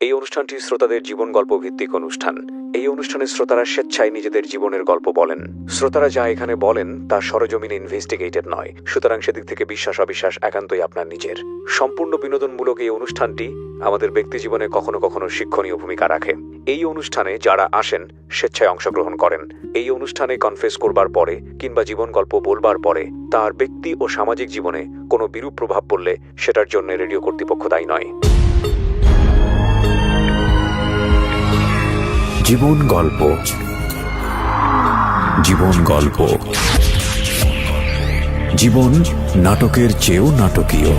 এই অনুষ্ঠানটি শ্রোতাদের জীবন গল্প ভিত্তিক অনুষ্ঠান। এই অনুষ্ঠানে শ্রোতারা স্বেচ্ছায় নিজেদের জীবনের গল্প বলেন। শ্রোতারা যা এখানে বলেন তা সরেজমিনে ইনভেস্টিগেটেড নয়, সুতরাং সেদিক থেকে বিশ্বাস অবিশ্বাস একান্তই আপনার নিজের। সম্পূর্ণ বিনোদনমূলক এই অনুষ্ঠানটি আমাদের ব্যক্তিজীবনে কখনো কখনো শিক্ষণীয় ভূমিকা রাখে। এই অনুষ্ঠানে যারা আসেন স্বেচ্ছায় অংশগ্রহণ করেন। এই অনুষ্ঠানে কনফেস করবার পরে কিংবা জীবন গল্প বলবার পরে তার ব্যক্তি ও সামাজিক জীবনে কোনো বিরূপ প্রভাব পড়লে সেটার জন্য রেডিও কর্তৃপক্ষ দায়ী নয়। জীবন গল্প, জীবন গল্প, জীবন নাটকের চেয়েও নাটকীয়।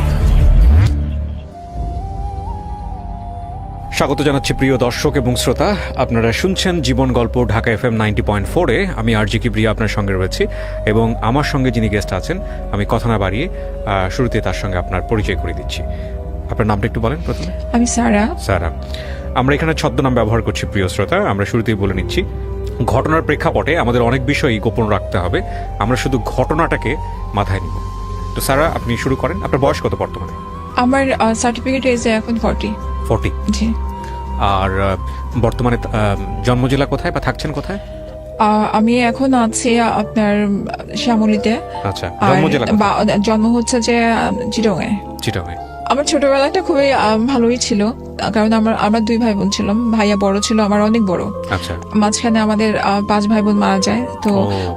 স্বাগত জানাচ্ছি প্রিয় দর্শক এবং শ্রোতা, আপনারা শুনছেন জীবন গল্প ঢাকা FM 90.4-এ। আমি আরজি কিবরিয়া আপনার সঙ্গে রয়েছি এবং আমার সঙ্গে যিনি গেস্ট আছেন, আমি কথা না বাড়িয়ে শুরুতে তার সঙ্গে আপনার পরিচয় করে দিচ্ছি। আপনার নামটা একটু বলেন প্রথমে। আমি সারা। আমরা এখানে ছদ্মনাম ব্যবহার করছি প্রিয় শ্রোতা, আমরা শুরুতেই বলে নিচ্ছি ঘটনার প্রেক্ষাপটে আমাদের অনেক বিষয়ই গোপন রাখতে হবে, আমরা শুধু ঘটনাটাকে মাথায় নিব। তো সারা, আপনি শুরু করেন। আপনার বয়স কত বর্তমানে? আমার সার্টিফিকেট এজ এখন 40। জি। আর বর্তমানে জন্ম জেলা কোথায় বা থাকছেন কোথায়? আমি এখন আছি আপনার শ্যামলীতে। আচ্ছা, জন্ম জেলা? জন্ম হচ্ছে যে চিটাগাঁয়ে। আমার ছোটবেলাটা খুবই ভালোই ছিল, কারণ আমরা 2 ভাই বোন ছিলাম। ভাইয়া বড় ছিল, আমার অনেক বড়। আচ্ছা। মাঝখানে আমাদের 5 ভাই বোন মারা যায়, তো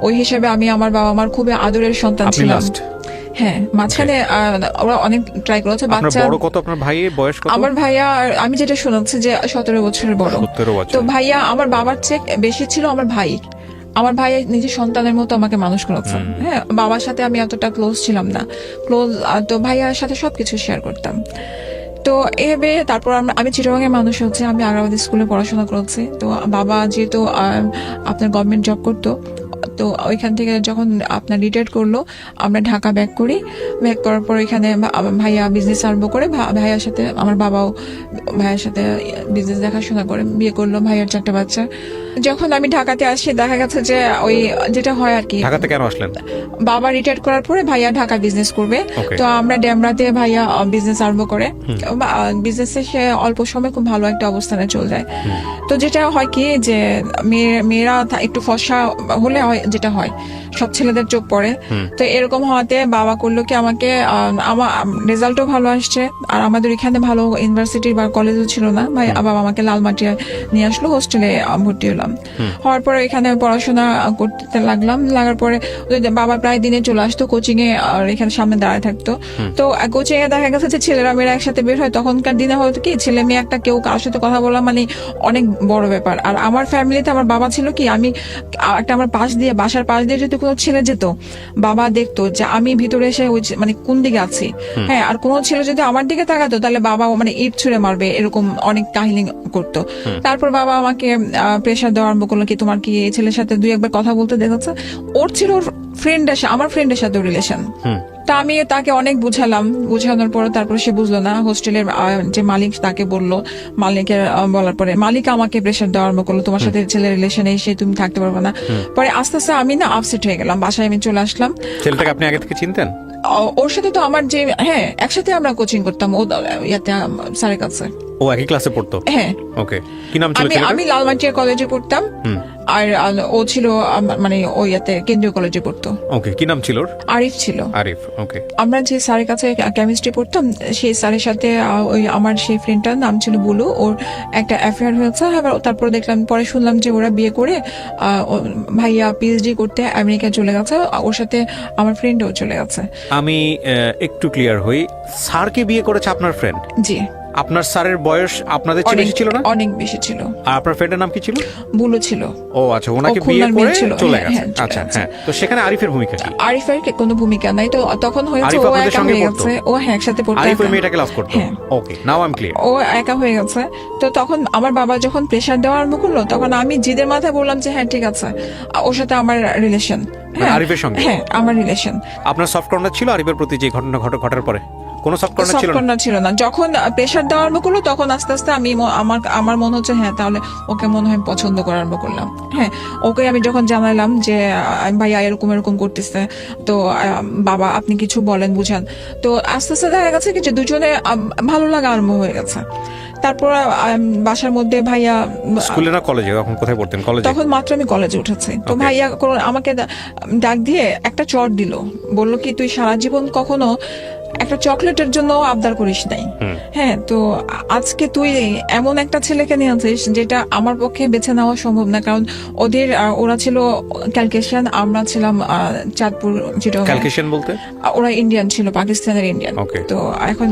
ওই হিসেবে আমি আমার বাবা আমার খুবই আদরের সন্তান ছিলাম। হ্যাঁ, মাঝখানে ওরা অনেক ট্রাই করেছে। বাচ্চা বড় কত? আপনার ভাইয়ের বয়স কত? আমার ভাইয়া, আমি যেটা শোনাচ্ছি যে 17 বছরের বড়। 17 বছর। তো ভাইয়া আমার বাবার চেয়ে বেশি ছিল আমার ভাই নিজের সন্তানের মতো আমাকে মানুষ করেছে। হ্যাঁ, বাবার সাথে আমি এতটা ক্লোজ ছিলাম না। তো ভাইয়ার সাথে সবকিছু শেয়ার করতাম। তো এভাবে তারপর আমি চিটাগাঁয়ের মানুষ হচ্ছে, আমি আগ্রাবাদী স্কুলে পড়াশোনা করেছি। তো বাবা যেহেতু আপনার গভর্নমেন্ট জব করতো, তো ওইখান থেকে যখন আপনার রিটায়ার করলো, আমরা ঢাকা ব্যাক করার পর এখানে ভাইয়া বিজনেস আরম্ভ করে। ভাইয়ার সাথে আমার বাবাও ভাইয়ার সাথে বিজনেস দেখাশোনা করে বিয়ে করলো। ভাইয়ার 4টা বাচ্চা। যখন আমি ঢাকাতে আসি, দেখা গেছে যে ওই যেটা হয় আর কি। ঢাকাতে কেন আসলেন? বাবা রিটায়ার করার পরে ভাইয়া ঢাকা বিজনেস করবে, তো আমরা ডেমরাতে ভাইয়া বিজনেস আরম্ভ করে। বিজনেসে সে অল্প সময় খুব ভালো একটা অবস্থানে চলে যায়। তো যেটা হয় কি যে মেয়েরা একটু ফর্সা হলে যেটা হয়, সব ছেলেদের চোখ পড়ে। তো এরকম হওয়াতে বাবা করলো কি, আমাকে আমার রেজাল্টও ভালো আসছে, আর আমাদের এখানে ভালো ইউনিভার্সিটি বা কলেজও ছিল না। বাবা আমাকে লালমাটিয়া নিয়ে আসলো, হোস্টেলে ভর্তি হলাম। হওয়ার পরে এখানে পড়াশোনা করতে লাগার পরে বাবা প্রায় দিনে চলে আসতো কোচিং এ, আর এখানে সামনে দাঁড়ায় থাকতো। তো কোচিং এ দেখা গেছে যে ছেলেরা মেয়েরা একসাথে বের হয়। তখনকার দিনে হয়তো কি, ছেলে মেয়ে একটা কেউ কারোর সাথে কথা বলা মানে অনেক বড় ব্যাপার। আর আমার ফ্যামিলিতে আমার বাবা ছিল কি, আমি একটা আমার বাসার পাশ দিয়ে যদি কোনো ছেলে যেত, বাবা দেখতো যে আমি ভিতরে এসে ওই মানে কোন দিকে আছি। হ্যাঁ, আর কোনো ছেলে যদি আমার দিকে তাকাতো, তাহলে বাবা মানে ইট ছুঁড়ে মারবে, এরকম অনেক কাহিনী করতো। তারপর বাবা আমাকে প্রেশার দেওয়া আরম্ভ করলো কি, তোমার কি এই ছেলের সাথে 2-1 কথা বলতে দেখেছে? ওর ছিল ওর আমার ফ্রেন্ডের সাথে রিলেশন। তা আমি তাকে অনেক বুঝানোর পরে তারপর সে বুঝলো না। হোস্টেলের যে মালিক, তাকে বললো, মালিকের বলার পরে মালিক আমাকে প্রেশার দেওয়া আরম্ভ করলো, তোমার সাথে ছেলের রিলেশনে এসে তুমি থাকতে পারবে না। পরে আস্তে আস্তে আমি না আপসেট হয়ে গেলাম, বাসায় আমি চলে আসলাম। ছেলেটাকে আপনি আগে থেকে চিনতেন? ওর সাথে তো আমার যে, হ্যাঁ, একসাথে আমরা কোচিং করতাম, ও ইয়াতে স্যারের কাছে। ও একই ক্লাসে পড়তো? হ্যাঁ। ওকে, কি নাম ছিল? আমি লালমাটিয়া কলেজে পড়তাম, আর ও ছিল মানে ওই ইয়াতে কেন্দ্রীয় কলেজে পড়তো। ওকে, কি নাম ছিল? আরিফ ছিল। আরিফ, ওকে। আমরা যে স্যারের কাছে কেমিস্ট্রি পড়তাম, সেই স্যারের সাথে ওই আমার সেই ফ্রেন্ডটার নাম ছিল বুলু, ওর একটা অ্যাফেয়ার হয়েছে। তারপর দেখলাম, পরে শুনলাম যে ওরা বিয়ে করে ভাইয়া পিএইচডি করতে আমেরিকা চলে গেছে, ওর সাথে আমার ফ্রেন্ডও চলে গেছে। আমি একটু ক্লিয়ার হই, স্যারকে বিয়ে করেছে আপনার ফ্রেন্ড? জি। আপনার স্যারের বয়স আপনাদের চেয়ে বেশি ছিল না? অনেক বেশি ছিল। আর আপনার ফ্রেন্ডের নাম কি ছিল? বুলু ছিল। ও আচ্ছা, ওনাকে বিয়ে করে চলে গেছে। আচ্ছা, হ্যাঁ। তো সেখানে আরিফের ভূমিকা কি? আরিফের কোনো ভূমিকা নাই। তো তখন হয়েছে ও একা হয়ে গেছে। ও হ্যাঁ, একসাথে পড়তো। আরিফ ওই মেয়েটাকে লাভ করতো? ওকে, নাও আই এম ক্লিয়ার। ও একা হয়ে গেছে। তো তখন আমার বাবা যখন প্রেশার দেওয়া আরম্ভ করলো, তখন আমি জিদের মাথায় বললাম যে হ্যাঁ ঠিক আছে, ওর সাথে আমার রিলেশন। আরিফের সঙ্গে? হ্যাঁ, আমার রিলেশন। আপনার সফট কর্নার ছিল আরিফের প্রতি যে ঘটনা ঘটার পরে? কোনো সফট কর্নার ছিল না। যখন প্রেশার দেওয়া আরম্ভ করলো, তখন আস্তে আস্তে আমি আমার মনে হচ্ছে হ্যাঁ, তাহলে ওকে মনে হয় পছন্দ করা আরম্ভ করলাম। হ্যাঁ, ওকে আমি যখন জানালাম যে ভাইয়া এরকম করতেছে, তো বাবা আপনি কিছু বলেন, বুঝান। তো আস্তে আস্তে দেখা গেছে কি যে দুজনে ভালো লাগা আরম্ভ হয়ে গেছে। তারপর বাসার মধ্যে ভাইয়া স্কুলে না কলেজে, তখন কোথায় পড়তেন? কলেজে? তখন মাত্র আমি কলেজে উঠেছি। তো Okay. ভাইয়া আমাকে ডাক দিয়ে একটা চট দিল, বললো কি তুই সারা জীবন কখনো একটা চকলেটের জন্য আবদার করিস নাই, হ্যাঁ, তো আজকে তুই এমন একটা ছেলেকে নিয়ে আছিস যেটা আমার পক্ষে বেছে নেওয়া সম্ভব না, কারণ ওরা ছিল ক্যালকেশিয়ান, আমরা ছিলাম চাঁদপুর চিটাগাং। ক্যালকেশিয়ান বলতে? ওরা ইন্ডিয়ান ছিল, পাকিস্তানের ইন্ডিয়ান। Okay. তো এখন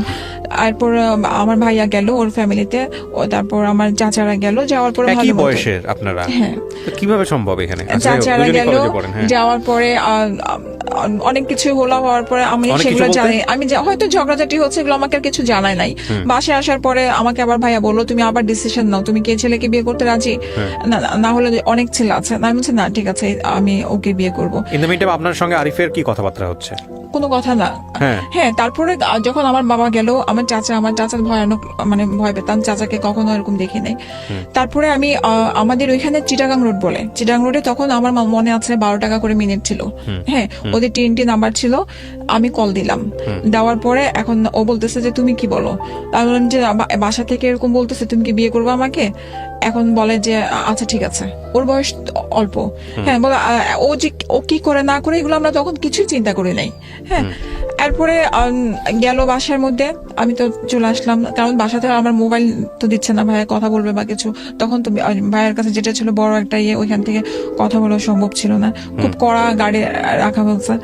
এরপর আমার ভাইয়া গেল ওর ফ্যামিলিতে, তারপর আমার চাচারা গেল, যাওয়ার পরে একই ভালো মতো- বয়সের আপনারা? হ্যাঁ, তো কিভাবে সম্ভব এখানে? আচ্ছা, চাচারা দুজনেই গেল, কলেজে পড়েন, হ্যাঁ। যাওয়ার পরে অনেক কিছু হওয়ার পরে আমি অনেক সেগুলো কিছু বলতে? জানি, আমি হয়তো ঝগড়াঝাটি হচ্ছে, এগুলো আমাকে আর কিছু জানাই নাই। বাসায় আসার পরে আমাকে আবার ভাইয়া বললো তুমি আবার ডিসিশন নাও, তুমি কে ছেলেকে বিয়ে করতে রাজি? না হলে অনেক ছেলে আছে, না আমি বলছি না ঠিক আছে আমি ওকে বিয়ে করবো। ইন দ্য মিনটাইম আপনার সঙ্গে আরিফের কি কথাবার্তা হচ্ছে? কোনো কথা না। হ্যাঁ। হ্যাঁ, তারপরে যখন আমার বাবা গেল, আমার চাচা ভয়ানক, মানে ভয় পেতাম, চাচাকে কখনো এরকম দেখি নাই। তারপরে আমি আমাদের ওইখানে চিটাগাং রোড বলে, চিটাগাং রোডে তখন আমার মনে আছে 12 টাকা করে মিনিট ছিল, হ্যাঁ, ওদের TNT নাম্বার ছিল। আমি কল দিলাম, দেওয়ার পরে এখন ও বলতেছে যে তুমি কি বলো, আমি বললাম যে বাসা থেকে এরকম বলতেছে তুমি কি বিয়ে করবে আমাকে? এখন বলে যে আচ্ছা ঠিক আছে, ওর বয়স অল্প, হ্যাঁ, বলে ও কি করে না করে এগুলো আমরা তখন কিছুই চিন্তা করি নাই, হ্যাঁ। এরপরে গেল বাসার মধ্যে, আমি তো চলে আসলাম, কারণ বাসাতে আমার মোবাইল তো দিচ্ছে না, ভাইয়া কথা বলবে বা কিছু, তখন তো ভাইয়ের কাছে যেটা ছিল বড় একটা ওইখান থেকে কথা বলা সম্ভব ছিল না, খুব কড়া গাড়ি রাখা হয়েছে।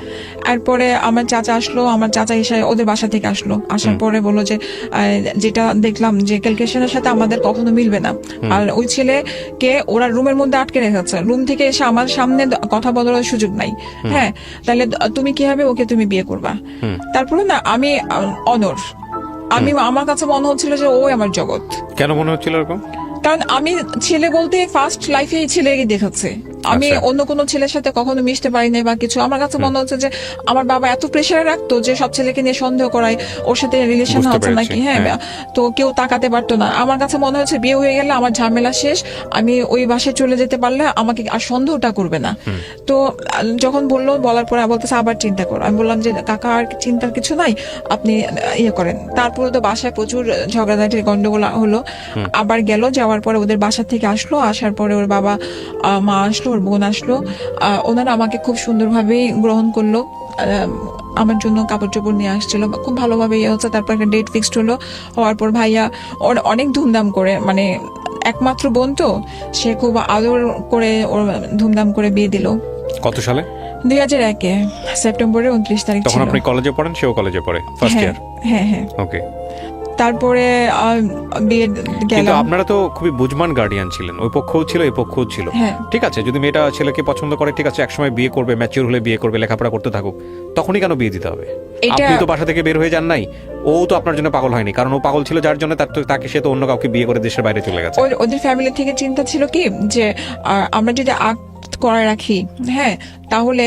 এরপরে আমার চাচা আসলো, আমার চাচা এসে ওদের বাসা থেকে আসলো, আসার পরে বললো যে যেটা দেখলাম যে ক্যালকুলেশনের সাথে আমাদের কখনো মিলবে না, আর ওই ছেলেকে ওরা রুমের মধ্যে আটকে রেখেছে, রুম থেকে এসে আমার সামনে কথা বলার সুযোগ নাই, হ্যাঁ, তাহলে তুমি কিভাবে ওকে তুমি বিয়ে করবা? তারপরে না আমি আমার কাছে মনে হচ্ছিল যে ও আমার জগৎ। কেন মনে হচ্ছিল এরকম? কারণ আমি ছেলে বলতে ফার্স্ট লাইফে এই ছেলেকে দেখেছি, আমি আচ্ছা। অন্য কোনো ছেলের সাথে কখনো মিশতে পারি না বা কিছু। আমার কাছে মনে হচ্ছে যে আমার বাবা এত প্রেশারে রাখতো যে সব ছেলেকে নিয়ে সন্দেহ করায়, ওর সাথে রিলেশন বুঝতে হচ্ছে পেরেছি, নাকি, হ্যাঁ, হ্যাঁ। তো কেউ তাকাতে পারতো না। আমার কাছে মনে হচ্ছে বিয়ে হয়ে গেলে আমার ঝামেলা শেষ, আমি ওই বাসায় চলে যেতে পারলে আমাকে আর সন্দেহটা করবে না। তো যখন বলার পরে বলতেছে আবার চিন্তা করো, আমি বললাম যে কাকা আর চিন্তার কিছু নাই, আপনি ইয়ে করেন। তারপরে তো বাসায় প্রচুর ঝগড়াঝাটির গন্ডগোল হলো, আবার গেল, যাওয়ার পরে ওদের বাসা থেকে আসলো, আসার পরে ওর বাবা মা আসলো, ওর বোন আসলো, ওনারা আমাকে খুব সুন্দরভাবেই গ্রহণ করলো, আমার জন্য কাপড় চোপড় নিয়ে আসছিল, খুব ভালোভাবে ইয়ে হচ্ছে। তারপর একটা ডেট ফিক্সড হলো, হওয়ার পর ভাইয়া ওর অনেক ধুমধাম করে, মানে একমাত্র বোন তো, সে খুব আদর করে ওর ধুমধাম করে বিয়ে দিল। কত সালে? 2001 সেপ্টেম্বরের 29 তারিখ তখন ছিল। আপনি কলেজে পড়েন, সেও কলেজে পড়ে, ফার্স্ট হ্যাঁ ইয়ার? হ্যাঁ হ্যাঁ। ওকে। তারপরে বিয়ে কিন্তু গেলাম। আপনারা তো খুবই বুঝমান গার্ডিয়ান ছিলেন, ওই পক্ষও ছিল এই পক্ষও ছিল, হ্যাঁ। ঠিক আছে, যদি মেয়েটা ছেলেকে পছন্দ করে ঠিক আছে, একসময় বিয়ে করবে, ম্যাচিউর হলে বিয়ে করবে, লেখাপড়া করতে থাকুক, তখনই কেন বিয়ে দিতে হবে? আপনি তো বাসা থেকে বের হয়ে যান নাই, ও তো আপনার জন্য পাগল হয়নি, কারণ ও পাগল ছিল যার জন্য তাকে সে তো অন্য কাউকে বিয়ে করে দেশের বাইরে চলে গেছে। ওদের ফ্যামিলি থেকে চিন্তা ছিল কি যে আমরা যদি করে রাখি, হ্যাঁ, তাহলে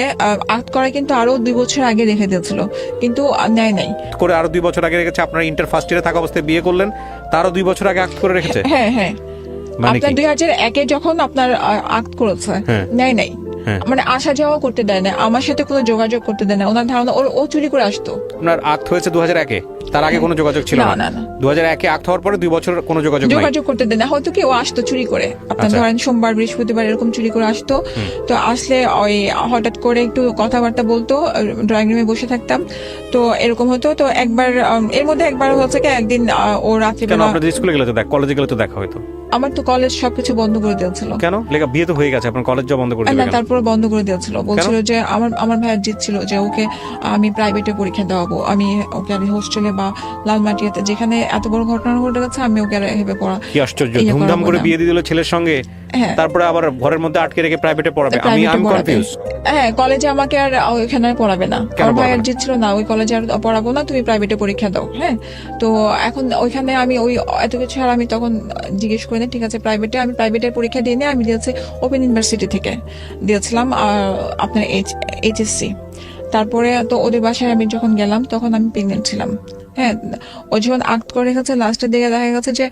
আক্ট করা কিন্তু আরো 2 বছর আগে রেখে দিয়েছিল, কিন্তু নেয় নাই করে আরো 2 বছর আগে রেখেছে। আপনার ইন্টার ফার্স্ট ইয়ারে থাকা অবস্থায় বিয়ে করলেন, তারও 2 বছর আগে আক্ট করে রেখেছে। হ্যাঁ হ্যাঁ, মানে আপনার কি? 2001 যখন আপনার আক্ট করেছে, হ্যাঁ। নেয় নাই, হ্যাঁ। মানে আসা যাওয়া করতে দেয় না, আমার সাথে কোনো যোগাযোগ করতে দেয় না। ওনার ধারণা ও চুরি করে আসতো। আপনার আক্ট হয়েছে 2001-এ, তার আগে কোনো যোগাযোগ ছিল না, না? না। 2001-এ আক্ট হওয়ার পরে 2 বছর কোনো যোগাযোগ নাই? যোগাযোগ করতে দেয় না, হয়তো কি ও আসতো চুরি করে, আপনার আচ্ছা। ধরেন সোমবার বৃহস্পতিবার এরকম চুরি করে আসতো। তো আসলে ওই হঠাৎ করে একটু কথাবার্তা বলতো, ড্রয়িং রুমে বসে থাকতাম, তো এরকম হতো। তো একবার এর মধ্যে একবার হচ্ছে কি একদিন ও কেন রাত্রিবেলা, আপনাদের স্কুলে গেলে তো কলেজে গেলে তো দেখা হয়তো? আমার তো কলেজ সবকিছু বন্ধ করে দিয়েছিল। কেন? লেখা বিয়ে তো হয়ে গেছে, আপনার কলেজ যা বন্ধ করে না, দিবেন কেন? তারপর বন্ধ করে দিয়েছিল, বলছিল যে আমার ভাইয়ের জিত ছিল যে ওকে আমি প্রাইভেটে পরীক্ষা দেওয়াবো, ওকে আমি হোস্টেলে বা লালমাটিয়াতে যেখানে এত বড় ঘটনা ঘটে গেছে আমি ওকে হেবে পড়া। কি আশ্চর্য, ইয়ে ধুমধাম করাবো করে না। বিয়ে দিয়ে দিল ছেলের সঙ্গে, হ্যাঁ। তারপরে আবার ঘরের মধ্যে আটকে রেখে প্রাইভেটে পড়াবে। আমি প্রাইভেটে পড়াবে। কনফিউজ। হ্যাঁ, কলেজে আমাকে আর ওইখানে আর পড়াবে না, কেন আমার পড়াবে ভাইয়ের না? জিত ছিল না, ওই কলেজে আর পড়াবো না, তুমি প্রাইভেটে পরীক্ষা দাও। হ্যাঁ, তো এখন ওইখানে আমি ওই এত কিছু আর আমি তখন জিজ্ঞেস করি না, ঠিক আছে প্রাইভেটে, আমি প্রাইভেটের পরীক্ষা দিয়ে নিয়ে আমি দিয়েছি ওপেন ইউনিভার্সিটি থেকে দিয়েছিলাম আপনার HSC। তারপরে তো ওদের বাসায় আমি যখন গেলাম তখন আমি প্রেগনেন্ট ছিলাম। হ্যাঁ, ও যখন আক্ট করে গেছে লাস্টের দিকে দেখা গেছে যে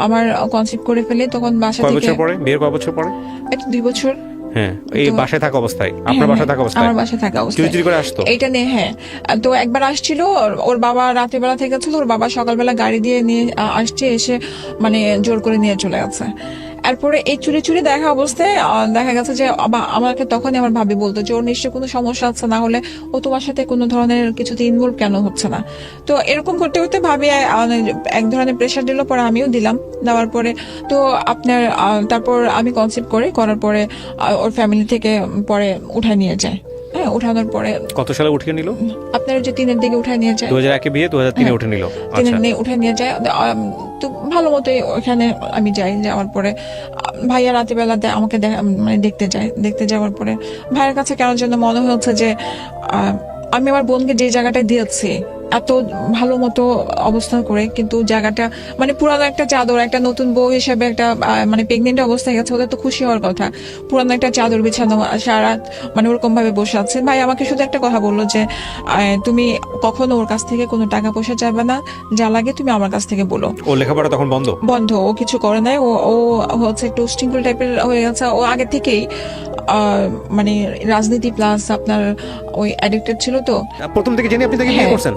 আমার কনসিভ করে ফেলে, তখন বাসা কয় থেকে বছর পরে বিয়ের? কয় বছর পরে? এটা 2 বছর। হ্যাঁ, এই তো- বাসায় থাকা অবস্থায়, আপনার বাসায় থাকা অবস্থায় আমার বাসায় থাকা অবস্থায় চুরি চুরি করে আসতো? এটা নিয়ে, হ্যাঁ। তো একবার আসছিল, ওর বাবা রাতের বেলা থেকে ছিল, ওর বাবা সকালবেলা গাড়ি দিয়ে নিয়ে আসছে, এসে মানে জোর করে নিয়ে চলে গেছে। এরপরে এই চুরি চুরি দেখা অবস্থায় দেখা গেছে যে আমাকে তখনই আমার ভাবি বলতো যে ওর নিশ্চয়ই কোনো সমস্যা আছে, না হলে ও তোমার সাথে কোনো ধরনের কিছুতে ইনভলভ কেন হচ্ছে না। তো এরকম করতে করতে ভাবি এক ধরনের প্রেশার দিল, পরে আমিও দিলাম, দেওয়ার পরে তো আপনার তারপর আমি কনসেপ্ট করার পরে ওর ফ্যামিলি থেকে পরে উঠায় নিয়ে যায়। হ্যাঁ, উঠানোর পরে কত সালে উঠিয়ে নিল? আপনার যে 3-এর দিকে উঠায় নিয়ে যায়, 2001 বিয়ে, 2003 উঠে নিল। আচ্ছা, উঠে নিয়ে যায়। তো ভালো মতোই ওখানে আমি যাই, যাওয়ার পরে ভাইয়া রাতের বেলা আমাকে মানে দেখতে যাওয়ার পরে ভাইয়ের কাছে কেন জন্য মনে হচ্ছে যে আমি আমার বোনকে যে জায়গাটায় দিয়েছি এত ভালো মতো অবস্থান করে, কিন্তু জায়গাটা মানে পুরানো একটা চাদর, একটা নতুন বউ হিসেবে একটা মানে প্রেগনেন্ট অবস্থায় গেছে, ওদের তো খুশি হওয়ার কথা। পুরানো একটা চাদর বিছানো, সারা মানে ওরকম ভাবে বসে আছে। ভাই আমাকে শুধু একটা কথা বললো যে তুমি কখনো ওর কাছ থেকে কোনো টাকা পয়সা চাইবে না, যা লাগে তুমি আমার কাছ থেকে বলো। ও লেখাপড়া তখন বন্ধ? ও কিছু করে নাই। ও হচ্ছে একটু স্টিঙ্গল টাইপের হয়ে গেছে। ও আগে থেকেই মানে রাজনীতি প্লাস আপনার ওই অ্যাডিক্টেড ছিল। তো প্রথম থেকে জেনে আপনি তাকে বিয়ে হ্যাঁ। করছেন?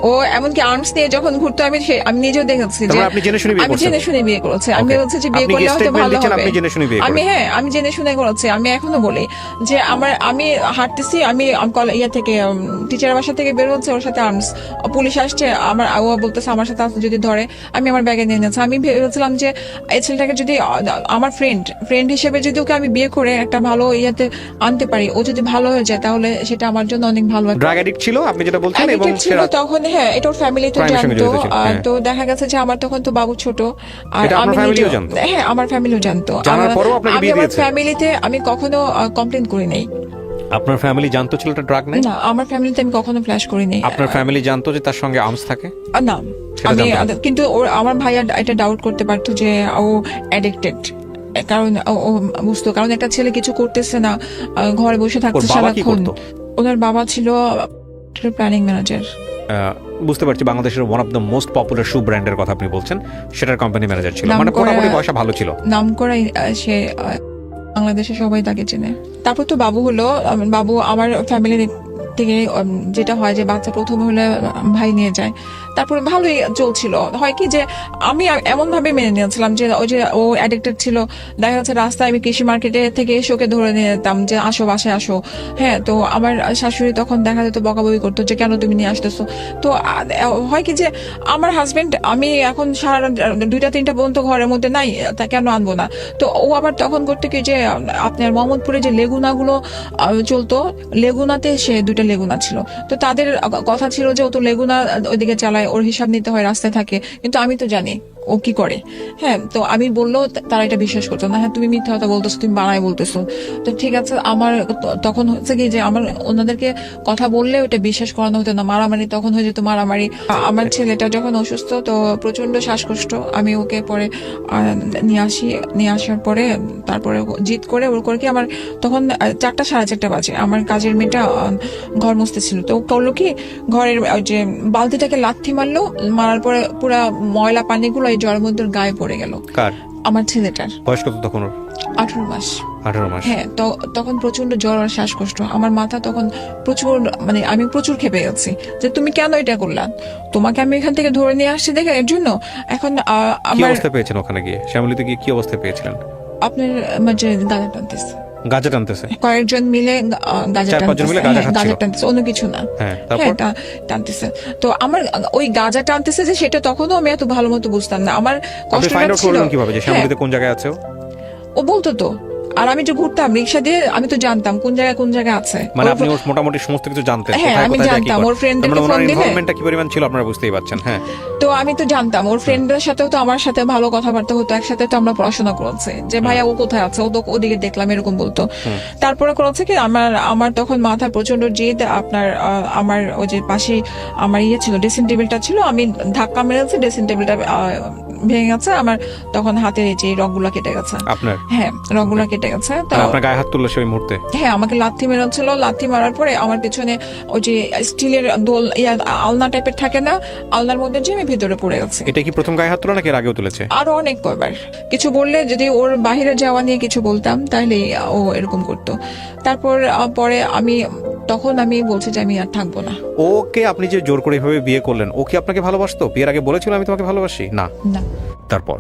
ও এমনকি আর্মস নিয়ে যখন ঘুরতো, আমি নিজেও দেখেছি যে আপনি জেনে শুনে বিয়ে আমি করছেন? জেনে শুনে বিয়ে করেছি। আমি Okay. বলছি যে বিয়ে আপনি কি করলে হয়তো statement ভালো দিচ্ছেন হবে। আপনি জেনে শুনে বিয়ে করেছেন? আমি জেনে শুনে করেছি। আমি এখনো বলি যে আমি হাঁটতেছি, আমি ইয়া থেকে টিচারের বাসা থেকে বের হচ্ছে, ওর সাথে আর্মস পুলিশ আসছে, ও বলতেছে আমার সাথে যদি ধরে, আমি আমার ব্যাগে নিয়ে নিয়েছি। আমি ভেবেছিলাম যে এই ছেলেটাকে যদি আমার ফ্রেন্ড হিসেবে যদি ওকে আমি বিয়ে করে একটা ভালো ইয়াতে আনতে পারি, ও যদি ভালো হয়ে যায় তাহলে সেটা আমার জন্য অনেক ভালো। ড্রাগ অ্যাডিক্ট ছিল আপনি যেটা বলছেন, এবং Addicted ছিল তখন, হ্যাঁ, এটা ওর ফ্যামিলি তো Crime এর সঙ্গে জানতো। জড়িত ছিল, হ্যাঁ। তো দেখা গেছে যে আমার তখন তো বাবু ছোট, আর এটা আপনার আমি ফ্যামিলিও নিজেও- জানতো? হ্যাঁ, আমার ফ্যামিলিও জানতো। জানার পরেও আপনাকে আমি বিয়ে আমার দিয়েছে? ফ্যামিলিতে আমি কখনো কমপ্লেন করি নাই। আপনার ফ্যামিলি জানতো ছেলেটা ড্রাগ নেয়? না, আমার ফ্যামিলিতে আমি কখনো ফ্ল্যাশ করি নাই। আপনার ফ্যামিলি জানতো যে তার সঙ্গে আর্মস থাকে? না, সেটা আমি জানতো না? কিন্তু আমার ভাইয়া এটা ডাউট করতে পারতো যে ও অ্যাডিক্টেড, কারণ ও বুঝতো, কারণ একটা ছেলে কিছু করতেছে না, ঘরে বসে থাকছে ওর বাবা কি সারাক্ষণ। করতো? ওনার বাবা ছিল প্ল্যানিং ম্যানেজার। বুঝতে পারছি, বাংলাদেশের one of the most popular shoe ব্র্যান্ডের কথা আপনি বলছেন, সেটার কোম্পানি ম্যানেজার ছিল, মানে নামকরা- মোটামুটি পয়সা ভালো ছিল। নাম করাই সে, বাংলাদেশে সবাই তাকে চেনে। তারপর তো বাবু হলো। বাবু আমার ফ্যামিলি থেকে যেটা হয় যে বাচ্চা প্রথম হলে ভাই নিয়ে যায়, তারপরে ভালোই চলছিল। হয় কি যে আমি এমন ভাবে মেনে নিয়েছিলাম যে ওই যে ও অ্যাডিক্টেড ছিল, দেখা যাচ্ছে রাস্তায় আমি কৃষি মার্কেটে থেকে এসে ওকে ধরে নিয়ে যেতাম যে আসো বাসায় আসো। হ্যাঁ, তো আমার শাশুড়ি তখন দেখা যেত বকাবকি করতো যে কেন তুমি নিয়ে আসতেছো। তো হয় কি যে আমার হাজবেন্ড, আমি এখন সারা 2টা-3টা পর্যন্ত ঘরের মধ্যে নাই, তা কেন আনবো না। তো ও আবার তখন করতে কি যে আপনার মোহাম্মদপুরে যে লেগুনাগুলো চলতো, লেগুনাতে সে 2টা লেগুনা ছিল। তো তাদের কথা ছিল যে ও তো লেগুনা ওইদিকে চালায়, ওর হিসাব নিতে হয়, রাস্তায় থাকে। কিন্তু আমি তো জানি ও কি করে। হ্যাঁ, তো আমি বললেও তারা এটা বিশ্বাস করতো না। হ্যাঁ, তুমি মিথ্যা কথা বলতেছো, তুমি বানায় বলতেছো। তো ঠিক আছে, আমার তখন হচ্ছে কি যে আমার ওনাদেরকে কথা বললে ওটা বিশ্বাস করানো হতো না, মারামারি তখন হয়ে যেত মারামারি। আমার ছেলেটা যখন অসুস্থ, তো প্রচন্ড শ্বাসকষ্ট, আমি ওকে পরে নিয়ে আসার পরে তারপরে জিদ করে ওর করে কি আমার তখন 4টা 4:30 বাজে, আমার কাজের মেয়েটা ঘর মুছতেছিল। তো ও করলো কি, ঘরের যে বালতিটাকে লাথি মারলো, মারার পরে পুরা ময়লা পানিগুলো এই জলের মধ্যে গায়ে পড়ে গেল। কার? আমার ছেলেটার। বয়স কত তখন ওর? 18 মাস। 18 মাস। হ্যাঁ, তো তখন প্রচন্ড জ্বর আর শ্বাসকষ্ট, আমার মাথা তখন প্রচুর, মানে আমি প্রচুর খেপে গেছি যে তুমি কেন এটা করলা, তোমাকে আমি এখান থেকে ধরে নিয়ে আসছি দেখে এর জন্য। এখন কি আমার অবস্থা পেয়েছেন ওখানে গিয়ে, শ্যামলীতে গিয়ে কি অবস্থা পেয়েছিলেন? আপনার যে গাঁজা টানতেছে, গাঁজা টানতেছে? কয়েকজন মিলে গাঁজা 4-5 জন মিলে গাঁজা খাচ্ছিল? গাঁজা টানতেছে, অন্য কিছু না। হ্যাঁ, তারপর? টানতেছে। তো আমার ওই গাঁজা টানতেছে যে সেটা তখনও আমি এত ভালো মতো বুঝতাম না। আমার আপনি কষ্ট ফাইন্ড আউট ছিল। করলেন কিভাবে যে হ্যাঁ, শ্যামলীতে কোন জায়গায় আছে ও? ও বলতো তো, আর আমি যে ঘুরতাম রিক্সা দিয়ে, আমি তো জানতাম কোন জায়গায় আছে। মানে ওর- আপনি ওর মোটামুটি সমস্ত কিছু জানতেন? হ্যাঁ, কোথায় আমি কোথায় যায়, কি জানতাম। করে? ওর friend-দেরকে তার মানে ওনার phone দিলে- ইনভলভমেন্টটা কি পরিমাণ ছিল আপনারা বুঝতেই পারছেন। হ্যাঁ, তো আমি তো জানতাম ওর ফ্রেন্ডদের সাথেও তো আমার সাথে ভালো কথাবার্তা হতো, একসাথে তো আমরা পড়াশোনা করেছি, যে ভাইয়া ও কোথায় আছে, ও তো ওদিকে দেখলাম, এরকম বলতো। তারপরে করেছে কি, আমার তখন মাথা প্রচন্ড জিদ। আপনার আমার ওই যে পাশে আমার ছিল, ড্রেসিং টেবিলটা ছিল, আমি ধাক্কা মেরেছি, ড্রেসিং টেবিলটা ভেঙে গেছে আমার, তখন হাতের এই যে রগগুলো কেটে গেছে। আপনার? হ্যাঁ, রগগুলো কেটে গেছে। তো আপনার গায়ে হাত তুললো সেই মুহূর্তে? হ্যাঁ, আমাকে লাথি মেরেছিল। লাথি মারার পরে আমার পেছনে ওই যে স্টিলের দোল আলনা টাইপের থাকে না, আলনার মধ্যে যে আমি ভিতরে পড়ে গেছে। এটা কি প্রথম গায়ে হাত তোলা নাকি এর আগেও তুলেছে? আরো অনেক কয়বার। কিছু বললে যদি ওর বাহিরে যাওয়া নিয়ে কিছু বলতাম তাহলে ও এরকম করতো। তারপর পরে তখন আমি বলছি যে আমি আর থাকবো না। ওকে আপনি যে জোর করে এভাবে বিয়ে করলেন, ও কি আপনাকে ভালোবাসতো? বিয়ের আগে বলেছিল আমি তোমাকে ভালোবাসি? না। তারপর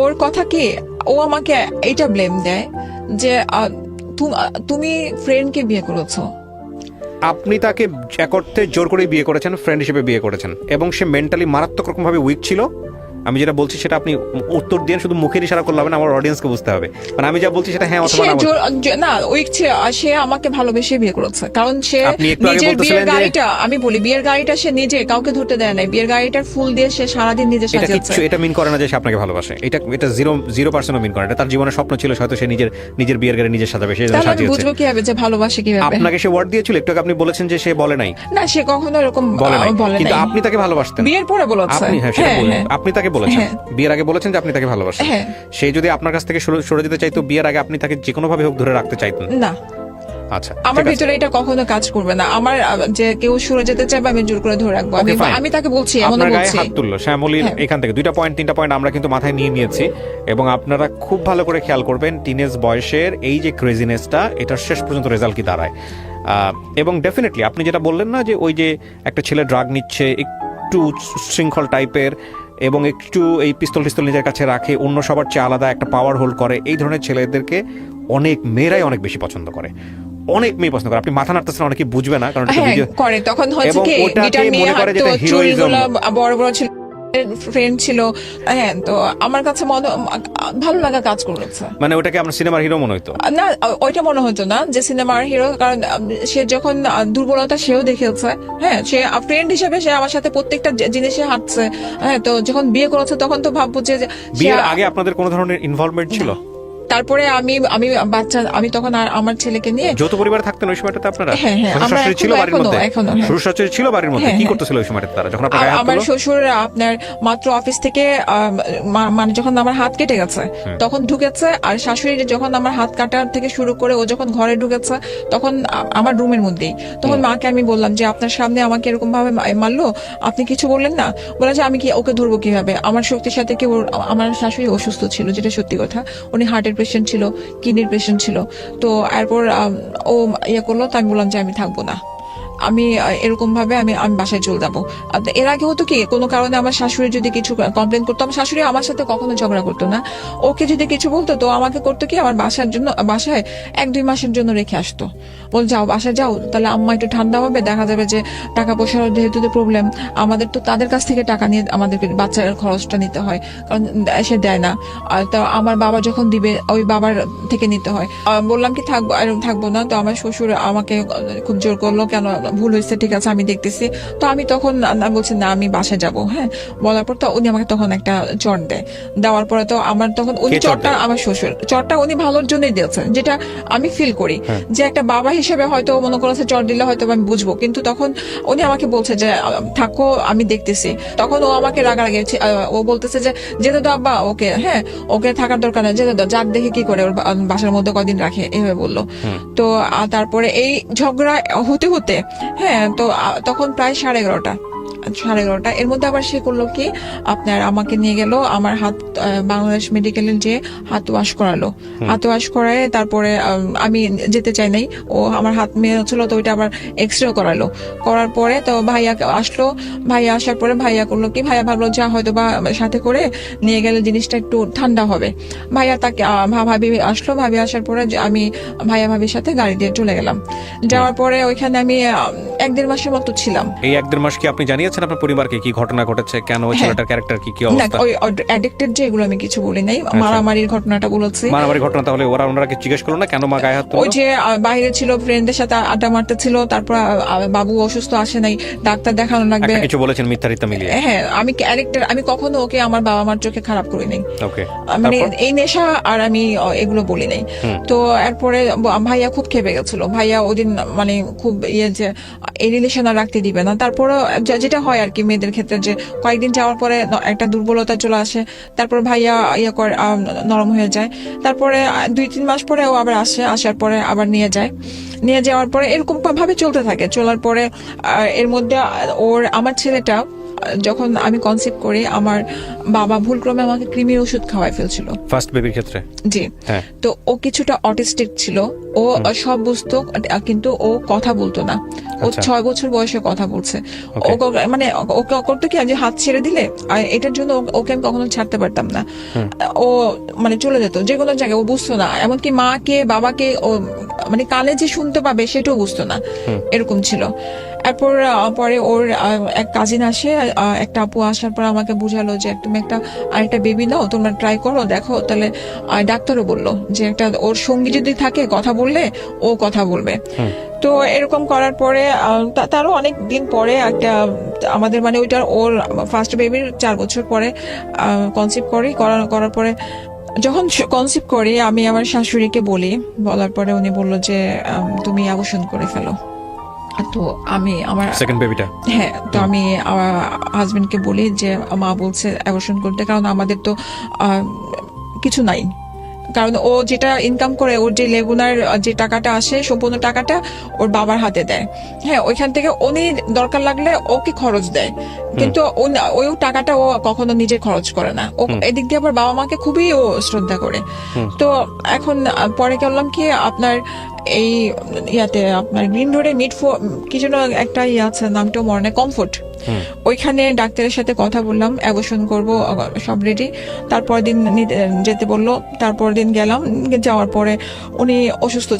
ওর কথা কি, ও আমাকে এইটা ব্লেম দেয় যে তুমি ফ্রেন্ডকে বিয়ে করেছো। আপনি তাকে এক অর্থে জোর করে বিয়ে করেছেন, ফ্রেন্ড হিসেবে বিয়ে করেছেন, এবং সে মেন্টালি মারাত্মক রকম ভাবে উইক ছিল। আমি যেটা বলছি সেটা আপনি উত্তর দিয়ে শুধু মুখের ইশারা করলে হবে না, আমার অডিয়েন্সকে বুঝতে হবে। মানে আমি যা বলছি সেটা হ্যাঁ অথবা না। না, উইক ছিল, সে আমাকে ভালোবেসে বিয়ে করেছে। কারণ সে নিজের বিয়ের গাড়িটা, আমি বলি বিয়ের গাড়িটা সে নিজে কাউকে ধরতে দেয় নাই। বিয়ের গাড়িটার ফুল দিয়ে সে সারাদিন নিজে সাজিয়েছে। এটা মিন করে না যে সে আপনাকে ভালোবাসে। এটা 0% মিন করে। এটা তার জীবনের স্বপ্ন ছিল, হয়তো সে নিজের বিয়ের গাড়ি নিজে সাজাবে, সে সাজিয়েছে। আমি বুঝবো কিভাবে যে ভালোবাসে কিভাবে? আপনাকে সে ওয়ার্ড দিয়েছিল, একটু আপনি বলেছেন যে সে বলে নাই। না, সে কখনো এরকম বলে নাই, কিন্তু আপনি তাকে ভালোবাসতেন। বিয়ের পরে বলেছে। আপনি তাকে বলেছেন, বিয়ের আগে বলেছেন যে আপনি তাকে ভালোবাসেন। সে যদি আপনার কাছ থেকে সরে যেতে চাইতো, বিয়ের আগে আপনি তাকে যে কোনো ভাবে হোক ধরে রাখতে চাইতেন না? আচ্ছা, আমার ভিতরে এটা কখনো কাজ করবে না। আমার যে কেউ সরে যেতে চাইবে আমি জোর করে ধরে রাখবো। আমি তাকে বলছি, এমন বলছি। হাত তুললো শ্যামলীর এখান থেকে 3টা পয়েন্ট আমরা কিন্তু মাথায় নিয়ে নিয়েছি, এবং আপনারা খুব ভালো করে খেয়াল করবেন টিনেজ বয়সের এই যে ক্রেজিনেসটা, এটার শেষ পর্যন্ত রেজাল্ট কি দাঁড়ায়। এবং ডেফিনেটলি আপনি যেটা বললেন না, যে ওই যে একটা ছেলে ড্রাগ নিচ্ছে, একটু শৃঙ্খল টাইপের, এবং একটু এই পিস্তল নিজের কাছে রাখে, অন্য সবার চেয়ে আলাদা একটা পাওয়ার হোল্ড করে, এই ধরনের ছেলেদেরকে অনেক মেয়েরাই অনেক বেশি পছন্দ করে। অনেক মেয়ে পছন্দ করে। আপনি মাথা নাড়তেছেন, অনেকে বুঝবে না, কারণ করে তখন হচ্ছে কি গিটার নিয়ে হাঁটতো, চুলগুলো বড় বড় ছিল, ফ্রেন্ড ছিল। হ্যাঁ, তো আমার কাছে ভালো লাগা কাজ করেছে। মানে ওটাকে আমার সিনেমার হিরো মনে হতো না? ওইটা মনে হতো না যে সিনেমার হিরো, কারণ সে যখন দুর্বলতা সেও দেখেছে। হ্যাঁ, সে ফ্রেন্ড হিসেবে সে আমার সাথে প্রত্যেকটা জিনিসে হাঁটছে। হ্যাঁ, তো যখন বিয়ে করেছে তখন তো ভাববো যে বিয়ের আগে আপনাদের কোনো ধরনের ইনভলভমেন্ট ছিল? তারপরে আমি তখন আমার ছেলেকে নিয়ে যৌথ পরিবারে থাকতেন ওই সময়টাতে আপনারা? হ্যাঁ, আমরা ছিল বাড়ির মধ্যে, এখনো শ্বশুর ছিল বাড়ির মধ্যে। কি করতেছিল ওই সময়টাতে তারা, যখন আপনার গায়ে হাত তুললো? আমার শ্বশুর আপনার মাত্র অফিস থেকে মানে যখন আমার হাত কেটে গেছে তখন ঢুকেছে, আর শাশুড়ি যখন আমার হাত কাটার থেকে শুরু করে ও যখন ঘরে ঢুকেছে তখন আমার রুমের মধ্যেই। তখন মাকে আমি বললাম যে আপনার সামনে আমাকে এরকম ভাবে মারলো, আপনি কিছু বললেন না? বলে যে আমি কি ওকে ধরবো কিভাবে? আমার শক্তির সাথে কি আমার শাশুড়ি অসুস্থ ছিল, যেটা সত্যি কথা। উনি হার্টের পেশেন্ট ছিল, কিডনির পেশেন্ট ছিল। তো এরপর ও ইয়ে করলো, তো আমি বললাম যে আমি থাকবো না, আমি এরকম ভাবে আমি বাসায় চলে যাবো। এর আগে হতো কি, কোনো কারণে আমার শাশুড়ি যদি কিছু কমপ্লেন করতো, আমার শাশুড়ি আমার সাথে কখনো ঝগড়া করতো না। ওকে যদি কিছু বলতো তো আমাকে করতো কি, আমার বাসায় 1-2 মাসের জন্য রেখে আসতো। বল যাও, বাসায় যাও, তাহলে আম্মা একটু ঠান্ডা হবে, দেখা যাবে যে টাকা পয়সার যেহেতু প্রবলেম, আমাদের তো তাদের কাছ থেকে টাকা নিয়ে আমাদেরকে বাচ্চার খরচটা নিতে হয়, কারণ সে দেয় না। তো আমার বাবা যখন দিবে ওই বাবার থেকে নিতে হয়। বললাম কি থাকবো না। তো আমার শ্বশুর আমাকে খুব জোর করলো, কেন, ভুল হয়েছে, ঠিক আছে আমি দেখতেছি। তো আমি তখন বলছি না, আমি বাসায় যাবো। হ্যাঁ, বলার পর তো উনি আমাকে তখন একটা চট দেয়। দেওয়ার পরে তো আমার তখন উনি চটটা, আমার শ্বশুর চটটা উনি ভালোর জন্যই দিয়েছেন, যেটা আমি ফিল করি যে একটা বাবা হিসেবে হয়তো মনে করেছে চট দিলে হয়তো আমি বুঝবো, কিন্তু তখন উনি আমাকে বলছে যে থাকো, আমি দেখতেছি। তখন ও আমাকে রাগারাগি, ও বলতেছে যে যেতে দাও আব্বা ওকে, হ্যাঁ ওকে থাকার দরকার নেই, যেতে দাও, যাক দেখে কি করে ওর বাসার মধ্যে কদিন রাখে, এভাবে বললো। তো তারপরে এই ঝগড়া হতে হতে, হ্যাঁ, তো তখন প্রায় 11:30 এর মধ্যে আবার সে করলো কি, আপনার আমাকে নিয়ে গেল, আমার হাত বাংলাদেশ মেডিকেলের যে হাত ওয়াশ করালো। হাত ওয়াশ করায় তারপরে আমি যেতে চাই নাই, ও আমার হাত মেয়ে ছিল, তো ওইটা আবার এক্সরে করার পরে তো ভাইয়া আসলো। ভাইয়া আসার পরে ভাইয়া করলো কি, ভাইয়া ভাবলো যা হয়তো বা সাথে করে নিয়ে গেলে জিনিসটা একটু ঠান্ডা হবে। ভাইয়া তাকে ভাবি আসলো, ভাবি আসার পরে আমি ভাইয়া ভাবির সাথে গাড়ি দিয়ে চলে গেলাম। যাওয়ার পরে ওইখানে আমি 1-1.5 মাসের মতো ছিলাম। এই 1-1.5 মাস কি আপনি জানিয়েছেন আপনার পরিবারকে কি ঘটনা ঘটেছে, কেন ওই ছেলেটার ক্যারেক্টার কি অবস্থা? ওই অ্যাডিক্টেড যে, এগুলো আমি কিছু বলি নাই। মারামারির ঘটনাটা বলেছি। মারামারির ঘটনা, তাহলে ওনাকে জিজ্ঞেস করলো না কেন মা গায়ে হাত তুললো? ওই যে বাইরে ছিল, ফ্রেন্ডদের সাথে আড্ডা মারতে ছিল, তারপর বাবু অসুস্থ, আসে নাই, ডাক্তার দেখানো লাগবে, কিছু বলেছেন মিথ্যা মিলিয়ে। হ্যাঁ, আমি ক্যারেক্টার, আমি কখনো ওকে আমার বাবা মার চোখে খারাপ করি নাই। ওকে, মানে এই নেশা আর আমি এগুলো বলি নাই। তো এরপরে ভাইয়া খুব খেপে গেছিল। ভাইয়া ওদিন মানে খুব যে এই রিলেশন আর রাখতে দিবে না। তারপরে যেটা হয় আর কি মেয়েদের ক্ষেত্রে, যে কয়েকদিন যাওয়ার পরে একটা দুর্বলতা চলে আসে, তারপর ভাইয়া করে নরম হয়ে যায়, তারপরে 2-3 মাস পরে ও আবার আসার পরে আবার নিয়ে যাওয়ার পরে এরকম ভাবে চলতে থাকে। চলার পরে এর মধ্যে আমার ছেলেটা যখন আমি কনসিভ করি, আমার বাবা ভুলক্রমে আমাকে কৃমির ওষুধ খাওয়াই ফেলছিল ফার্স্ট বেবির ক্ষেত্রে। জি, তো ও কিছুটা অটিস্টিক ছিল, ও সব বুঝতো কিন্তু ও কথা বলতো না। ও 6 বছর বয়সে কথা বলছে। ও মানে ওকে করতো কি, আমি হাত ছেড়ে দিলে, এটার জন্য ওকে আমি কখনো ছাড়তে পারতাম না। ও মানে চলে যেত যে কোনো জায়গায়, ও বুঝতো না, এমনকি মাকে বাবাকে ও মানে কানে যে শুনতে পাবে সেটাও বুঝতো না, এরকম ছিল। এরপর পরে ওর এক কাজিন আসে, একটা আপু আসার পর আমাকে বুঝালো যে তুমি আরেকটা বেবি নাও, তোমরা ট্রাই করো, দেখো। তাহলে ডাক্তারও বললো যে ওর সঙ্গী যদি থাকে, কথা বললে ও কথা বলবে। তো এরকম করার পরে তারও অনেক দিন পরে একটা আমাদের মানে ওর ফার্স্ট বেবির 4 বছর পরে কনসিভ করার পরে, যখন কনসিভ করি আমি আমার শাশুড়িকে বলার পরে উনি বললো যে তুমি অ্যাবর্শন করে ফেলো। তো আমি আমার সেকেন্ড বেবিটা, হ্যাঁ, তো আমি আমার হাজবেন্ডকে বলি যে মা বলছে অ্যাবর্শন করতে, কারণ আমাদের তো কিছু নাই, কারণ ও যেটা ইনকাম করে, ওর যে লেগুনার যে টাকাটা আসে সম্পূর্ণ টাকাটা ওর বাবার হাতে দেয়। হ্যাঁ, ওইখান থেকে উনি দরকার লাগলে ওকে খরচ দেয়, কিন্তু ওই টাকাটা ও কখনো নিজে খরচ করে না। ও এদিক দিয়ে আবার বাবা মাকে খুবই ও শ্রদ্ধা করে। তো এখন পরে করলাম কি, আপনার এই ইয়াতে আপনার গ্রিন রোডে কি যেন একটা ইয়ে আছে, নামটাও মনে নেই, কমফোর্ট, ওইখানে ডাক্তারের সাথে কথা বললাম, অ্যাবর্শন করব, সব রেডি। তারপর দিন যেতে বললো, তারপর দিন গেলাম। যাওয়ার পরে উনি অসুস্থ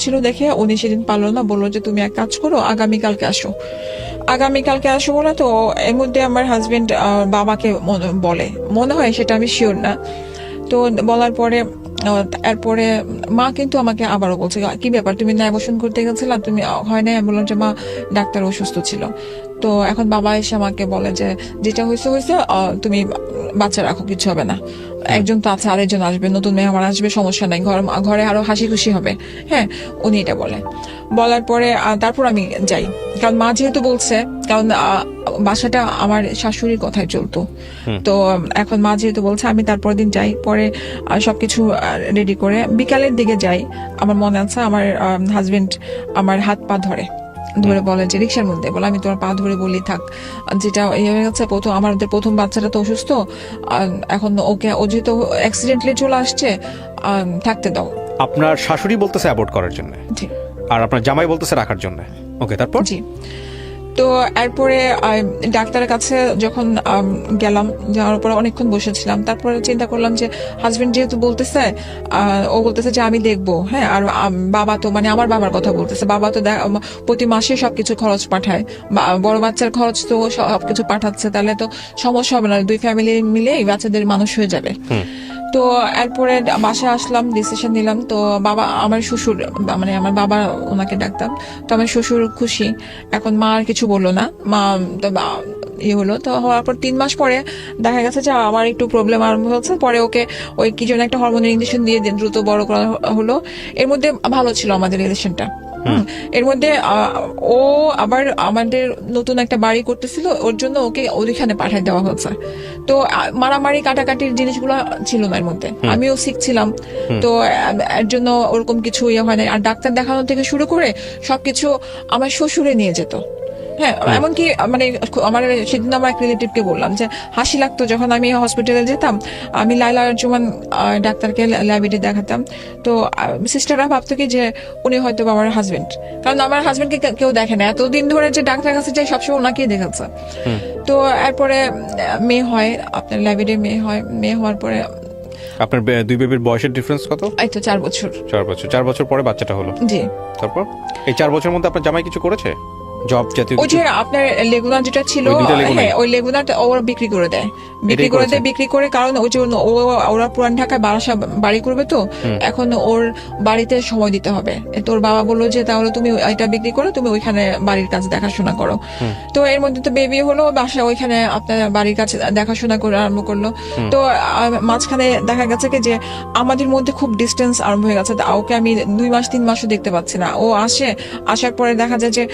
ছিল দেখে উনি সেদিন পারলো না, বললো যে তুমি এক কাজ করো, আগামীকালকে আসো বলে। তো এর মধ্যে আমার হাজবেন্ড বাবাকে বলে, মনে হয়, সেটা আমি শিওর না। তো বলার পরে এরপরে মা কিন্তু আমাকে আবারও বলছে, কি ব্যাপার, তুমি না অ্যাবর্শন করতে গেছিলা, তুমি হয় না? আমি বললাম যে মা, ডাক্তার অসুস্থ ছিল। তো এখন বাবা এসে আমাকে বলে যে যেটা হয়েছে তুমি বাচ্চা রাখো, কিছু হবে না, একজন তো আছে, আরেকজন আসবে, নতুন মেহমান আসবে, সমস্যা নাই, ঘরে আরো হাসি খুশি হবে। হ্যাঁ, উনি এটা বলার পরে তারপর আমি যাই, কারণ মা যেহেতু বলছে, কারণ বাসাটা আমার শাশুড়ির কথায় চলতো। তো এখন মা যেহেতু বলছে, আমি তারপর দিন যাই। পরে সবকিছু রেডি করে বিকালের দিকে যাই। আমার মনে আছে, আমার হাজবেন্ড আমার হাত পা ধরে বলে যে রিক্সার মধ্যে, বলে আমি তোমার পা ধরে বলি থাক, যেটা ইয়ে হয়ে গেছে, আমাদের প্রথম বাচ্চাটা তো অসুস্থ, এখন ও যেহেতু অ্যাক্সিডেন্টলি চলে আসছে, থাকতে দাও। আপনার শাশুড়ি বলতেছে অ্যাবর্ট করার জন্য, আর আপনার জামাই বলতেছে রাখার জন্য। ওকে, তারপর? জি, তো এরপরে ডাক্তারের কাছে যখন গেলাম, যাওয়ার পরে অনেকক্ষণ বসেছিলাম। তারপরে চিন্তা করলাম যে হাজবেন্ড যেহেতু বলতেছে, ও বলতেছে যে আমি দেখবো। হ্যাঁ, আর বাবা তো মানে আমার বাবার কথা বলতেছে, বাবা তো প্রতি মাসে সবকিছু খরচ পাঠায়, বড় বাচ্চার খরচ তো সবকিছু পাঠাচ্ছে, তাহলে তো সমস্যা হবে না, 2 ফ্যামিলি মিলে বাচ্চাদের মানুষ হয়ে যাবে। তো এরপরে বাসায় আসলাম, ডিসিশন নিলাম। তো বাবা, আমার শ্বশুর, মানে আমার বাবা, ওনাকে ডাকতাম, তো আমার শ্বশুর খুশি। এখন মা আর কিছু বললো না, মা তো হলো। তো হওয়ার পর 3 মাস পরে দেখা গেছে যে আমার একটু প্রবলেম আরম্ভ হচ্ছে। পরে ওকে ওই কি যেন একটা হরমোনের ইঞ্জেকশন দিয়ে দ্রুত বড় করা হলো। এর মধ্যে ভালো ছিল আমাদের রিলেশনটা। এর মধ্যে ও আবার আমাদের নতুন একটা বাড়ি করতেছিল, ওর জন্য ওকে ওইখানে পাঠাই দেওয়া হচ্ছে। তো মারামারি কাটাকাটির জিনিসগুলো ছিল না এর মধ্যে, আমিও শিখছিলাম। তো এর জন্য ওরকম কিছু ইয়ে হয় না। আর ডাক্তার দেখানো থেকে শুরু করে সবকিছু আমার শ্বশুরে নিয়ে যেত। হ্যাঁ, এমনকি মানে আমার সেদিন আমার এক রিলেটিভকে বললাম যে হাসি লাগতো, যখন আমি হসপিটালে যেতাম, আমি লাইলা জুমান ডাক্তারকে ল্যাবে দেখাতাম, তো সিস্টাররা ভাবতো কি যে উনি হয়তো আমার হাজবেন্ড, কারণ আমার হাজবেন্ডকে কেউ দেখে না, এতদিন ধরে যে ডাক্তারের কাছে যাই সবসময় ওনাকেই দেখাচ্ছে। তো এরপরে মেয়ে হয়, আপনার ল্যাবে মেয়ে হওয়ার পরে আপনার 2 বেবির বয়সের ডিফারেন্স কত? এই তো 4 বছর। 4 বছর পরে বাচ্চাটা হলো। জি, তারপর এই 4 বছরের মধ্যে আপনার জামাই কিছু করেছে? জব জাতীয় ওই যে আপনার লেগুনা যেটা ছিল, হ্যাঁ, ওই লেগুনাটা ওরা বিক্রি করে দেয়, বিক্রি করে, কারণ ওই যে ওরা পুরান ঢাকায় বাড়ি করবে, তো এখন ওর বাড়িতে সময় দিতে হবে। তোর বাবা বললো যে তাহলে তুমি এটা বিক্রি করো, তুমি ওইখানে বাড়ির কাছে দেখাশোনা করো। তো এর মধ্যে তো বেবি হলো, বাসা ওইখানে আপনার বাড়ির কাছে দেখাশোনা করে আরম্ভ করলো। তো মাঝখানে দেখা গেছে কি যে আমাদের মধ্যে খুব ডিস্টেন্স আরম্ভ হয়ে গেছে। ওকে আমি 2 মাস 3 মাসও দেখতে পাচ্ছি না। ও আসার পরে দেখা যায় যে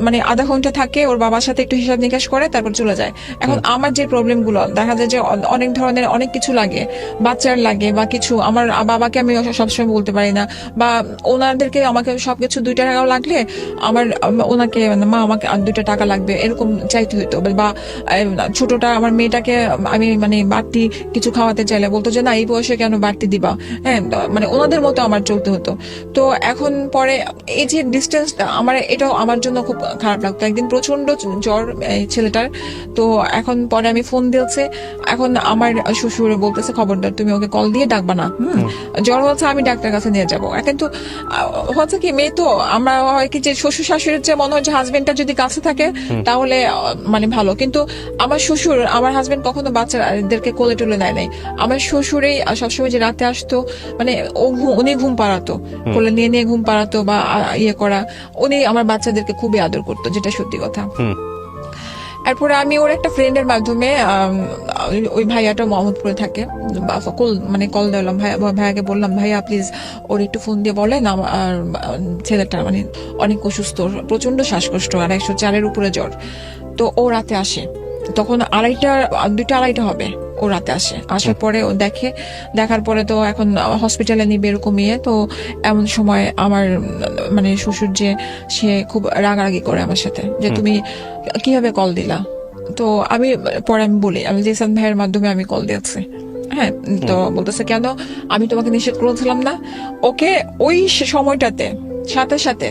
মানে আধা ঘন্টা থাকে, ওর বাবার সাথে একটু হিসাব নিকাশ করে, তারপর চলে যায়। এখন আমার যে প্রবলেম গুলো দেখা যায় যে অনেক ধরনের অনেক কিছু লাগে, বাচ্চার লাগে বা কিছু, আমার বাবাকে আমি সবসময় বলতে পারি না, বা ওনাদেরকে আমাকে সবকিছু 2 টাকাও লাগলে আমার ওনাকে মা আমাকে 2 টাকা লাগবে এরকম চাইতে হইতো, বা ছোটটা আমার মেয়েটাকে আমি মানে বাড়তি কিছু খাওয়াতে চাইলে বলতো যে না এই বয়সে কেন বাড়তি দিবা, হ্যাঁ মানে ওনাদের মতো আমার চলতে হতো। তো এখন পরে এই যে ডিস্টেন্সটা আমার, এটাও আমার জন্য খুব খারাপ লাগতো। একদিন প্রচন্ড জ্বর এই ছেলেটার, তো এখন পরে আমি ফোন দিয়েছে, এখন আমার শ্বশুর বলতেছে খবরদার তুমি ওকে কল দিয়ে ডাকবা না, জ্বর হচ্ছে আমি ডাক্তার কাছে নিয়ে যাবো। কিন্তু হচ্ছে কি মেয়ে তো আমরা হয় কি যে শ্বশুর শাশুড়ির যে মনে হয় যে হাজবেন্ডটা যদি কাছে থাকে তাহলে মানে ভালো, কিন্তু আমার শ্বশুর আমার হাজবেন্ড কখনো বাচ্চাদেরকে কোলে টোলে নেয় নাই। আমার শ্বশুরেই সবসময় যে রাতে আসতো, মানে উনি ঘুম পাড়াতো, কোলে নিয়ে নিয়ে ঘুম পাড়াতো বা ইয়ে করা, উনি আমার বাচ্চাদেরকে খুবই আদর করতো, যেটা সত্যি কথা। এরপরে আমি ওর একটা ফ্রেন্ডের মাধ্যমে ওই ভাইয়াটা মোহাম্মদপুরে থাকে, মানে কল দিলাম ভাইয়াকে বললাম ভাইয়া প্লিজ ওর একটু ফোন দিয়ে বলেন আমার ছেলেটা মানে অনেক অসুস্থ, প্রচন্ড শ্বাসকষ্ট আর 104-এর উপরে জ্বর। তো ও রাতে আসে, তখন 2:30 হবে, ও রাতে আসে, আসার পরে ও দেখার পরে তো এখন হসপিটালে নিবে এরকম ইয়ে। তো এমন সময় আমার মানে শ্বশুর যে সে খুব রাগারাগি করে আমার সাথে যে তুমি কিভাবে কল দিলা। তো আমি বলি আমি জেসান ভাইয়ের মাধ্যমে আমি কল দিয়েছি, হ্যাঁ। তো বলতেছে কেন, আমি তোমাকে নিষেধ করেছিলাম না। ওকে ওই সময়টাতে সাথে সাথে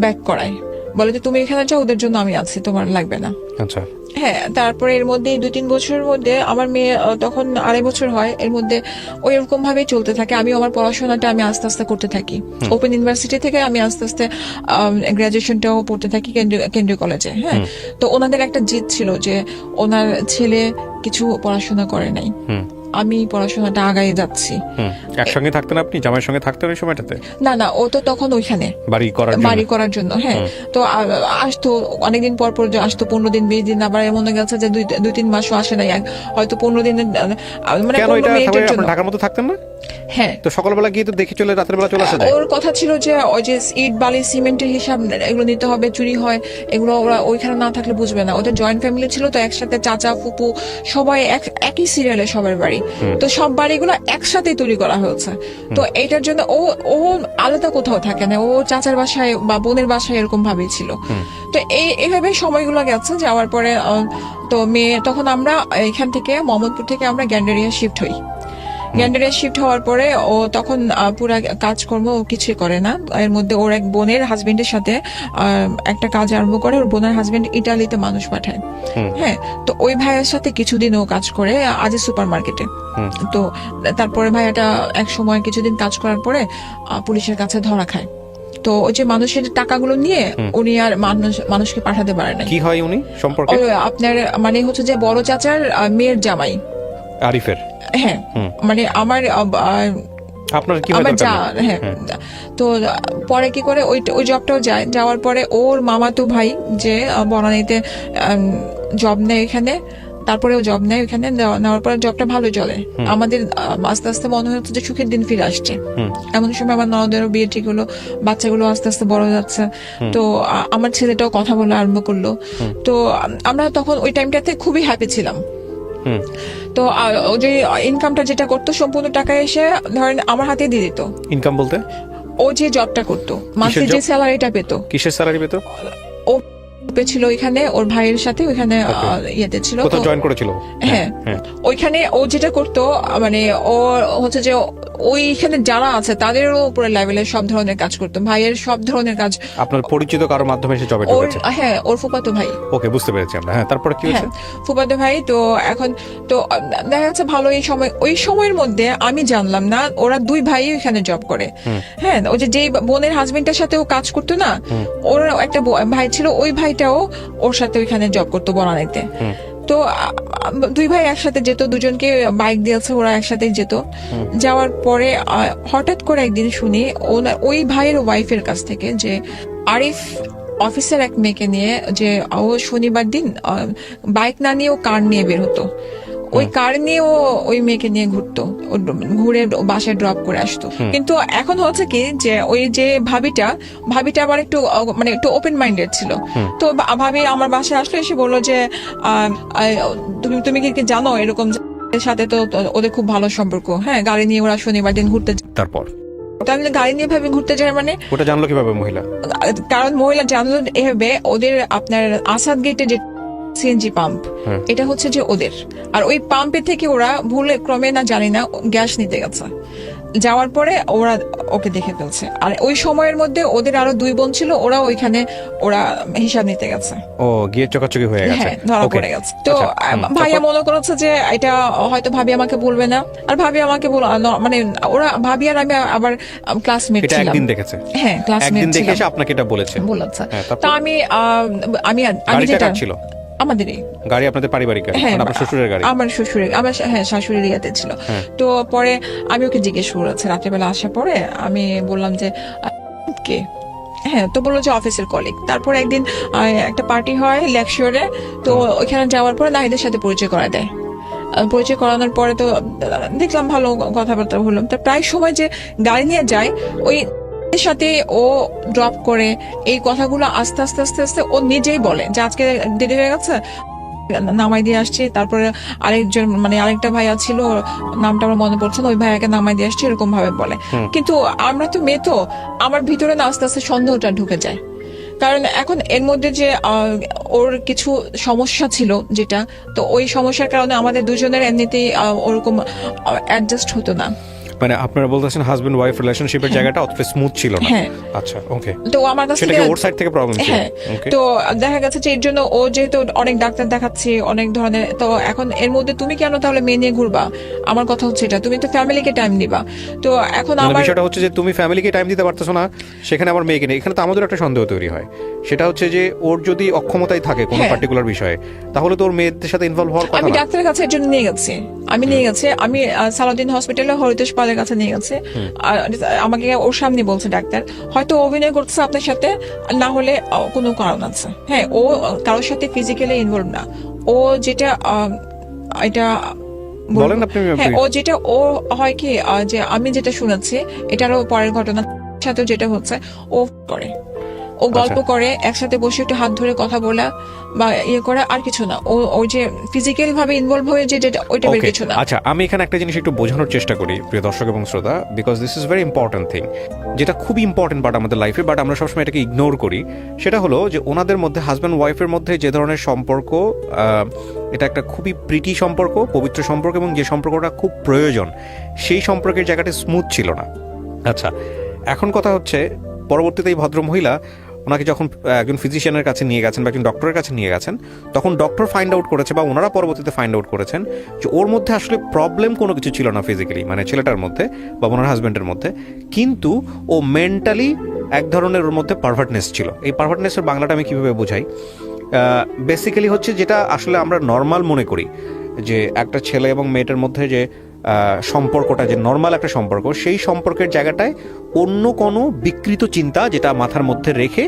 ব্যাক করায়, বলে যে তুমি এখানে যাও, ওদের জন্য আমি আছি, তোমার লাগবে না। আচ্ছা, হ্যাঁ। তারপরে এর মধ্যে 2-3 বছরের মধ্যে আমার মেয়ে তখন 2.5 বছর হয়, এর মধ্যে ওই এরকম ভাবেই চলতে থাকে। আমি আমার পড়াশোনাটা আমি আস্তে আস্তে করতে থাকি, ওপেন ইউনিভার্সিটি থেকে আমি আস্তে আস্তে গ্রাজুয়েশনটাও পড়তে থাকি কেন্দ্রীয় কলেজে। হ্যাঁ। তো ওনাদের একটা জিদ ছিল যে ওনার ছেলে কিছু পড়াশোনা করে নাই, আমি পড়াশোনাটা আগাই যাচ্ছি। একসঙ্গে থাকতেন আপনি জামাইয়ের সঙ্গে থাকতেন ওই সময়টাতে? না ও তো তখন ওইখানে বাড়ি করার জন্য, হ্যাঁ। তো আসতো অনেকদিন পর আসতো, 15 দিন 20 দিন, আবার এমন গেছে যে 2-3 মাসও আসে নাই, হয়তো 15 দিনের মানে ঢাকার মতো থাকতেন না। হ্যাঁ। তো সকালবেলা গিয়ে তো দেখে চলে রাতের বেলা চলে আসা যায়। ওর কথা ছিল যে ওই যে ইট বালি সিমেন্টের হিসাব এগুলো নিতে হবে, চুরি হয় এগুলো, ওরা ওইখানে না থাকলে বুঝবে না। ওদের জয়েন্ট ফ্যামিলি ছিল, তো একসাথে চাচা ফুপু সবাই একই সিরিয়ালে সবার বাড়ি, তো সব বাড়িগুলো একসাথে তৈরি করা হয়েছে। তো এইটার জন্য ও আলাদা কোথাও থাকে না, ও চাচার বাসায় বা বোনের বাসায় এরকম ভাবেই ছিল। তো এইভাবে সময়গুলো গেছে। যাওয়ার পরে তো মেয়ে তখন আমরা এখান থেকে মোহাম্মদপুর থেকে আমরা গ্যান্ডারিয়া শিফট হই। গ্যান্ডারিয়া শিফট হওয়ার পরে ও তখন পুরা কাজকর্ম কিছু করে না, এর মধ্যে ওর এক বোনের হাজবেন্ডের সাথে একটা কাজ আরম্ভ করে। ওর বোনের হাজবেন্ড ইটালিতে মানুষ পাঠায়, হ্যাঁ। তো ওই ভাইয়ের সাথে কিছুদিন ও কাজ করে আজি সুপার মার্কেটে। তো তারপরে ভাইয়াটা এক সময় কিছুদিন কাজ করার পরে পুলিশের কাছে ধরা খায়। তো ওই যে মানুষের টাকাগুলো নিয়ে উনি আর মানুষকে পাঠাতে পারে না। কি হয় উনি সম্পর্কে? আপনার মানে হচ্ছে যে বড় চাচার মেয়ের জামাই আরিফের। হ্যাঁ, মানে আমার আপনার কি আমার হ্যাঁ। তো পরে কি করে ওই জবটাও যাওয়ার পরে ওর মামাতো ভাই যে বনানীতে জব নেয় এখানে, তারপরে ও জব নেয় ওখানে, নেওয়ার পরে জবটা ভালো চলে। আমাদের আস্তে আস্তে মনে হচ্ছে যে সুখের দিন ফিরে আসছে। এমন সময় আমার ননদেরও বিয়ে ঠিক হলো, বাচ্চাগুলো আস্তে আস্তে বড় যাচ্ছে। তো আমার ছেলেটাও কথা বলা আরম্ভ করলো। তো আমরা তখন ওই টাইমটাতে খুবই হ্যাপি ছিলাম। তো যে ইনকামটা যেটা করতো সম্পূর্ণ টাকা এসে ধরেন আমার হাতে দিয়ে দিত। ইনকাম বলতে ও যে জবটা করতো, মাসে যে স্যালারিটা পেত। কিসের স্যালারি পেত? ও ছিল এখানে ওর ভাইয়ের সাথে, ওইখানে ইয়েতে ছিল, কোথাও জয়েন করেছিল। হ্যাঁ, ওইখানে ও যেটা করতো মানে ও হচ্ছে যে ওইখানে যারা আছে তাদেরও উপরে লেভেলে সব ধরনের কাজ করতো, ভাইয়ের সব ধরনের কাজ। আপনার পরিচিত কারোর মাধ্যমে সে জবে ঢুকেছে? হ্যাঁ, ওর ফুফাতো ভাই। ওকে, বুঝতে পেরেছি আমরা। হ্যাঁ, তারপরে কি হয়েছে? ফুফাতো ভাই। তো এখন তো দেখা যাচ্ছে ভালো এই সময়, ওই সময়ের মধ্যে আমি জানলাম না ওরা 2 ভাই এখানে জব করে। হ্যাঁ, ওই যে বোনের হাজবেন্ডের সাথে ও কাজ করতো না, ওর একটা ভাই ছিল, ওই ভাইটাও ওর সাথে ওইখানে জব করতো বনানীতে। তো 2 ভাই একসাথে যেত, দুজনকে বাইক দিয়েছে, ওরা একসাথে যেত। যাওয়ার পরে হঠাৎ করে একদিন শুনি ওই ভাইয়ের ওয়াইফের কাছ থেকে যে আরিফ অফিসের এক মেয়েকে নিয়ে যে ও শনিবার দিন বাইক না নিয়ে ও কার নিয়ে বের হতো। ওই কার নিয়ে ও ওই মেয়েকে নিয়ে ঘুরতো, ঘুরে বাসায় ড্রপ করে আসতো। কিন্তু এখন হচ্ছে কি যে ওই যে ভাবিটা আবার একটু মানে একটু ওপেন মাইন্ডেড ছিল। তো ভাবি আমার বাসায় আসলে এসে বললো যে তুমি কি জানো এরকম সাথে তো ওদের খুব ভালো সম্পর্ক, হ্যাঁ গাড়ি নিয়ে ওরা শনিবার দিন ঘুরতে। তারপর আমি গাড়ি নিয়ে ভাবে ঘুরতে যায় মানে ওটা জানলো কিভাবে মহিলা? কারণ মহিলা জানলো এভাবে ওদের আপনার আসাদ গেটে যে সিএনজি পাম্প, এটা হচ্ছে যে ওদের, আর ওই পাম্পে থেকে ওরা ভুলে ক্রমে না জানি না গ্যাস নিতে গেছে, যাওয়ার পরে ওরা ওকে দেখে ফেলছে। আর ওই সময়ের মধ্যে ওদের আরো 2 বোন ছিল, ওরা হিসাব নিতে গেছে। ও গিয়ে চকাচকি হয়ে গেছে, হ্যাঁ ধরা পড়ে গেছে। তো ভাইয়া মনে করেছে যে এটা হয়তো ভাবি আমাকে বলবে না, আর ভাবি আমাকে মানে ওরা ভাবি আর আমি আবার ক্লাসমেট এটা ছিলাম। একদিন দেখেছে, হ্যাঁ ক্লাসমেট একদিন দেখে ছিলাম। এসে আপনাকে এটা বলেছে। তো আমি গাড়িটা যেটা কার ছিল? আমাদেরই গাড়ি, আপনাদের পারিবারিক গাড়ি, হ্যাঁ, মানে আপনার শ্বশুরের গাড়ি? আমার শাশুড়ির ইয়াতে ছিল। তো পরে আমি ওকে জিজ্ঞেস করেছি রাত্রেবেলা আসার পরে, আমি বললাম যে কে, হ্যাঁ তো বললো যে অফিসের কলিগ। তারপর একদিন একটা পার্টি হয় লেকশিওরে, তো ওইখানে যাওয়ার পরে নাহিদের সাথে পরিচয় করা দেয়। পরিচয় করানোর পরে তো দেখলাম ভালো কথাবার্তা হলো। তো প্রায় সময় যে গাড়ি নিয়ে যায় ওই সাথে ও ড্রপ করে এই কথাগুলো আস্তে আস্তে আস্তে আস্তে ও নিজেই বলে যে আজকে দেরি হয়ে গেছে, নামাই দিয়ে আসছি। তারপরে আরেকজন মানে আরেকটা ভাইয়া ছিল, নামটা আমার মনে পড়ছে না, ওই ভাইয়াকে নামাই দিয়ে আসছি এরকম ভাবে বলে। কিন্তু আমরা তো মেয়ে, তো আমার ভিতরে না আস্তে আস্তে সন্দেহটা ঢুকে যায়। কারণ এখন এর মধ্যে যে ওর কিছু সমস্যা ছিল যেটা, তো ওই সমস্যার কারণে আমাদের দুজনের এমনিতেই ওরকম অ্যাডজাস্ট হতো না। মানে আপনারা বলতেছেন হাজবেন্ড ওয়াইফ রিলেশনশিপের জায়গাটা অতটা স্মুথ ছিল না। আচ্ছা ওকে। তো আমার কাছে সেটা কি ওর সাইড থেকে প্রবলেম ছিল? হ্যাঁ। তো দেখা গেছে যে এর জন্য ও যেহেতু অনেক ডাক্তার দেখাচ্ছে অনেক ধরনের, তো এখন এর মধ্যে তুমি কেন তাহলে মেয়ে নিয়ে ঘুরবা? আমার কথা হচ্ছে এটা, তুমি তো ফ্যামিলিকে টাইম দিবা। তো এখন আমার বিষয়টা হচ্ছে যে তুমি ফ্যামিলিকে টাইম দিতে পারতেছো না, সেখানে আমার মেয়েকে নেই। এখানে তো আমাদের একটা সন্দেহ তৈরি হয়, সেটা হচ্ছে যে ওর যদি অক্ষমতাই থাকে কোনো পার্টিকুলার বিষয়ে, তাহলে তো ওর মেয়েদের সাথে ইনভলভ হওয়ার কথা না। আমি ডাক্তারের কাছে এর জন্য নিয়ে গেছি, আমি সালাউদ্দিন হসপিটালে হরিতোষ পালের কাছে নিয়ে গেছে। আমাকে ওর সামনে বলছে ডাক্তার হয়তো অভিনয় করতেছে আপনার সাথে, না হলে কোনো কারণ আছে। হ্যাঁ ও কারোর সাথে ফিজিক্যালি ইনভলভ না, ও যেটা এটা বলেন আপনি। হ্যাঁ ও যেটা ও হয় কি যে আমি যেটা শুনেছি এটারও পরের ঘটনা সাথে যেটা হচ্ছে ও করে, ও গল্প করে একসাথে বসে একটু হাত ধরে কথা বলা বা ইয়ে করা, আর কিছু না। ওই যে ফিজিক্যাল ভাবে ইনভলভ হয়ে যে ওইটা বের কিছু না। আচ্ছা আমি এখানে একটা জিনিস একটু বোঝানোর চেষ্টা করি প্রিয় দর্শক এবং শ্রোতা, because this is very important thing, যেটা খুবই ইম্পর্টেন্ট পার্ট আমাদের লাইফে, বাট আমরা সবসময় এটাকে ইগনোর করি। সেটা হলো যে ওনাদের মধ্যে হাজব্যান্ড ওয়াইফের মধ্যে যে ধরনের সম্পর্ক, এটা একটা খুবই প্রীতি সম্পর্ক, পবিত্র সম্পর্ক, এবং যে সম্পর্কটা খুব প্রয়োজন, সেই সম্পর্কের জায়গাটা স্মুথ ছিল না। আচ্ছা এখন কথা হচ্ছে পরবর্তীতে এই ভদ্রমহিলা ওনাকে যখন একজন ফিজিশিয়ানের কাছে নিয়ে গেছেন বা একজন ডক্টরের কাছে নিয়ে গেছেন, তখন ডক্টর ফাইন্ড আউট করেছে বা ওনারা পরবর্তীতে ফাইন্ড আউট করেছেন যে ওর মধ্যে আসলে প্রবলেম কোনো কিছু ছিল না ফিজিক্যালি, মানে ছেলেটার মধ্যে বা ওনার হাজব্যান্ডের মধ্যে, কিন্তু ও মেন্টালি এক ধরনের ওর মধ্যে পারভার্টনেস ছিল। এই পারভার্টনেসের বাংলাটা আমি কীভাবে বোঝাই, বেসিক্যালি হচ্ছে যেটা আসলে আমরা নর্মাল মনে করি যে একটা ছেলে এবং মেয়েটার মধ্যে যে সম্পর্কটা যে নর্মাল একটা সম্পর্ক, সেই সম্পর্কের জায়গাটায় অন্য কোনো বিকৃত চিন্তা যেটা মাথার মধ্যে রেখে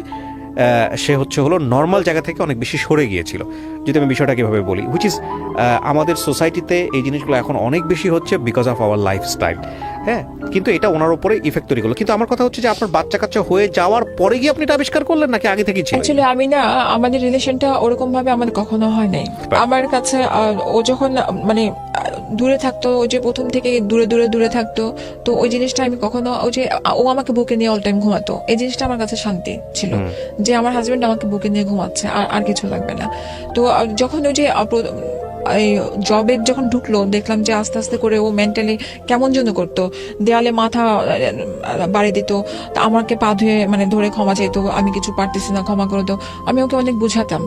সে হলো নর্মাল জায়গা থেকে অনেক বেশি সরে গিয়েছিল। যদি আমি বিষয়টা কীভাবে বলি, হুইচ ইজ আমাদের সোসাইটিতে এই জিনিসগুলো এখন অনেক বেশি হচ্ছে বিকজ অফ আওয়ার লাইফস্টাইল। হ্যাঁ কিন্তু এটা ওনার উপরে ইফেক্ট তৈরি করলো। কিন্তু আমার কথা হচ্ছে যে আপনার বাচ্চা কাচ্চা হয়ে যাওয়ার পরে গিয়ে আপনি এটা আবিষ্কার করলেন নাকি আগে থেকেই ছিল? অ্যাকচুয়ালি আমি না, আমাদের রিলেশনটা ওরকম ভাবে আমাদের কখনো হয় নাই। আমার কাছে ও যখন মানে দূরে থাকতো, ওই যে প্রথম থেকে দূরে থাকতো, তো ওই জিনিসটা আমি কখনো, ওই যে ও আমাকে বুকে নিয়ে অল টাইম ঘুমাতো, এই জিনিসটা আমার কাছে শান্তি ছিল যে আমার হাজবেন্ড আমাকে বুকে নিয়ে ঘুমাচ্ছে, আর কিছু লাগবে না। তো যখন ওই যে এই জবে যখন ঢুকলো, দেখলাম যে আস্তে আস্তে করে ও মেন্টালি কেমন যেন করতো, দেয়ালে মাথা বাড়ি দিত, আমাকে পা ধুয়ে মানে ধরে ক্ষমা চাইতো, আমি কিছু পারতেছি না ক্ষমা করে দাও। আমি ওকে অনেক বুঝাতাম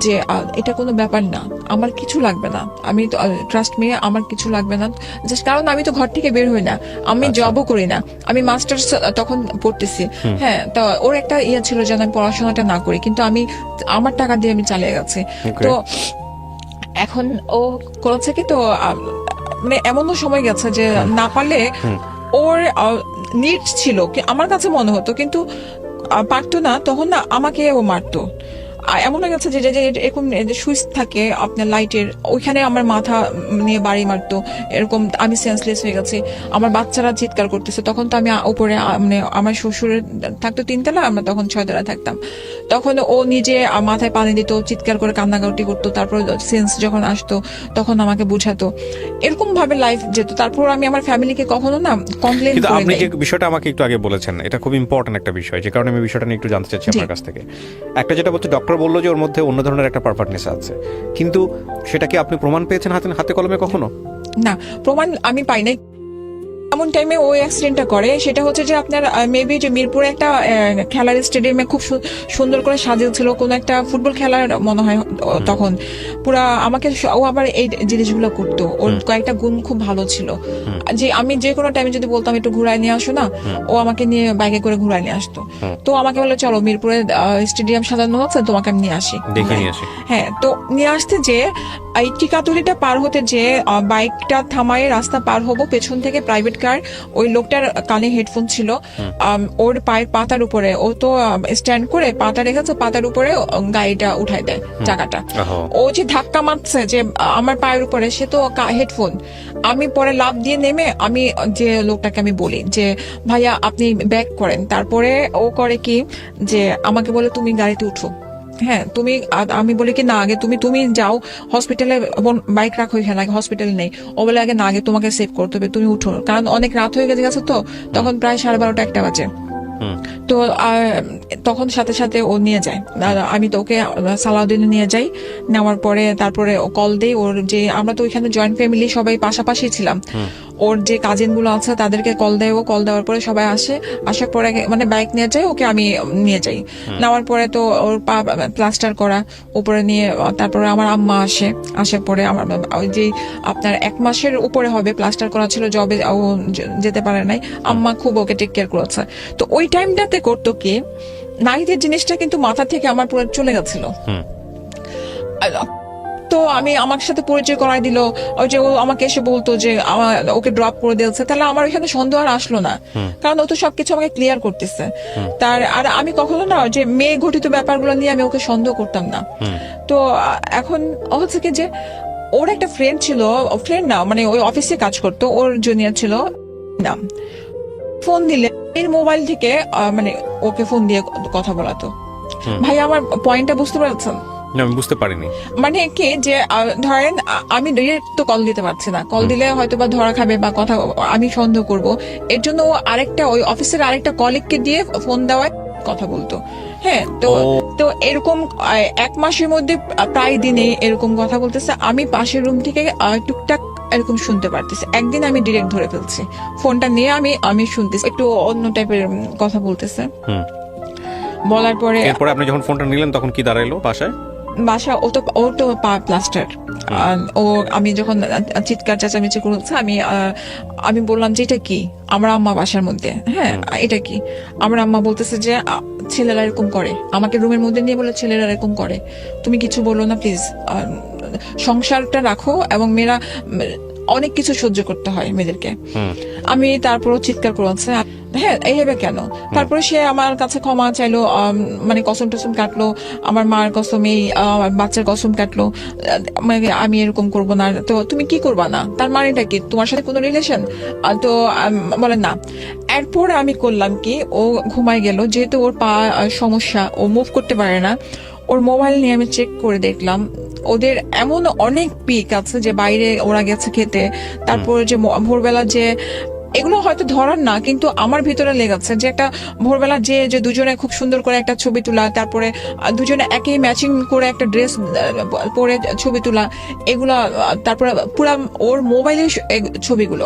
যে এটা কোনো ব্যাপার না, আমার কিছু লাগবে না, আমি তো ট্রাস্ট মি, আমার কিছু লাগবে না, জাস্ট কারণ আমি তো ঘর থেকে বের হই না, আমি জবও করি না, আমি মাস্টার্স তখন পড়তেছি। হ্যাঁ তো ওর একটা ইয়ে ছিল যেন আমি পড়াশোনাটা না করি, কিন্তু আমি আমার টাকা দিয়ে আমি চালিয়ে গেছি। তো এখন ও করেছে কি, তো মানে এমনও সময় গেছে যে না পারলে ওর নিড ছিল কি আমার কাছে মনে হতো, কিন্তু পারতো না, তখন না আমাকে ও মারতো। এমন হয়ে গেছে যে যে এরকম সুইচ থাকে আপনার লাইটের, ওইখানে আমার মাথা নিয়ে বাড়ি মারতো, এরকম আমি সেন্সলেস হয়ে গেছি। আমার বাচ্চারা চিৎকার করতেছে, তখন তো আমি উপরে মানে আমার শ্বশুরের থাকতো 3 তলা, আমরা তখন 6 তলা থাকতাম। তখন ও নিজে মাথায় পানি দিত, চিৎকার করে কান্নাকাটি করতো, তারপর সেন্স যখন আসতো তখন আমাকে বুঝাতো, এরকম ভাবে লাইফ যেত। তারপর আমি আমার ফ্যামিলিকে কখনো না কমপ্লেন কিন্তু করি আপনি নাই। যে বিষয়টা আমাকে একটু আগে বলেছেন, এটা খুব ইম্পর্টেন্ট একটা বিষয়, যে কারণে আমি বিষয়টা নিয়ে একটু জানতে চাচ্ছি আপনার কাছ থেকে। একটা যেটা বলছে, ডক্টর বললো যে ওর মধ্যে অন্য ধরনের একটা পারভার্টনেস আছে, কিন্তু সেটা কি আপনি প্রমাণ পেয়েছেন হাতে কলমে কখনো? না, প্রমাণ আমি পাই নাই। এমন টাইমে ওই অ্যাক্সিডেন্টটা করে, সেটা হচ্ছে যে আপনার মেবি যে মিরপুরে একটা খেলার স্টেডিয়ামে খুব সুন্দর করে সাজিয়েছিল কোন একটা ফুটবল খেলার মনে হয় তখন। পুরা আমাকে ও আবার এই জিনিসগুলো করতো, ওর কয়েকটা গুণ খুব ভালো ছিল, যে আমি যে কোনো টাইমে যদি বলতাম একটু ঘুরায় নিয়ে আসো না, ও আমাকে নিয়ে বাইকে করে ঘুরায় নিয়ে আসতো। তো আমাকে বলে চলো মিরপুরে স্টেডিয়াম সাজানো হচ্ছে, তোমাকে আমি নিয়ে আসি, দেখে নিয়ে আসি। হ্যাঁ। তো নিয়ে আসতে যে এই টিকাতুলিটা পার হতে যে বাইকটা থামায় রাস্তা পার হবো, পেছন থেকে প্রাইভেট কার, ওই লোকটার কানে হেডফোন ছিল, ওর পায়ের পাতার উপরে, ও তো স্ট্যান্ড করে পাতা রেখেছে, পাতার উপরে গাড়িটা উঠাই দেয় চাকাটা। ও যে ধাক্কা মারছে যে আমার পায়ের উপরে, সে তো হেডফোন। আমি পরে লাফ দিয়ে নেমে আমি যে লোকটাকে আমি বলি যে ভাইয়া আপনি ব্যাক করেন। তারপরে ও করে কি যে আমাকে বলে তুমি গাড়িতে উঠো, হ্যাঁ তুমি। আমি বলি কি না, আগে তুমি যাও হসপিটালে, বাইক রাখো এখানে, আগে হসপিটালে নেই। ও বলে আগে না, আগে তোমাকে সেভ করতে হবে, তুমি উঠো, কারণ অনেক রাত হয়ে গেছে তো, তখন প্রায় 12:30 1টা বাজে। তো তখন সাথে সাথে ও নিয়ে যায়, আমি তো ওকে সালাউদ্দিনে নিয়ে যাই। নেওয়ার পরে তারপরে ও কল দেই, ওর যে আমরা তো ওইখানে জয়েন্ট ফ্যামিলি সবাই পাশাপাশি ছিলাম, ওর যে কাজিন গুলো আছে তাদেরকে কল দেয়। ও কল দেওয়ার পরে সবাই আসে, আসার পরে মানে বাইক নিয়ে যায়, ওকে আমি নিয়ে যাই। নেওয়ার পরে তো ওর পা প্লাস্টার করা উপরে নিয়ে, তারপরে আমার আম্মা আসে, আসার পরে আমার ওই যে আপনার 1 মাসের উপরে হবে প্লাস্টার করা ছিল, জবে ও যেতে পারে নাই, আম্মা খুব ওকে টেক কেয়ার করেছে। তো ওই টাইমটাতে করতো কি, নাহিদের জিনিসটা কিন্তু মাথা থেকে আমার পুরো চলে গেছিল। তো আমি আমার সাথে পরিচয় করাই দিল, ওই যে ও আমাকে এসে বলতো যে ওকে ড্রপ করে দিয়েছে, তাহলে আমার ওইখানে সন্দেহ আর আসলো না, কারণ ও তো সবকিছু আমাকে ক্লিয়ার করতেছে। আর আমি কখনো না যে মেয়ে ঘটিত ব্যাপারগুলো নিয়ে আমি ওকে সন্দেহ করতাম না। তো এখন হচ্ছে কি যে ওর একটা ফ্রেন্ড ছিল, ফ্রেন্ড না মানে ওই অফিসে কাজ করতো, ওর জুনিয়র ছিল, নাম ফোন দিলে এর মোবাইল থেকে মানে ওকে ফোন দিয়ে কথা বলাতো। ভাই আমার পয়েন্টটা বুঝতে পারছেন? না, আমি বুঝতে পারিনি। মানে কি যে ধরেন আমি ডিরেক্ট তো কল দিতে পারছি না, কল দিলে হয়তো বা ধরা খাবে বা কথা আমি সন্দেহ করব, এর জন্য ও আরেকটা ওই অফিসের আরেকটা কলিগকে দিয়ে ফোন দেওয়ায় কথা বলতো। হ্যাঁ, তো এরকম 1 মাসের মধ্যে প্রায় দিনে এরকম কথা বলতেছে, আমি পাশের রুম থেকে টুকটাক এরকম শুনতে পারতেছি। একদিন আমি ডিরেক্ট ধরে ফেলছি, ফোনটা নিয়ে আমি শুনতেছি, একটু অন্য টাইপের কথা বলতেছে। বলার পরে এরপরে আপনি যখন ফোনটা নিলেন তখন কি দাঁড়াইলো বাসায়? বাসা ও তো পা প্লাস্টার। ও আমি যখন চিৎকার চেঁচামেচি করছে, আমি বললাম যে এটা কি, আমার আম্মা বাসার মধ্যে, হ্যাঁ এটা কি, আমার আম্মা বলতেছে যে ছেলেরা এরকম করে, আমাকে রুমের মধ্যে নিয়ে বলে ছেলেরা এরকম করে, তুমি কিছু বলো না প্লিজ, সংসারটা রাখো, এবং মেয়েরা অনেক কিছু সহ্য করতে হয় মেয়েদেরকে। আমি তারপরও চিৎকার করেছে, হ্যাঁ এইভাবে কেন। তারপরে সে আমার কাছে ক্ষমা চাইলো, মানে কসম টসম কাটলো, আমার মার কসম, এই বাচ্চার কসম কাটলো, মানে আমি এরকম করবো না। তো তুমি কি করবা না, তার মানেটা কি, তোমার সাথে কোনো রিলেশন? তো বলে না। এরপর আমি করলাম কি, ও ঘুমায় গেল, যেহেতু ওর পা সমস্যা, ও মুভ করতে পারে না, ওর মোবাইল নিয়ে আমি চেক করে দেখলাম ওদের এমন অনেক পিক আছে যে বাইরে ওরা গেছে খেতে, তারপরে যে ভোরবেলা যে এগুলো হয়তো ধরার না, কিন্তু আমার ভিতরে লেগেছে যে একটা ভোরবেলা যে দুজনে খুব সুন্দর করে একটা ছবি তোলা, তারপরে দুজনে একই ম্যাচিং করে একটা ড্রেস পরে ছবি তোলা, এগুলা তারপরে পুরা ওর মোবাইলের ছবিগুলো।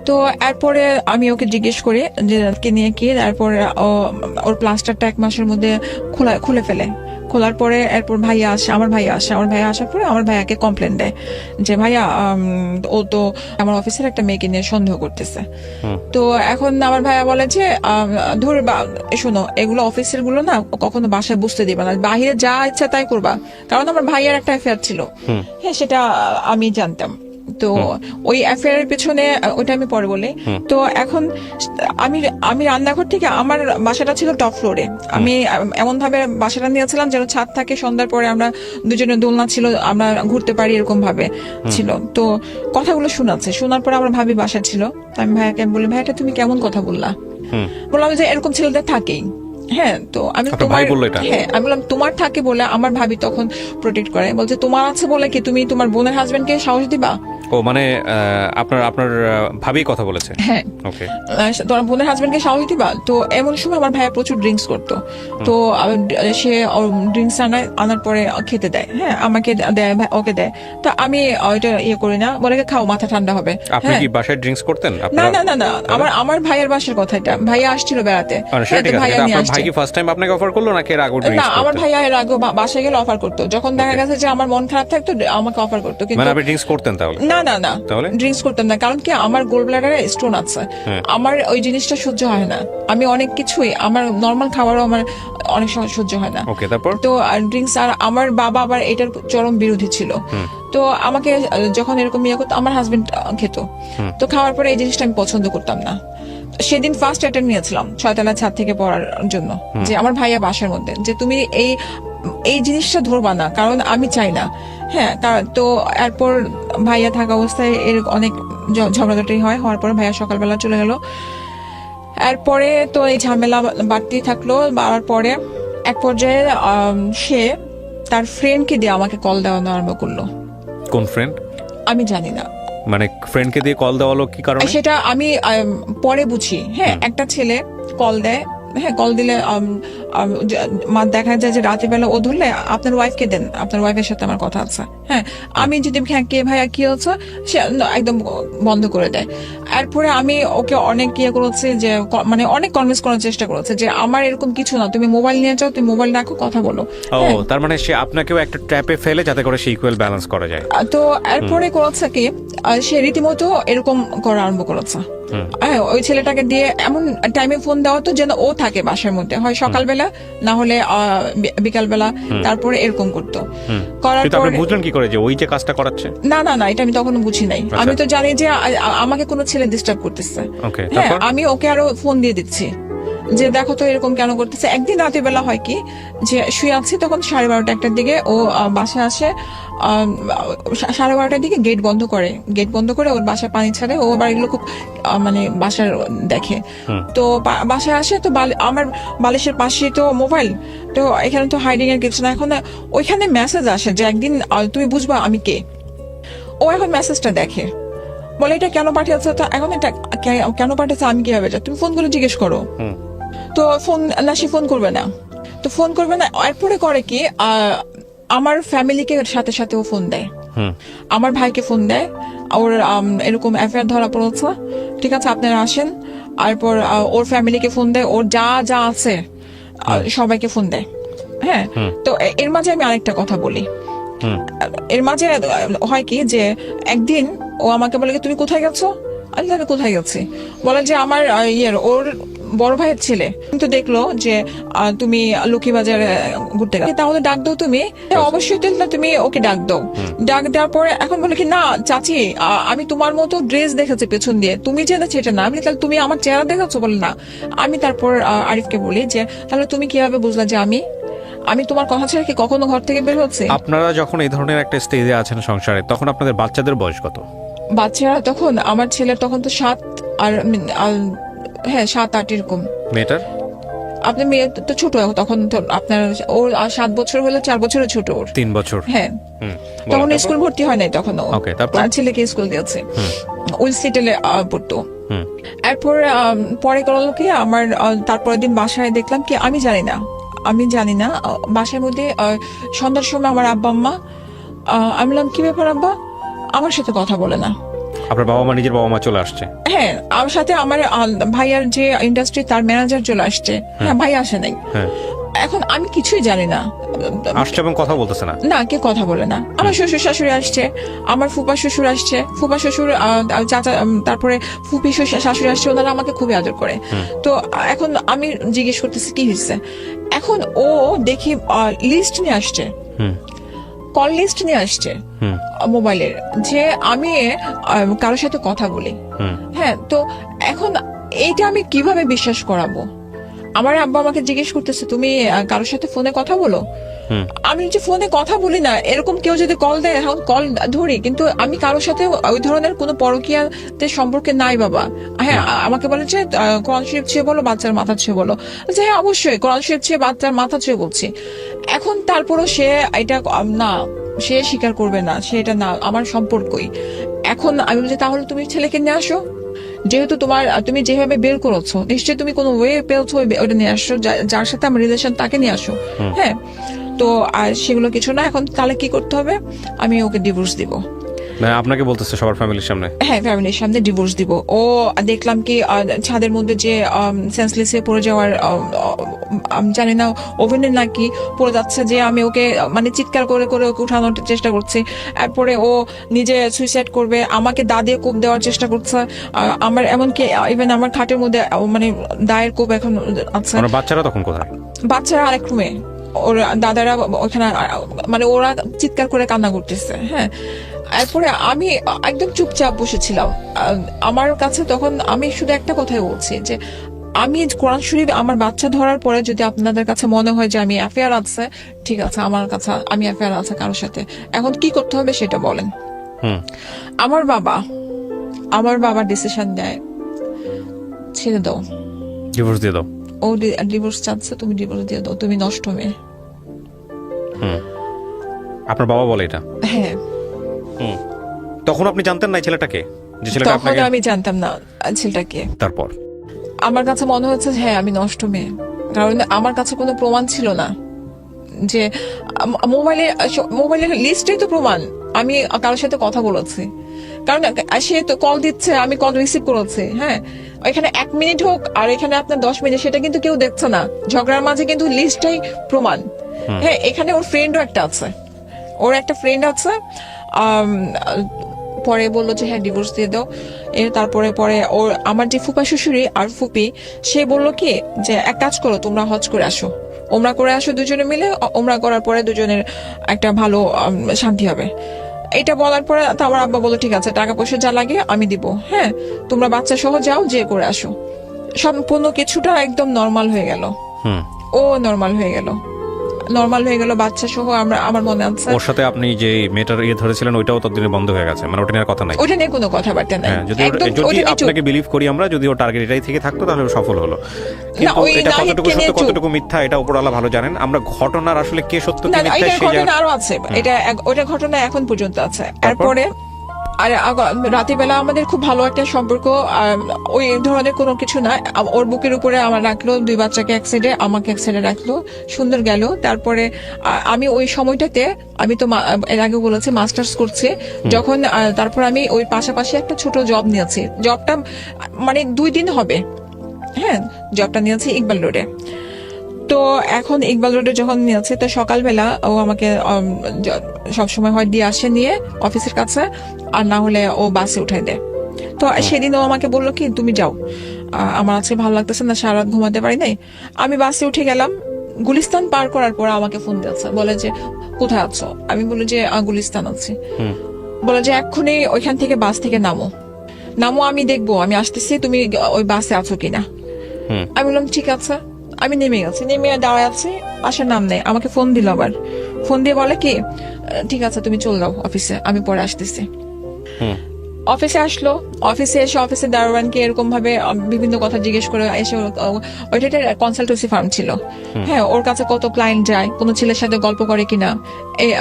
তো এরপরে আমি ওকে জিজ্ঞেস করি যে কে নিয়ে কি, তারপরে ওর প্লাস্টারটা 1 মাসের মধ্যে খুলে ফেলে। খোলার পরে এরপর আমার ভাইয়া আসার পরে আমার ভাইয়াকে কমপ্লেন দেয় যে ভাইয়া ও তো আমার অফিসের একটা মেয়েকে নিয়ে সন্দেহ করতেছে। তো এখন আমার ভাইয়া বলে যে ধর শোনো, এগুলো অফিসের গুলো না কখনো বাসায় বুঝতে দিবা না, বাহিরে যা ইচ্ছা তাই করবা, কারণ আমার ভাইয়ার একটা অ্যাফেয়ার ছিল, হ্যাঁ সেটা আমি জানতাম। তো ওই অ্যাফেয়ারের পেছনে ওইটা আমি পরে বলি। তো এখন আমি রান্নাঘর থেকে, আমার বাসাটা ছিল টপ ফ্লোরে, আমি এমন ভাবে বাসাটা নিয়েছিলাম যেন ছাদ থাকে, সন্ধ্যার পরে আমরা দুজনে দোলনা ছিল, আমরা ঘুরতে পারি, এরকম ভাবে ছিল। তো কথাগুলো শোনার পরে আমার ভাবি বাসা ছিল, আমি ভাইয়াকে বলি, ভাইয়াটা তুমি কেমন কথা বললা? বললাম যে এরকম ছেলেদের থাকেই। হ্যাঁ, তো আমি আমি বললাম তোমার থাকে বলে আমার ভাবি তখন প্রোটেক্ট করে, বলছে তোমার আছে বলে কি তুমি তোমার বোনের হাজবেন্ডকে সাহস দিবা? ও মানে আপনার ভাবি কথা বলেছে? হ্যাঁ, ওকে। তোমার বোনের হাজবেন্ডকে সাহস দিবা? তো এমন সময় আমার ভাইয়া প্রচুর ড্রিঙ্কস করতো, তো সে ড্রিঙ্কস আনার পরে খেতে দেয়। হ্যাঁ, আমাকে দেয়, ওকে দেয়। তো আমি ওইটা ইয়ে করি না, বলে খাও, মাথা ঠান্ডা হবে। আপনি কি বাসায় ড্রিঙ্কস করতেন? না না না না, আমার ভাইয়ের বাসার কথা এটা। ভাইয়া আসছিল বেড়াতে, ভাইয়া নিয়ে আসছে। ভাই কি ফার্স্ট টাইম আপনাকে অফার করলো নাকি এর আগে ড্রিঙ্কস না, করতেন? আমার ভাইয়া এর আগে বাসায় গেলে অফার করতো, যখন দেখা গেছে যে আমার মন খারাপ থাকতো আমাকে অফার করতো। কিন্তু মানে আপনি ড্রিঙ্কস করতেন তাহলে? না না না, তাহলে ড্রিঙ্কস করতাম না, কারণ কি আমার গোল ব্লাডারে স্টোন আছে, আমার ওই জিনিসটা সহ্য হয় না। আমি অনেক কিছুই, আমার নরমাল খাবারও আমার অনেক সময় সহ্য হয় না। ওকে, তারপর তো ড্রিঙ্কস, আর আমার বাবা আবার এটার চরম বিরোধী ছিল। তো আমাকে যখন এরকম ইয়ে করতো, আমার হাজবেন্ড খেত, তো খাওয়ার পরে এই জিনিসটা আমি পছন্দ করতাম না। সেদিন ফার্স্ট অ্যাটেম্প নিয়েছিলাম 6 তলা ছাদ থেকে পড়ার জন্য, যে আমার ভাইয়া বাসার মধ্যে, যে তুমি এই জিনিসটা ধরবা না, কারণ আমি চাই না। হ্যাঁ, তো এরপর ভাইয়া থাকা অবস্থায় এর অনেক ঝগড়াঝাটি হওয়ার পরে ভাইয়া সকালবেলা চলে গেল। এরপরে তো এই ঝামেলা বাড়তেই থাকলো। বাড়ার পরে এক পর্যায়ে সে তার ফ্রেন্ডকে দিয়ে আমাকে কল দেওয়ানো আরম্ভ করলো। কোন ফ্রেন্ড? আমি জানি না, মানে ফ্রেন্ডকে দিয়ে কল দেওয়ালো কি কারণে সেটা আমি পরে বুঝি। হ্যাঁ, একটা ছেলে কল দেয়, হ্যাঁ, কল দিলে দেখা যায় যে রাতের বেলা ও ধরলে, আপনার ওয়াইফকে দেন, আপনার ওয়াইফের সাথে আমার কথা আছে। হ্যাঁ, আমি যদি হ্যাঁ কে ভাইয়া কি হচ্ছে, সে একদম বন্ধ করে দেয়। এরপরে আমি ওকে অনেক ইয়ে করেছি, যে মানে অনেক কনভিন্স করার চেষ্টা করেছে যে আমার এরকম কিছু না, তুমি মোবাইল নিয়ে যাও, তুমি মোবাইল রাখো, কথা বলো। ও, তার মানে সে আপনাকেও একটা ট্র্যাপে ফেলে যাতে করে সে ইকুয়াল ব্যালেন্স করা যায়। তো এরপরে করেছে কি, সে রীতিমতো এরকম করা আরম্ভ করেছে। ওই ছেলেটাকে দিয়ে এমন টাইমে ফোন দেওয়া তো যেন ও থাকে বাসার মধ্যে, হয় সকালবেলা না হলে বিকালবেলা, তারপরে এরকম করতো। করার পরে বুঝলেন কি করে যে ওই যে কাজটা করাচ্ছে? না না না, এটা আমি তখন বুঝি নাই। আমি তো জানি যে আমাকে কোনো ছেলে ডিস্টার্ব করতেছে। হ্যাঁ, আমি ওকে আরো ফোন দিয়ে দিচ্ছি যে দেখো তো এরকম কেন করতেছে। একদিন রাতের বেলা হয় কি, যে শুয়ে আছি তখন 12:30 একটার দিকে ও বাসায় আসে। 12:30টার দিকে গেট বন্ধ করে ওর বাসায় পানি ছাড়ে। ও আবার এগুলো খুব মানে বাসার দেখে। তো বাসায় আসে, তো আমার বালিশের পাশে তো মোবাইল, তো এখানে তো হাইডিং এর কিছু না। এখন ওইখানে মেসেজ আসে যে একদিন তুমি বুঝবা আমি কে। ও এখন মেসেজটা দেখে, বলে এটা কেন পাঠিয়েছে, তো এখন এটা কেন পাঠিয়েছে আমি কিভাবে, তুমি ফোন করে জিজ্ঞেস করো। তো ফোন না, সে ফোন করবে না। তো ফোন করবে না, এরপরে করে কি, আমার ফ্যামিলিকে সাথে সাথে ও ফোন দেয়, আমার ভাইকে ফোন দেয়, ওর এরকম অ্যাফেয়ার ধরা পড়েছে, ঠিক আছে আপনারা আসেন। এরপর ওর ফ্যামিলিকে ফোন দেয়, ওর যা যা আছে সবাইকে ফোন দেয়। হ্যাঁ, তো এর মাঝে আমি আরেকটা কথা বলি। এর মাঝে হয় কি, যে একদিন ও আমাকে বলে তুমি কোথায় গেছো? আমি তাকে কোথায় গেছি, বলে যে আমার ওর বড় ভাইয়ের ছেলে কিন্তু দেখলো যে তুমি লক্ষ্মীবাজারে ঘুরতে গেলে, তাহলে ডাক দাও তুমি। অবশ্যই তুমি ওকে ডাক দাও। ডাক দেওয়ার পরে এখন বলে কি, না চাচি আমি তোমার মতো ড্রেস দেখেছি পেছন দিয়ে, তুমি জেনেছি এটা না। আমি তাহলে তুমি আমার চেহারা দেখেছো? বলে না। আমি তারপর আরিফকে বলি যে তাহলে তুমি কিভাবে বুঝলা যে আমি তোমার কথা ছেড়ে কি কখনো ঘর থেকে বের হচ্ছে? আপনারা যখন এই ধরনের একটা স্টেজে আছেন সংসারে, তখন আপনাদের বাচ্চাদের বয়স কত? বাচ্চারা তখন, আমার ছেলের তখন তো 7 আর হ্যাঁ 7-8 এরকম। মেয়েটার? আপনার মেয়ে তো ছোট তখন, তো আপনার ওর 7 বছর হলে 4 বছরের ছোট ওর। 3 বছর। হ্যাঁ, তখন স্কুল ভর্তি হয় নাই তখন। তার ছেলেকে স্কুল দিয়েছে, উইলসিটেলে পড়তো। এরপর পরে করলো কি, আমার তারপরের দিন বাসায় দেখলাম কি, আমি জানি না বাসার মধ্যে সন্ধ্যার সময় আমার আব্বা আম্মা, আমি বললাম কি ব্যাপার আব্বা, আমার সাথে কথা বলে না। আপনার বাবা মা, নিজের বাবা মা চলে আসছে? হ্যাঁ, আমার সাথে আমার ভাইয়ার যে ইন্ডাস্ট্রি তার ম্যানেজার চলে আসছে। হ্যাঁ, ভাই আসে নাই। এখন আমি কিছুই জানি না, আসছে এবং কথা বলতেছে না, না কে কথা বলে না। আমার শ্বশুর শাশুড়ি আসছে, আমার ফুপা শ্বশুর আসছে, ফুপা শ্বশুর চাচা, তারপরে ফুপি শাশুড়ি আসছে, ওনারা আমাকে খুবই আদর করে। তো এখন আমি জিজ্ঞেস করতেছি কি হয়েছে। এখন ও দেখি লিস্ট নিয়ে আসছে, কল লিস্ট নিয়ে আসছে মোবাইলের, যে আমি কারোর সাথে কথা বলি। হ্যাঁ, তো এখন এইটা আমি কিভাবে বিশ্বাস করাবো? আমার আব্বা আমাকে জিজ্ঞেস করতেছে তুমি কারোর সাথে ফোনে কথা বলো? আমি যে ফোনে কথা বলি না, এরকম কেউ যদি কল দেয় এখন কল ধরি, কিন্তু আমি কারোর সাথে ওই ধরনের কোনো পরকীয়াতে সম্পর্কে নাই বাবা। হ্যাঁ, আমাকে বলে যে কোরআন শরীফ ছুঁয়ে বলো, বাচ্চার মাথা ছুঁয়ে বলো। যে হ্যাঁ অবশ্যই কোরআন শরীফ ছুঁয়ে বাচ্চার মাথা ছুঁয়ে বলছি। এখন তারপরও সে এটা না, সে স্বীকার করবে না, সে এটা না আমার সম্পর্কই। এখন আমি বলছি তাহলে তুমি ছেলেকে নিয়ে আসো, যেহেতু তুমি যেভাবে বের করেছো নিশ্চয়ই তুমি কোনো ওয়ে পেয়েছো, ওটা নিয়ে আসো, যার সাথে আমার রিলেশন তাকে নিয়ে আসো। হ্যাঁ, তো আর সেগুলো কিছু না। এখন তাহলে কি করতে হবে? আমি ওকে ডিভোর্স দিব। আপনাকে বলতেছে সবার ফ্যামিলির সামনে? হ্যাঁ, ফ্যামিলির সামনে ডিভোর্স দিব। ও দেখলাম কি ছাদের মধ্যে যে সেন্সলেস হয়ে পড়ে যাওয়ার, আমি জানি না ওভেনের নাকি পড়ে যাচ্ছে, যে আমি ওকে মানে চিৎকার করে করে ওকে উঠানোর চেষ্টা করছি। এরপরে ও নিজে সুইসাইড করবে, আমাকে দা দিয়ে কোপ দেওয়ার চেষ্টা করছে। আমার এমনকি ইভেন আমার খাটের মধ্যে মানে দায়ের কোপ এখন আছে। বাচ্চারা তখন কোথায়? বাচ্চারা আরেক রুমে, ওর দাদারা ওখানে, মানে ওরা চিৎকার করে কান্না করতেছে। হ্যাঁ, এরপরে আমি একদম চুপচাপ বসেছিলাম। আমার কাছে তখন আমি শুধু একটা কথাই বলছি যে আমি কোরআন শরীফ আমার বাচ্চা ধরার পরে যদি আপনাদের কাছে মনে হয় যে আমি অ্যাফেয়ার আছে, ঠিক আছে, আমার কাছে আমি অ্যাফেয়ার আছে কারোর সাথে, এখন কি করতে হবে সেটা বলেন। আমার বাবা ডিসিশন দেয় ছেড়ে দাও, ডিভোর্স দিয়ে দাও। ও ডিভোর্স চাচ্ছে, তুমি ডিভোর্স দিয়ে দাও, তুমি নষ্ট মেয়ে। আপনার বাবা বলে এটা? হ্যাঁ। তখন আপনি জানতেন না ছেলেটাকে, যে ছেলেটা তখন আপনাকে? আমি জানতাম না ছেলেটাকে। তারপর আমার কাছে মনে হচ্ছে হ্যাঁ আমি নষ্ট মেয়ে, কারণ আমার কাছে কোনো প্রমাণ ছিল না। যে মোবাইলের লিস্টেই তো প্রমাণ আমি কারোর সাথে কথা বলেছি, কারণ সে তো কল দিচ্ছে, আমি কল রিসিভ করেছি। হ্যাঁ, এখানে 1 মিনিট হোক আর এখানে আপনার 10 মিনিট, সেটা কিন্তু কেউ দেখছে না। ঝগড়ার মাঝে কিন্তু লিস্টটাই প্রমাণ। হ্যাঁ, এখানে ওর ফ্রেন্ডও একটা আছে, ওর একটা ফ্রেন্ড আছে। পরে বললো যে হ্যাঁ ডিভোর্স দিয়ে দাও। তারপরে ওর আমার যে ফুপা শ্বশুরি আর ফুপি, সে বললো কি যে এক কাজ করো, তোমরা হজ করে আসো, ওমরা করে আসো দুজনে মিলে, ওমরা করার পরে দুজনের একটা ভালো শান্তি হবে। এটা বলার পরে তো আমার আব্বা বললো ঠিক আছে, টাকা পয়সা যা লাগে আমি দিব। হ্যাঁ, তোমরা বাচ্চা সহ যাও, যে করে আসো। সম্পূর্ণ কিছুটা একদম নর্মাল হয়ে গেল। ও নর্মাল হয়ে গেল বাচ্চা সহ। আমার মনে আছে ওর সাথে আপনি যে মেয়েটার ধরেছিলেন ওইটাও ততদিনে বন্ধ হয়ে গেছে, মানে ওটা নিয়ে কথা নাই, ওটা নিয়ে কোনো কথাবার্তা নাই। যদি আপনাকে বিলিভ করি আমরা, যদি ওর টার্গেট এটাই থেকে থাকতো তাহলে ও সফল হলো। কিন্তু এটা কতটুকু সত্য কতটুকু মিথ্যা এটা উপরওয়ালা ভালো জানেন। আমরা ঘটনার আসলে কে সত্য কে মিথ্যা সেই ঘটনা আরো আছে, ওটা ঘটনা এখন পর্যন্ত আছে। এরপরে আর রাতেবেলা আমাদের খুব ভালো একটা সম্পর্ক, ওই ধরনের কোনো কিছু না। ওর বুকের উপরে আমার রাখলো, 2 বাচ্চাকে এক সাইডে, আমাকে এক সাইডে রাখলো, সুন্দর গেল। তারপরে আমি ওই সময়টাতে, আমি তো এর আগে বলেছি মাস্টার্স করছি যখন, তারপর আমি ওই পাশাপাশি একটা ছোট জব নিয়েছি। জবটা মানে 2 দিন হবে। হ্যাঁ, জবটা নিয়েছি ইকবাল রোডে। তো এখন ইকবাল রোডে যখন নিয়েছে, তো সকালবেলা ও আমাকে সবসময় হয় দিয়ে আসে নিয়ে অফিসের কাছে, আর না হলে ও বাসে উঠাই দেয়। তো সেদিন ও আমাকে বললো কি তুমি যাও, আমার আজকে ভালো লাগতেছে না, সারা রাত ঘুমাতে পারি নাই। আমি বাসে উঠে গেলাম। গুলিস্তান পার করার পর আমাকে ফোন দিয়েছে, বলে যে কোথায় আছো? আমি বলি যে গুলিস্তান আছি। বলে যে এক্ষুনি ওইখান থেকে বাস থেকে নামো, আমি দেখবো, আমি আসতেছি, তুমি ওই বাসে আছো কিনা। আমি বললাম ঠিক আছে। আমি নেমে দাঁড়ায় আছি, বাসার নাম নেই। আমাকে ফোন দিল, আবার ফোন দিয়ে বলে কি ঠিক আছে তুমি চলে যাও অফিসে, আমি পরে আসতেছি। অফিসে আসলো, অফিসে এসে অফিসের দারোয়ানকে এরকম ভাবে বিভিন্ন কথা জিজ্ঞেস করে এসে, ওইটা একটা কনসালটেন্সি ফার্ম ছিল। হ্যাঁ, ওর কাছে কত ক্লায়েন্ট যায়, কোন ছেলের সাথে গল্প করে কিনা,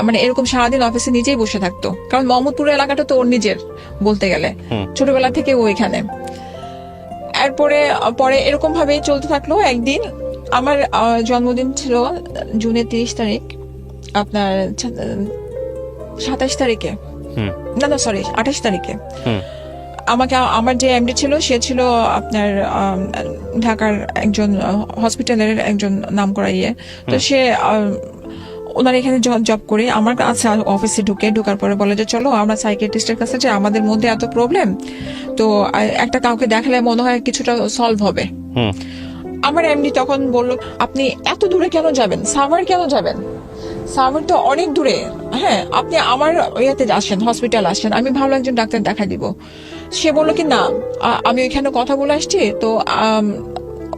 মানে এরকম সারাদিন অফিসে নিজেই বসে থাকতো, কারণ মোহাম্মদপুর এলাকাটা তো ওর নিজের বলতে গেলে, ছোটবেলা থেকে ও এখানে। এরপরে এরকম ভাবে চলতে থাকলো। একদিন আমার জন্মদিন ছিল জুনের 30 তারিখ, আপনার 27 তারিখে, না সরি 28 তারিখে। আমাকে আমার যে এমডি ছিল, সে ছিল আপনার ঢাকার একজন হসপিটালের একজন নামকরা ইয়ে। তো সে ওনার এখানে জব করে আমার কাছে অফিসে ঢোকার পরে বলে যে চলো আমরা সাইকিয়াট্রিস্টের কাছে যাই, আমাদের মধ্যে এত প্রবলেম, তো একটা কাউকে দেখালে মনে হয় কিছুটা সলভ হবে। আমার এমডি তখন বললো আপনি এত দূরে কেন যাবেন, সাভার কেন যাবেন? সাভার তো অনেক দূরে। হ্যাঁ, আপনি আমার ইয়েতে আসেন, হসপিটাল আসেন, আমি ভালো একজন ডাক্তার দেখা দিব। সে বললো কি না, আমি ওইখানে কথা বলে আসছি। তো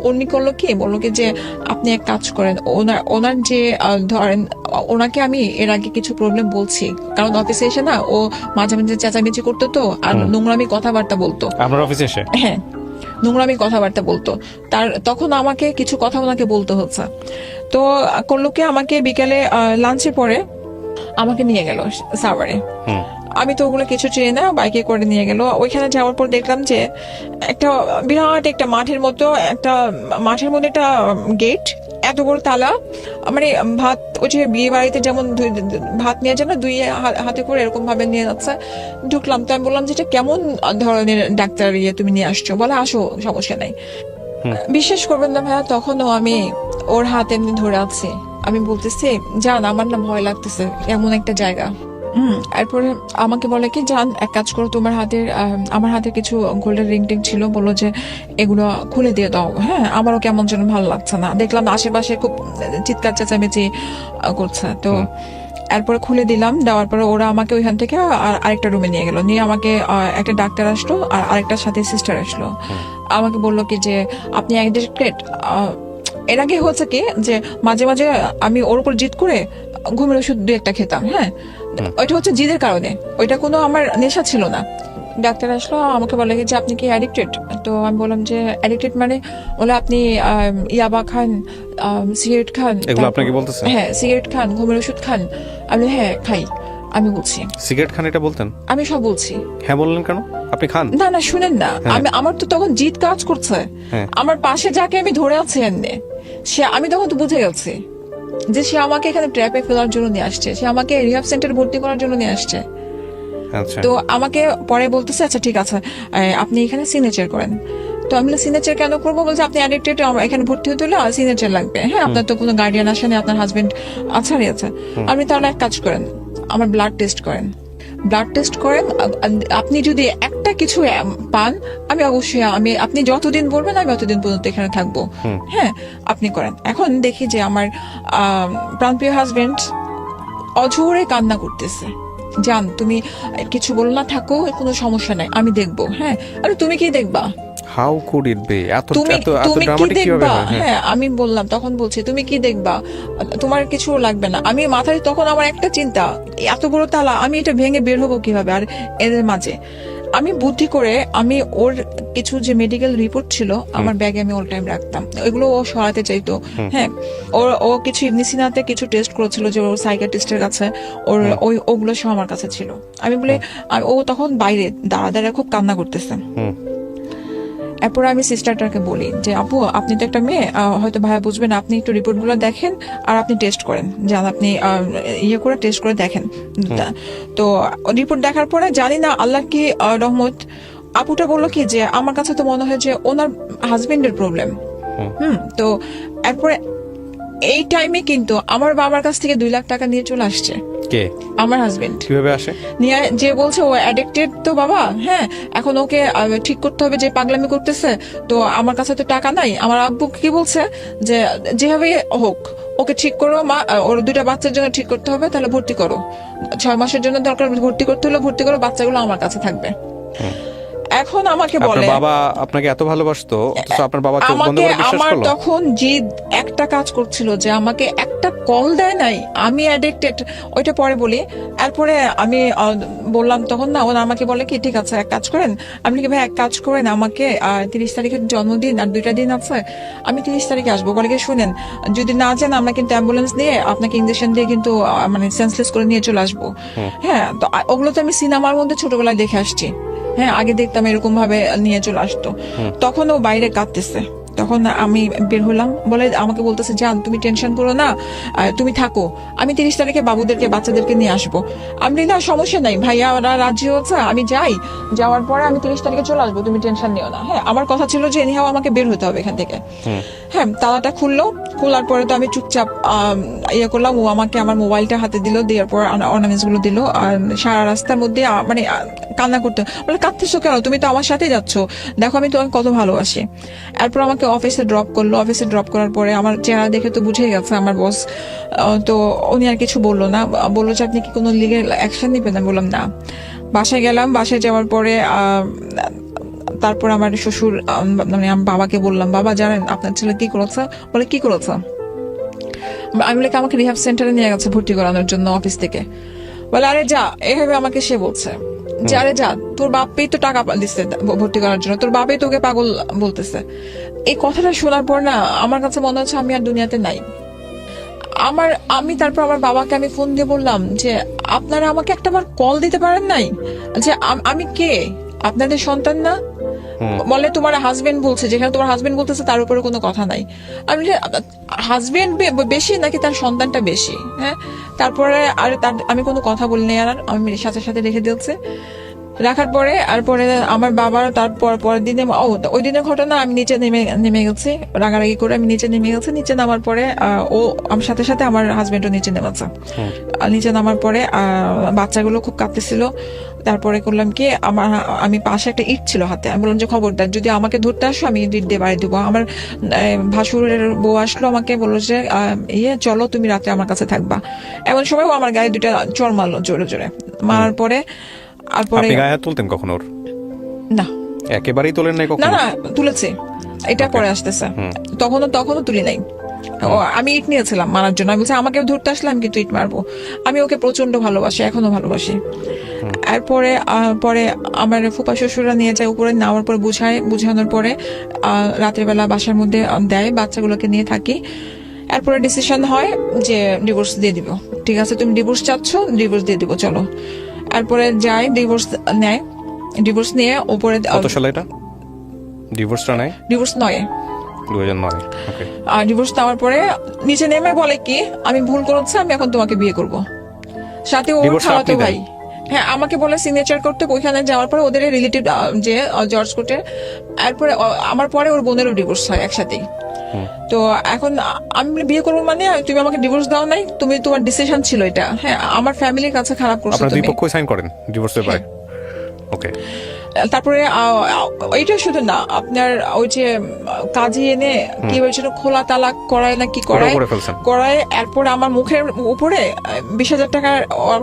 উনি করলো কি, বললো কি যে আপনি এক কাজ করেন, ওনার যে ধরেন ওনাকে আমি এর আগে কিছু প্রবলেম বলছি, কারণ অফিসে এসে না ও মাঝে মাঝে চেঁচামেচি করতো, তো আর নোংরামি কথাবার্তা বলতো। আপনার অফিসে এসে? হ্যাঁ, নোংরামি কথাবার্তা বলতো। তখন আমাকে কিছু কথা ওনাকে বলতে হচ্ছে। তো করলো কি, আমাকে বিকেলে লাঞ্চের পরে আমাকে নিয়ে গেল সাভারে। আমি তো ওগুলো কিছু চিনি না, বাইকে করে নিয়ে গেল। ওইখানে যাওয়ার পর দেখলাম যে একটা বিরাট একটা মাঠের মতো, একটা মাঠের মধ্যে একটা গেট, এত বড় তালা। মানে ভাত, ওই যে বিয়ে বাড়িতে যেমন ভাত নিয়ে যায় না, দুই হাতে করে এরকম ভাবে নিয়ে যাচ্ছে। ঢুকলাম, তো আমি বললাম যে এটা কেমন ধরনের ডাক্তার তুমি নিয়ে আসছো? বলে আসো, সমস্যা নাই। বিশ্বাস করবেন না ভাইয়া, তখনও আমি ওর হাত এমনি ধরে আছি। আমি বলতেছি, জান আমার না ভয় লাগতেছে, এমন একটা জায়গা। এরপরে আমাকে বলে কি, জান এক কাজ করো, আমার হাতে কিছু গোল্ডের রিং টিং ছিল, বললো যে এগুলো খুলে দিয়ে দাও। হ্যাঁ, আমারও কেমন যেন ভালো লাগছে না, দেখলাম আশেপাশে খুব চিৎকার চেঁচামেচি করছে। তো এরপরে খুলে দিলাম, দেওয়ার পরে ওরা আমাকে ওইখান থেকে আরেকটা রুমে নিয়ে গেল। নিয়ে আমাকে একটা ডাক্তার আসলো আর আরেকটার সাথে সিস্টার আসলো। আমাকে বললো কি যে আপনি অ্যাডিক্টেড। এর আগে হচ্ছে কি যে মাঝে মাঝে আমি ওর উপর জিদ করে ঘুমের ওষুধ 2-1টা খেতাম। হ্যাঁ, ওইটা হচ্ছে জিদের কারণে, ওইটা কোনো আমার নেশা ছিল না। ডাক্তার আসলো, আমাকে বলে যে আপনি কি অ্যাডিক্টেড? তো আমি বললাম যে অ্যাডিক্টেড মানে, বলে আপনি ইয়াবা খান, সিগারেট খান। এগুলো আপনাকে বলতেছে? হ্যাঁ, সিগারেট খান, ঘুমের ওষুধ খান। আমি হ্যাঁ খাই। আমি বলছি সিগারেট খান, এটা বলতেন? আমি সব বলছি। হ্যাঁ বললেন কেন? আপনি খান? না না, শুনেন না, আমার তো তখন জিদ কাজ করছে। আমার পাশে যাকে আমি ধরে আছি এমনি, আমি তখন তো বুঝে গেছি যে সে আমাকে এখানে ট্র্যাপে ফেলার জন্য নিয়ে আসছে, সে আমাকে রিহাব সেন্টারে ভর্তি করার জন্য নিয়ে আসছে। আচ্ছা। তো আমাকে পরে বলতেছে, আচ্ছা ঠিক আছে আপনি এখানে সিগনেচার করেন। তো আমি সিগনেচার কেন করবো? বলছে আপনি অ্যাডিক্টেড, এখানে ভর্তি হতে হলে সিগনেচার লাগবে। হ্যাঁ, আপনার তো কোনো গার্ডিয়ান আসেনি, আপনার হাজবেন্ড আছাড়ি আছে। আপনি তাহলে এক কাজ করেন, আমার ব্লাড টেস্ট করেন। ব্লাড টেস্ট করেন, আপনি যদি একটা কিছু পান, আমি অবশ্যই আপনি যতদিন বলবেন আমি অতদিন পর্যন্ত এখানে থাকবো। হ্যাঁ, আপনি করেন। এখন দেখি যে আমার প্রাণপ্রিয় হাজবেন্ড অঝোরে কান্না করতেছে, জান তুমি কিছু বলো না, থাকো, কোনো সমস্যা নাই, আমি দেখবো। হ্যাঁ, আরে তুমি কি দেখবা? How could it be? তুমি কি দেখবা? হ্যাঁ, হ্যাঁ, আমি বললাম, তখন বলছি তুমি কি দেখবা, তোমার কিছু লাগবে না। আমি মাথায় তখন আমার একটা চিন্তা, এত বড় তালা, আমি এটা ভেঙে বের হবো কিভাবে? আর এদের মাঝে আমি বুদ্ধি করে আমি ওর কিছু যে মেডিকেল রিপোর্ট ছিল আমার ব্যাগে আমি অল টাইম রাখতাম, ওইগুলো ও সরাতে চাইতো। হ্যাঁ, ও কিছু ইবনে সিনাতে কিছু টেস্ট করেছিল যে ওর সাইকিয়াট্রিস্টের কাছে, ওগুলো সব আমার কাছে ছিল। আমি বলে, ও তখন বাইরে দাঁড়া খুব কান্না করতেছে। এরপর আমি সিস্টারটাকে বলি যে আপু, আপনি তো একটা মেয়ে, হয়তো ভাইয়া বুঝবেন, আপনি একটু রিপোর্ট গুলো দেখেন আর আপনি টেস্ট করেন, যান আপনি ইয়ে করে টেস্ট করে দেখেন। তো রিপোর্ট দেখার পরে জানি না আল্লাহর কি রহমত, আপুটা বললো কি যে আমার কাছে তো মনে হয় যে ওনার হাজবেন্ডের প্রবলেম। তো এরপরে এই টাইমে কিন্তু আমার বাবার কাছ থেকে 2 লাখ টাকা নিয়ে চলে আসছে। কে? আমার হাজবেন্ড। কিভাবে আসে? নিয়ে যে বলছে ও অ্যাডিক্টেড তো বাবা, হ্যাঁ, এখন ওকে ঠিক করতে হবে, যে পাগলামি করতেছে, তো আমার কাছে তো টাকা নাই। আমার আব্বু কি বলছে যে যেভাবে হোক ওকে ঠিক করো মা, ওর 2টা বাচ্চার জন্য ঠিক করতে হবে, তাহলে ভর্তি করো, 6 মাসের জন্য দরকার ভর্তি করতে হলে ভর্তি করো, বাচ্চাগুলো আমার কাছে থাকবে। এখন আমাকে বলে, বাবা আপনাকে এত ভালোবাসতো, অথচ আপনার বাবা চোখ বন্ধ করে বিশ্বাস করলো? আমার তখন জিদ একটা কাজ করছিল যে আমাকে একটা কল দেয় নাই, আমি অ্যাডিক্টেড, ওইটা পরে বলি। এরপরে আমি বললাম তখন না, ওরা আমাকে বলে কি ঠিক আছে এক কাজ করেন, আপনি কি ভাই এক কাজ করেন, আমাকে 30 তারিখের জন্মদিন আর 2টা দিন আছে, আমি 30 তারিখে আসবো। বলে কি শুনেন, যদি না যান আমরা কিন্তু অ্যাম্বুলেন্স দিয়ে আপনাকে ইঞ্জেকশন দিয়ে কিন্তু মানে সেন্সলেস করে নিয়ে চলে আসবো। হ্যাঁ, তো ওগুলো তো আমি সিনেমার মধ্যে ছোটবেলায় দেখে আসছি। হ্যাঁ, আগে দেখতাম এরকম ভাবে নিয়ে চলে আসতো। তখন ও বাইরে কাঁদতেছে, তখন আমি বের হলাম, বলে আমাকে বলতেছে জান তুমি টেনশন করো না, তুমি থাকো, আমি 30 তারিখে বাবুদেরকে বাচ্চাদেরকে নিয়ে আসবো। আমি না সমস্যা নাই ভাইয়া, ওরা রাজি হচ্ছে, আমি যাই, যাওয়ার পরে আমি 30 তারিখে চলে আসবো, তুমি টেনশন নিও না। হ্যাঁ, আমার কথা ছিল যে এনিহাও আমাকে বের হতে হবে এখান থেকে। হ্যাঁ, তালাটা খুললো, খোলার পরে তো আমি চুপচাপ ইয়ে করলাম, ও আমাকে আমার মোবাইলটা হাতে দিল, দেওয়ার পর অর্নামেন্টস গুলো দিল, আর সারা রাস্তার মধ্যে মানে কান্না করতে, বলে কাঁদতেছো কেন, তুমি তো আমার সাথেই যাচ্ছ, দেখো আমি তোমাকে কত ভালোবাসি। এরপর আমাকে আমাকে অফিসে ড্রপ করলো। অফিসে ড্রপ করার পরে আমার চেহারা দেখে তো বুঝেই গেছে আমার বস। তো উনি আর কিছু বললো না, বললো যে আপনি কি কোনো লিগ্যাল অ্যাকশন নেবেন? আমি বললাম না। বাসায় গেলাম, বাসায় যাওয়ার পরে তারপর আমার শ্বশুর মানে আমার বাবাকে বললাম, বাবা জানেন আপনার ছেলে কি করেছে? বলে কি করেছে? আমি বলে আমাকে রিহাব সেন্টারে নিয়ে গেছে ভর্তি করানোর জন্য অফিস থেকে। বলে আরে যা, এভাবে আমাকে সে বলছে যে আরে যা, তোর বাপই তো টাকা দিচ্ছে ভর্তি করার জন্য, তোর বাপই তোকে পাগল বলতেছে। এই কথাটা শোনার পর না আমার কাছে মনে হচ্ছে আমি আর দুনিয়াতে নাই। আমি তারপর আমার বাবাকে আমি ফোন দিয়ে বললাম যে আপনারা আমাকে একটাবার কল দিতে পারেন নাই? যে আমি কে, আপনাদের সন্তান না? বলে তোমার হাজবেন্ড বলছে, যেখানে তোমার হাজবেন্ড বলতেছে তার উপরে কোনো কথা নাই। আমি হাজবেন্ড বেশি নাকি তার সন্তানটা বেশি? হ্যাঁ, তারপরে আর আমি কোনো কথা বলিনি, আর আমি সাথে সাথে রেখে দিয়েছে। রাখার পরে আমার বাবার তারপর পরের দিনে ওই দিনের ঘটনা, আমি নিচে নেমে গেছি রাগারাগি করে। আমি নিচে নেমে গেছি, নিচে নামার পরে ও আমার সাথে সাথে আমার হাজবেন্ডও নিচে নেমেছে। নিচে নামার পরে বাচ্চাগুলো খুব কাঁদতেছিল। তারপরে করলাম কি, আমি পাশে একটা ইট ছিল হাতে, আমি বললাম যে খবরদার যদি আমাকে ধরতে আসো আমি ইট দিয়ে বাড়ি দেবো। আমার ভাসুরের বউ আসলো, আমাকে বললো যে চলো তুমি রাতে আমার কাছে থাকবা। এমন সময় ও আমার গায়ে 2টা চড় মারলো জোরে জোরে। মারার পরে আপনি গায়ে হাত তুলতেন কখনো ওর? না, একেবারেই তোলেন নাই কখনো? না তুলেছে, এটা পরে আসতেছে। তখনও তুলি নাই। আমি ইট নিয়েছিলাম মারার জন্য। আমি বলছি আমাকে ধরতে আসলে আমি কিন্তু ইট মারবো। আমি ওকে প্রচন্ড ভালোবাসি, এখনো ভালোবাসি। এরপরে পরে আমার ফুপা শ্বশুররা নিয়ে যায় উপরে, নেওয়ার পর বুঝানোর পরে রাতের বেলা বাসার মধ্যে দেয়, বাচ্চাগুলোকে নিয়ে থাকি। এরপরে ডিসিশন হয় যে ডিভোর্স দিয়ে দিব। ঠিক আছে, তুমি ডিভোর্স চাচ্ছ, ডিভোর্স দিয়ে দিব, চলো। এরপরে যাই, ডিভোর্স নেয়। ডিভোর্স নিয়ে উপরে কত সালে এটা ডিভোর্সটা নেয়? ডিভোর্স 2009। ওকে। আর ডিভোর্স নেওয়ার পরে নিচে নেমে বলে কি আমি ভুল করেছি, আমি এখন তোমাকে বিয়ে করব। সাথে ওর খালাতো ভাই, হ্যাঁ, আমাকে বলে সিগনেচার করতে। ওইখানে যাওয়ার পরে ওদের রিলেটিভ যে জর্জ কোর্টে, এরপরে আমার পরে ওর বোনেরও ডিভোর্স হয় একসাথেই। তো এখন আমি বিয়ে করবো মানে তুমি আমাকে ডিভোর্স দাও নাই, তুমি তোমার ডিসিশন ছিল এটা। হ্যাঁ, আমার ফ্যামিলির কাছে খারাপ করছো আপনারা দুই তুমি। পক্ষই সাইন করেন ডিভোর্স পেপারে? ওকে। তারপরে এইটা শুধু না, আপনার ওই যে কাজী এনে কি হয়েছিল, খোলা তালাক করায় না কি করায়। এরপর আমার মুখের উপরে 20,000 টাকার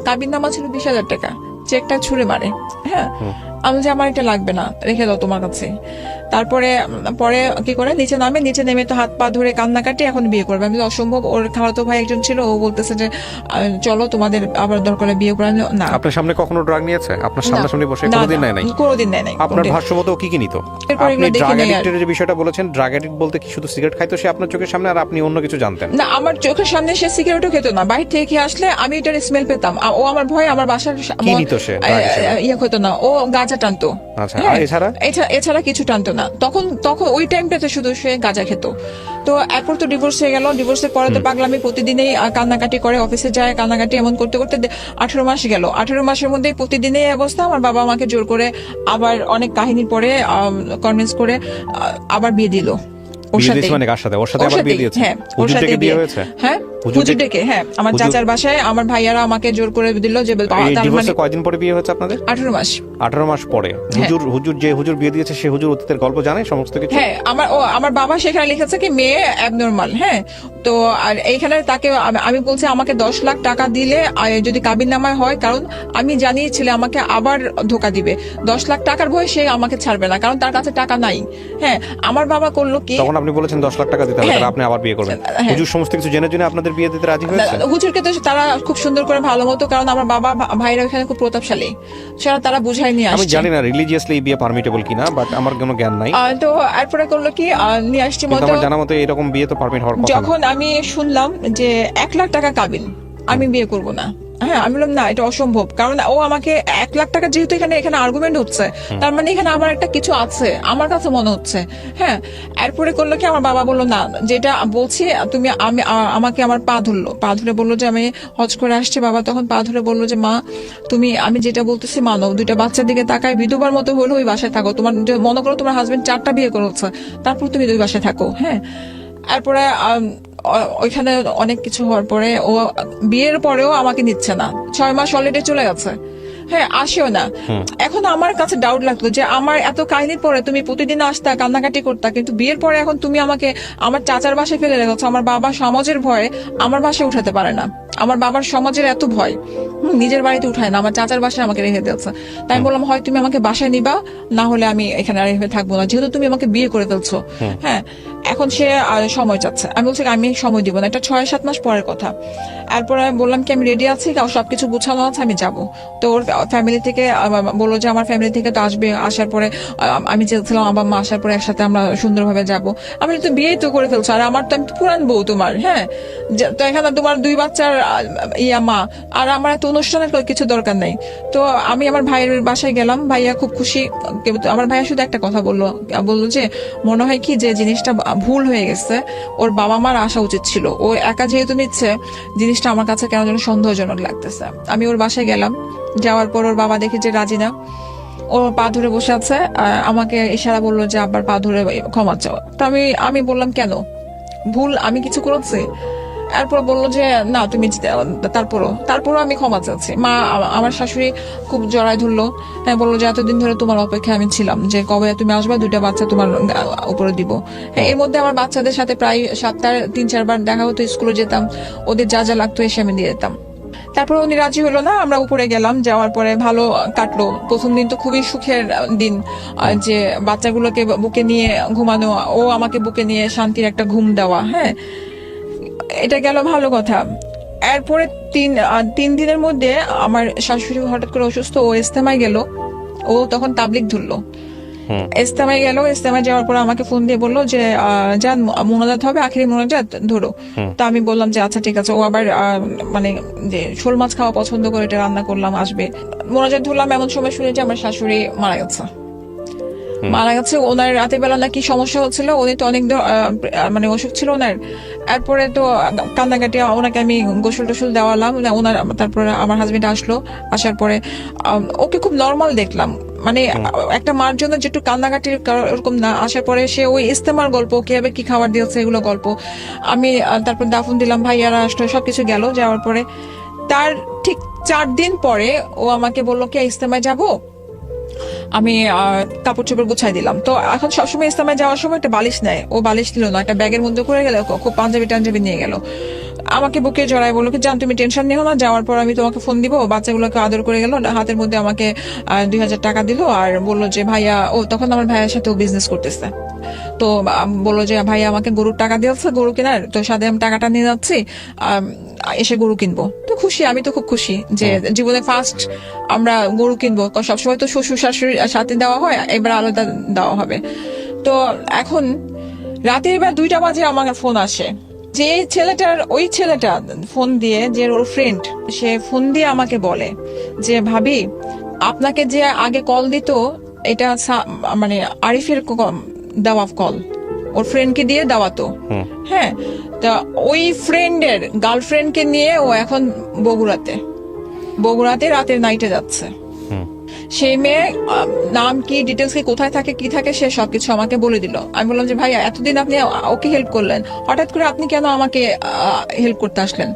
কাবিন নামা ছিল, 20,000 টাকা চেকটা ছুঁড়ে মারে। হ্যাঁ, আমি যে আমার এটা লাগবে না, রেখে দাও তোমার কাছে। তারপরে পরে কি করে নিচে নেমে তো হাত পা ধরে কান্নাকাটি, এখন বিয়ে করবে। আমি অসম্ভব। ওর খালাতো ভাই একজন ছিল, ও বলতেছে যে চলো তোমাদের আবার দরকার বিয়ে করে না। আপনার সামনে কখনো ড্রাগ নিয়েছে? আপনার সামনে বসে কোনোদিন নেয় নাই? কোনোদিন নেয় নাই। আপনার ভাষ্যমত কি কি নিত? আপনি ড্রাগ অ্যাডিক্টের যে বিষয়টা বলেছেন, ড্রাগ অ্যাডিক্ট বলতে কি শুধু সিগারেট খাইতো সে আপনার চোখের সামনে, আর আপনি অন্য কিছু জানতেন না? আমার চোখের সামনে সে সিগারেটও খেত না, বাইরে থেকে খেয়ে আসলে আমি এটার স্মেল পেতাম। ও আমার ভয় আমার বাসার কি নিত সে? ইয়ে হতো না, ও গাঁজা টানতো। আচ্ছা, এছাড়া কিছু টানতো না। তখন ওই টাইমটাতে শুধু সে গাঁজা খেত। তো এরপর তো ডিভোর্স হয়ে গেল। ডিভোর্সের পরে তো পাগলামি, প্রতিদিনই কান্নাকাটি করে, অফিসে যায় কান্নাকাটি, এমন করতে করতে 18 মাস গেল। 18 মাসের মধ্যে প্রতিদিনই অবস্থা। আমার বাবা আমাকে জোর করে আবার অনেক কাহিনী পরে কনভিন্স করে আবার বিয়ে দিল। ওর সাথে আবার বিয়ে দিয়েছে। হ্যাঁ, ওর সাথে বিয়ে হয়েছে। হ্যাঁ, হুজুর ডেকে। হ্যাঁ, আমার চাচার বাসায় আমার ভাইয়ারা আমাকে জোর করে দিল যে কয়দিন পরে বিয়ে হয়েছে আপনাদের? 18 মাস। 18 মাস পরে হুজুর বিয়ে দিয়েছে, সে হুজুর অতীতের গল্প জানে সমস্ত কিছু? হ্যাঁ, আমার বাবা সেখানে লিখেছে কি মেয়ে অ্যাবনর্মাল। হ্যাঁ, তো আর এইখানে তাকে আমি বলছি আমাকে 10 লাখ টাকা দিলে যদি কাবিন নামায় হয়, কারণ আমি জানি ছেলে আমাকে আবার ধোকা দিবে। 10 লাখ টাকার ভয় সে আমাকে ছাড়বে না, কারণ তার কাছে টাকা নাই। হ্যাঁ, আমার বাবা করলো কি, তখন আপনি বলেছেন 10 লাখ টাকা দিতে হবে, আপনি আবার বিয়ে করবেন। হুজুর সমস্ত কিছু জেনে আপনাদের বিয়ে দিতে রাজি হয়েছে? হুজুরকে তো তারা খুব সুন্দর করে ভালো মতো, কারণ আমার বাবা ভাইরা ওখানে খুব প্রতাপশালী, সেটা তারা বুঝাই নিয়ে আসছে। আমি জানি না রিলিজিয়াসলি বিয়ে পারমিটেবল কিনা, বাট আমার কোনো জ্ঞান নাই। তো এরপরে করলো কি, নিয়ে আসছি মতো, আমার জানা মতো এরকম বিয়ে তো পারমিট হওয়ার কথা। যখন আমি শুনলাম যে 1 লাখ টাকা কাবিন, আমি বিয়ে করব না। হ্যাঁ, আমি বললাম না, এটা অসম্ভব। কারণ ও আমাকে 1 লাখ টাকা, যেহেতু এখানে আর্গুমেন্ট হচ্ছে, তার মানে এখানে আমার একটা কিছু আছে, আমার কাছে মনে হচ্ছে। হ্যাঁ, এরপরে করলো কি, আমার বাবা বললো না, যেটা বলছি তুমি, আমাকে আমার পা ধরে বললো যে আমি হজ করে আসছি। বাবা তখন পা ধরে বললো যে মা তুমি আমি যেটা বলতেছি মানো, 2টা বাচ্চার দিকে তাকায়, বিধবার মতো হলো ওই বাসায় থাকো। তোমার মনে করো তোমার হাজবেন্ড 4টা বিয়ে করেছে, তারপর তুমি 2 বাসায় থাকো। হ্যাঁ, এরপরে ওইখানে অনেক কিছু হওয়ার পরে ও বিয়ের পরেও আমাকে নিচ্ছে না। 6 মাস অলরেডি চলে গেছে। হ্যাঁ আসেও না। এখন আমার কাছে ডাউট লাগতো যে আমার এত কাহিনীর পরে তুমি প্রতিদিন আসতা, কান্নাকাটি করতা, কিন্তু বিয়ের পরে এখন তুমি আমাকে আমার চাচার বাসায় ফেলে রেখেছো। আমার বাবা সমাজের ভয়ে আমার বাসায় উঠাতে পারে না, আমার বাবার সমাজের এত ভয়, নিজের বাড়িতে উঠায় না, আমার চাচার বাসায় আমাকে রেখে দিয়েছে। তাই আমি বললাম হয় তুমি আমাকে বাসায় নিবা, না হলে আমি এখানে আর এভাবে থাকবো না, যেহেতু তুমি আমাকে বিয়ে করে ফেলছো। হ্যাঁ, এখন সে সময় চাচ্ছে। আমি বলছি আমি সময় দিব না, এটা 6-7 মাস পরের কথা। এরপরে আমি বললাম কি আমি রেডি আছি, সবকিছু গুছানো আছে, আমি যাব। তো ওর ফ্যামিলি থেকে বললো যে আমার ফ্যামিলি থেকে তো আসবে, আসার পরে আমি চেয়েছিলাম আবার মা আসার পরে একসাথে আমরা সুন্দরভাবে যাব। আমি তো বিয়েই তো করে ফেলছো, আর আমার তো আমি পুরান বউ তোমার। হ্যাঁ, তো এখানে তোমার 2 বাচ্চার মা, আর আমার এত অনুষ্ঠানের কিছু দরকার নেই। তো আমি আমার ভাইয়ের বাসায় গেলাম, ভাইয়া খুব খুশি। আমার ভাইয়া শুধু একটা কথা বললো যে মনে হয় কি যে জিনিসটা ভুল হয়ে গেছে, ওর বাবা মার আসা উচিত ছিল, ও একা যেহেতু নিচ্ছে জিনিসটা আমার কাছে কেন যেন সন্দেহজনক লাগতেছে। আমি ওর বাসায় গেলাম, যাওয়ার পর ওর বাবা দেখে যে রাজি না, ও পা ধরে বসে আছে, আমাকে ইশারা বললো যে আবার পা ধরে ক্ষমা চাও। তো আমি বললাম কেন, ভুল আমি কিছু করেছি? এরপর বললো যে না তুমি, তারপরও আমি ক্ষমা চাচ্ছি। মা আমার শাশুড়ি খুব জড়ায় ধরলো, হ্যাঁ, বললো যে এতদিন ধরে তোমার অপেক্ষায় আমি ছিলাম, যে কবে তুমি আসবা, 2টা বাচ্চা তোমার উপরে দিব। এর মধ্যে আমার বাচ্চাদের সাথে প্রায় সপ্তাহে 3-4 বার দেখা হতো, স্কুলে যেতাম, ওদের যা যা লাগতো এসে আমি দিয়ে যেতাম। তারপর উনি রাজি হলো না, আমরা উপরে গেলাম, যাওয়ার পরে ভালো কাটলো। প্রথম দিন তো খুবই সুখের দিন, যে বাচ্চাগুলোকে বুকে নিয়ে ঘুমানো, ও আমাকে বুকে নিয়ে শান্তির একটা ঘুম দেওয়া। হ্যাঁ, এটা গেল ভালো কথা। এরপরে 3 দিনের মধ্যে আমার শাশুড়ি হঠাৎ করে অসুস্থ, ও ইস্তেমায় গেল, ও তখন তাবলিগ ধরলো, ইস্তেমায় গেল। ইস্তেমায় যাওয়ার পর আমাকে ফোন দিয়ে বললো যে যান মোনাজাত হবে, আখেরি মোনাজাত ধরো। তো আমি বললাম যে আচ্ছা ঠিক আছে। ও আবার মানে যে শোল মাছ খাওয়া পছন্দ করে, এটা রান্না করলাম, আসবে। মোনাজাত ধরলাম, এমন সময় শুনে যে আমার শাশুড়ি মারা গেছে। ওনার রাতের বেলা নাকি সমস্যা হচ্ছিল, উনি তো অনেক মানে অসুখ ছিল ওনার। এরপরে তো কান্নাকাটি, ওনাকে আমি গোসল টোসল দেওয়ালাম ওনার। তারপরে আমার হাজবেন্ড আসলো, আসার পরে ওকে খুব নর্মাল দেখলাম, মানে একটা মার জন্য যেটু কান্নাকাটির ওরকম না। আসার পরে সে ওই ইস্তেমার গল্প, কিভাবে কি খাবার দিয়েছে এগুলো গল্প। আমি তারপর দাফন দিলাম, ভাইয়ারা আসলো, সবকিছু গেল। যাওয়ার পরে তার ঠিক 4 দিন পরে ও আমাকে বললো কি ইস্তেমায় যাবো। আমি কাপড় চোপড় গুছাই দিলাম। তো এখন সবসময় ইস্তেমায় যাওয়ার সময় একটা বালিশ নেয়, ও বালিশ দিল না, একটা ব্যাগের মধ্যে করে গেল, খুব পাঞ্জাবি নিয়ে গেল। আমাকে বুকে জড়াই বললো কি জান তুমি টেনশন নিও না, যাওয়ার পর আমি তোমাকে ফোন দিব। বাচ্চাগুলোকে আদর করে গেল, হাতের মধ্যে আমাকে 2000 টাকা দিল, আর বললো যে ভাইয়া, ও তখন আমার ভাইয়ের সাথে ও বিজনেস করতেছে, তো বললো যে ভাইয়া আমাকে গরুর টাকা দিয়েছে গরু কেনার, তো সাথে আমি টাকাটা নিয়ে যাচ্ছি, এসে গরু কিনবো। তো খুশি, আমি তো খুব খুশি যে জীবনে ফার্স্ট আমরা গরু কিনবো। সবসময় তো শ্বশুর শাশুড়ির সাথে দেওয়া হয়, এবার আলাদা দেওয়া হবে। তো এখন রাতের বেলা 2টা বাজে আমার ফোন আসে, যে ওই ছেলেটা ফোন দিয়ে, যে ওর ফ্রেন্ড, সে ফোন দিয়ে আমাকে বলে যে ভাবি আপনাকে যে আগে কল দিত, এটা মানে আরিফের দেওয়া কল, ওর ফ্রেন্ডকে দিয়ে দেওয়া তো। হ্যাঁ, তা ওই ফ্রেন্ডের গার্লফ্রেন্ডকে নিয়ে ও এখন বগুড়াতে রাতের নাইটে যাচ্ছে। সেই মেয়ে নাম কি, ডিটেলস কি, কোথায় থাকে, কি থাকে, সে সবকিছু আমাকে বলে দিল। আমি বললাম যে ভাইয়া এতদিন আপনি ওকে হেল্প করলেন, হঠাৎ করে আপনি কেন আমাকে হেল্প করতে আসলেন,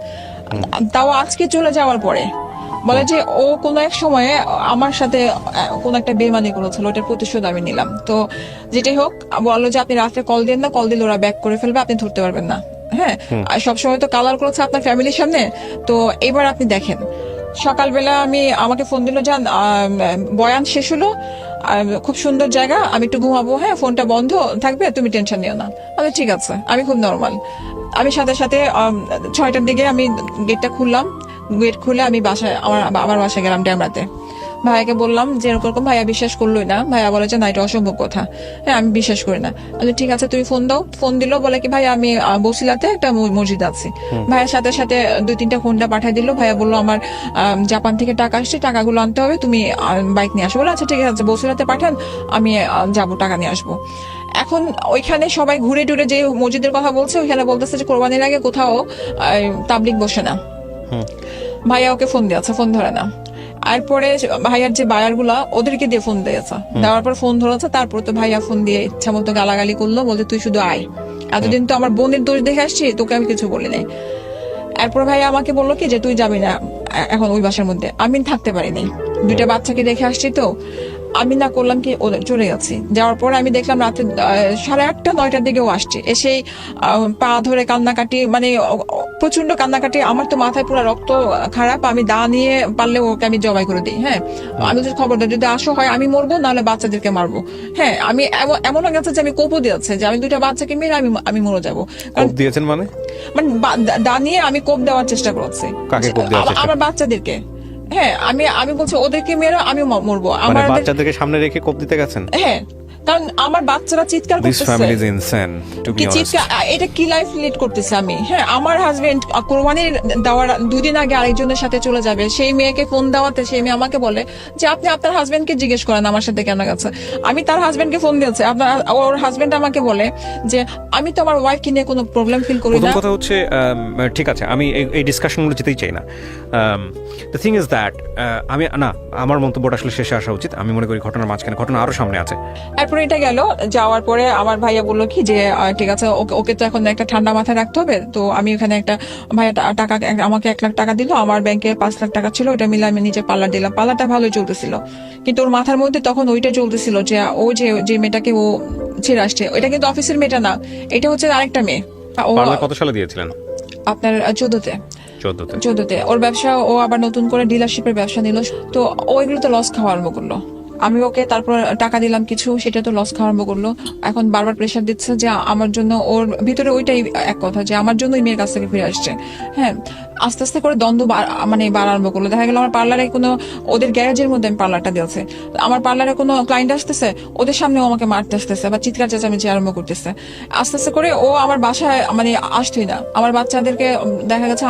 তাও আজকে চলে যাওয়ার পরে? বলে যে ও কোনো এক সময়ে আমার সাথে কোনো একটা বেমানি করেছিল, ওটার প্রতিশোধ আমি নিলাম। তো যেটাই হোক, বললো যে আপনি রাত্রে কল দেন না, কল দিলে ওরা ব্যাক করে ফেলবে, আপনি ধরতে পারবেন না। হ্যাঁ, সবসময় তো কালার করেছে আপনার ফ্যামিলির সামনে, তো এবার আপনি দেখেন। সকালবেলা আমাকে ফোন দিল, যান বয়ান শেষ হলো, খুব সুন্দর জায়গা, আমি একটু ঘুমাবো, হ্যাঁ ফোনটা বন্ধ থাকবে, তুমি টেনশন নিও না। আচ্ছা ঠিক আছে, আমি খুব নর্মাল। আমি সাথে 6টার দিকে আমি গেটটা খুললাম, গেট খুলে আমি আমার বাসায় গেলাম ড্যামরাতে। ভাইয়াকে বললাম যে এরকম, ভাইয়া বিশ্বাস করলোই না। ভাইয়া বলে যে না এটা অসম্ভব কথা, হ্যাঁ আমি বিশ্বাস করি না। ঠিক আছে তুমি ফোন দাও। ফোন দিল, বলে কি ভাইয়া আমি বসিলাতে একটা মসজিদ আছি। ভাইয়ার সাথে 2-3টা ফোনটা পাঠাই দিল। ভাইয়া বললো আমার জাপান থেকে টাকা আসছে, টাকাগুলো আনতে হবে, তুমি বাইক নিয়ে আসো। বলে আচ্ছা ঠিক আছে, বসিলাতে পাঠান, আমি যাবো, টাকা নিয়ে আসবো। এখন ওইখানে সবাই ঘুরে টুরে যে মসজিদের কথা বলছে, ওইখানে বলতেছে যে কোরবানির আগে কোথাও তাবলিগ বসে না। ভাইয়া ওকে ফোন দিয়েছে, ফোন ধরে না। এরপরে ভাইয়ার যে বায়ার গুলা, ওদেরকে দিয়ে ফোন দিয়েছে, দেওয়ার পর ফোন ধরেছে। তারপর তো ভাইয়া ফোন দিয়ে ইচ্ছা মতো গালাগালি করলো, বলতে তুই শুধু আয়, এতদিন তো আমার বোনের দোষ দেখে আসছি, তোকে আমি কিছু বলি নাই। এরপর ভাইয়া আমাকে বললো কি যে তুই যাবি না এখন ওই বাসার মধ্যে। আমি থাকতে পারিনি, দুইটা বাচ্চাকে দেখে আসছি তো আমি না করলাম কি ওদের চলে গেছি। যাওয়ার পরে আমি দেখলাম রাতে 8:30 9টার দিকে ও আসছে, এসেই পা ধরে কান্নাকাটি, মানে প্রচন্ড কান্নাকাটি। আমার তো মাথায় পুরো রক্ত খারাপ, আমি দা নিয়ে পারলে ওকে আমি জবাই করে দিই। হ্যাঁ, আমি যদি খবর দেয় যদি আসো হয় আমি মরবো, নাহলে বাচ্চাদেরকে মারবো। হ্যাঁ, আমি এমন গেছে যে আমি কোপও দিয়েছে যে আমি দুইটা বাচ্চাকে মেরে আমি মরে যাবো। কোপ দিয়েছেন মানে দা নিয়ে আমি কোপ দেওয়ার চেষ্টা করছি কাকে কোপ দেওয়ার চেষ্টা? আমার বাচ্চাদেরকে। হ্যাঁ, আমি বলছি ওদেরকে মেরে আমি মরবো। মানে আমার বাচ্চাদেরকে সামনে রেখে কোপ দিতে গেছেন? হ্যাঁ, কারণ আমার বাচ্চারা চিৎকার দিস করতেছে। Family is insane to be কি অনেস্ট। চিৎকার, এটা কি লাইফ লিড করতেছে আমি। হ্যাঁ, আমার হাজবেন্ড কোরবানির দেওয়ার 2 দিন আগে আরেকজনের সাথে চলে যাবে, সেই মেয়েকে ফোন দেওয়াতে সেই মেয়ে আমাকে বলে যে আপনি আপনার হাজবেন্ডকে জিজ্ঞেস করেন আমার সাথে কেন গেছে। আমি তার হাজবেন্ডকে ফোন দিয়েছি, ওর হাজবেন্ড আমাকে বলে যে আমি তো আমার ওয়াইফকে নিয়ে কোনো প্রবলেম ফিল করি প্রথম না। কথা হচ্ছে ঠিক আছে, আমি এই ডিসকাশনগুলো যেতেই চাই না। দ্য থিং ইজ দ্যাট আমি না, আমার মন্তব্যটা আসলে শেষে আসা উচিত। আমি মনে করি ঘটনার মাঝখানে ঘটনা আরো সামনে আছে। এরপরে এটা গেল, যাওয়ার পরে আমার ভাইয়া বললো কি যে ঠিক আছে ওকে তো এখন একটা ঠান্ডা মাথায় রাখতে হবে। তো আমি ওখানে একটা ভাইয়া টাকা আমাকে 1 লাখ টাকা দিল, আমার ব্যাংকে 5 লাখ টাকা ছিল, ওটা মিলে আমি নিজে পার্লার দিলাম। পার্লারটা ভালোই চলতেছিল, কিন্তু ওর মাথার মধ্যে তখন ওইটা চলতেছিল যে ও যে মেয়েটাকে ও ছেড়ে আসছে, ওইটা কিন্তু অফিসের মেয়েটা না, এটা হচ্ছে আরেকটা মেয়ে। ও পার্লার কত সালে দিয়েছিলেন? আপনার 14তে 14তে ওর ব্যবসা, ও আবার নতুন করে ডিলারশিপের ব্যবসা নিল। তো ওইগুলো তো লস খাওয়া আরম্ভ করলো। আমি ওকে তারপর টাকা দিলাম কিছু, সেটা তো লস খাওয়া আরম্ভ করলো। এখন বারবার প্রেশার দিচ্ছে যে আমার জন্য, ওর ভিতরে ওইটাই এক কথা যে আমার জন্য ওই মেয়ের কাছ থেকে ফিরে আসছে। হ্যাঁ, আস্তে আস্তে করে দ্বন্দ্ব মানে বাড়া আরম্ভ করলো। দেখা গেল আমার পার্লারে কোনো, ওদের গ্যারেজের মধ্যে আমি পার্লারটা দিয়েছে, আমার পার্লারে কোনো ক্লায়েন্ট আসতেছে, ওদের সামনে আমাকে মারতে আসতেছে বা চিৎকার চেঁচামেচি আরম্ভ করতেছে। আস্তে আস্তে করে ও আমার বাসায় মানে আসতোই না। আমার বাচ্চাদেরকে দেখা গেছে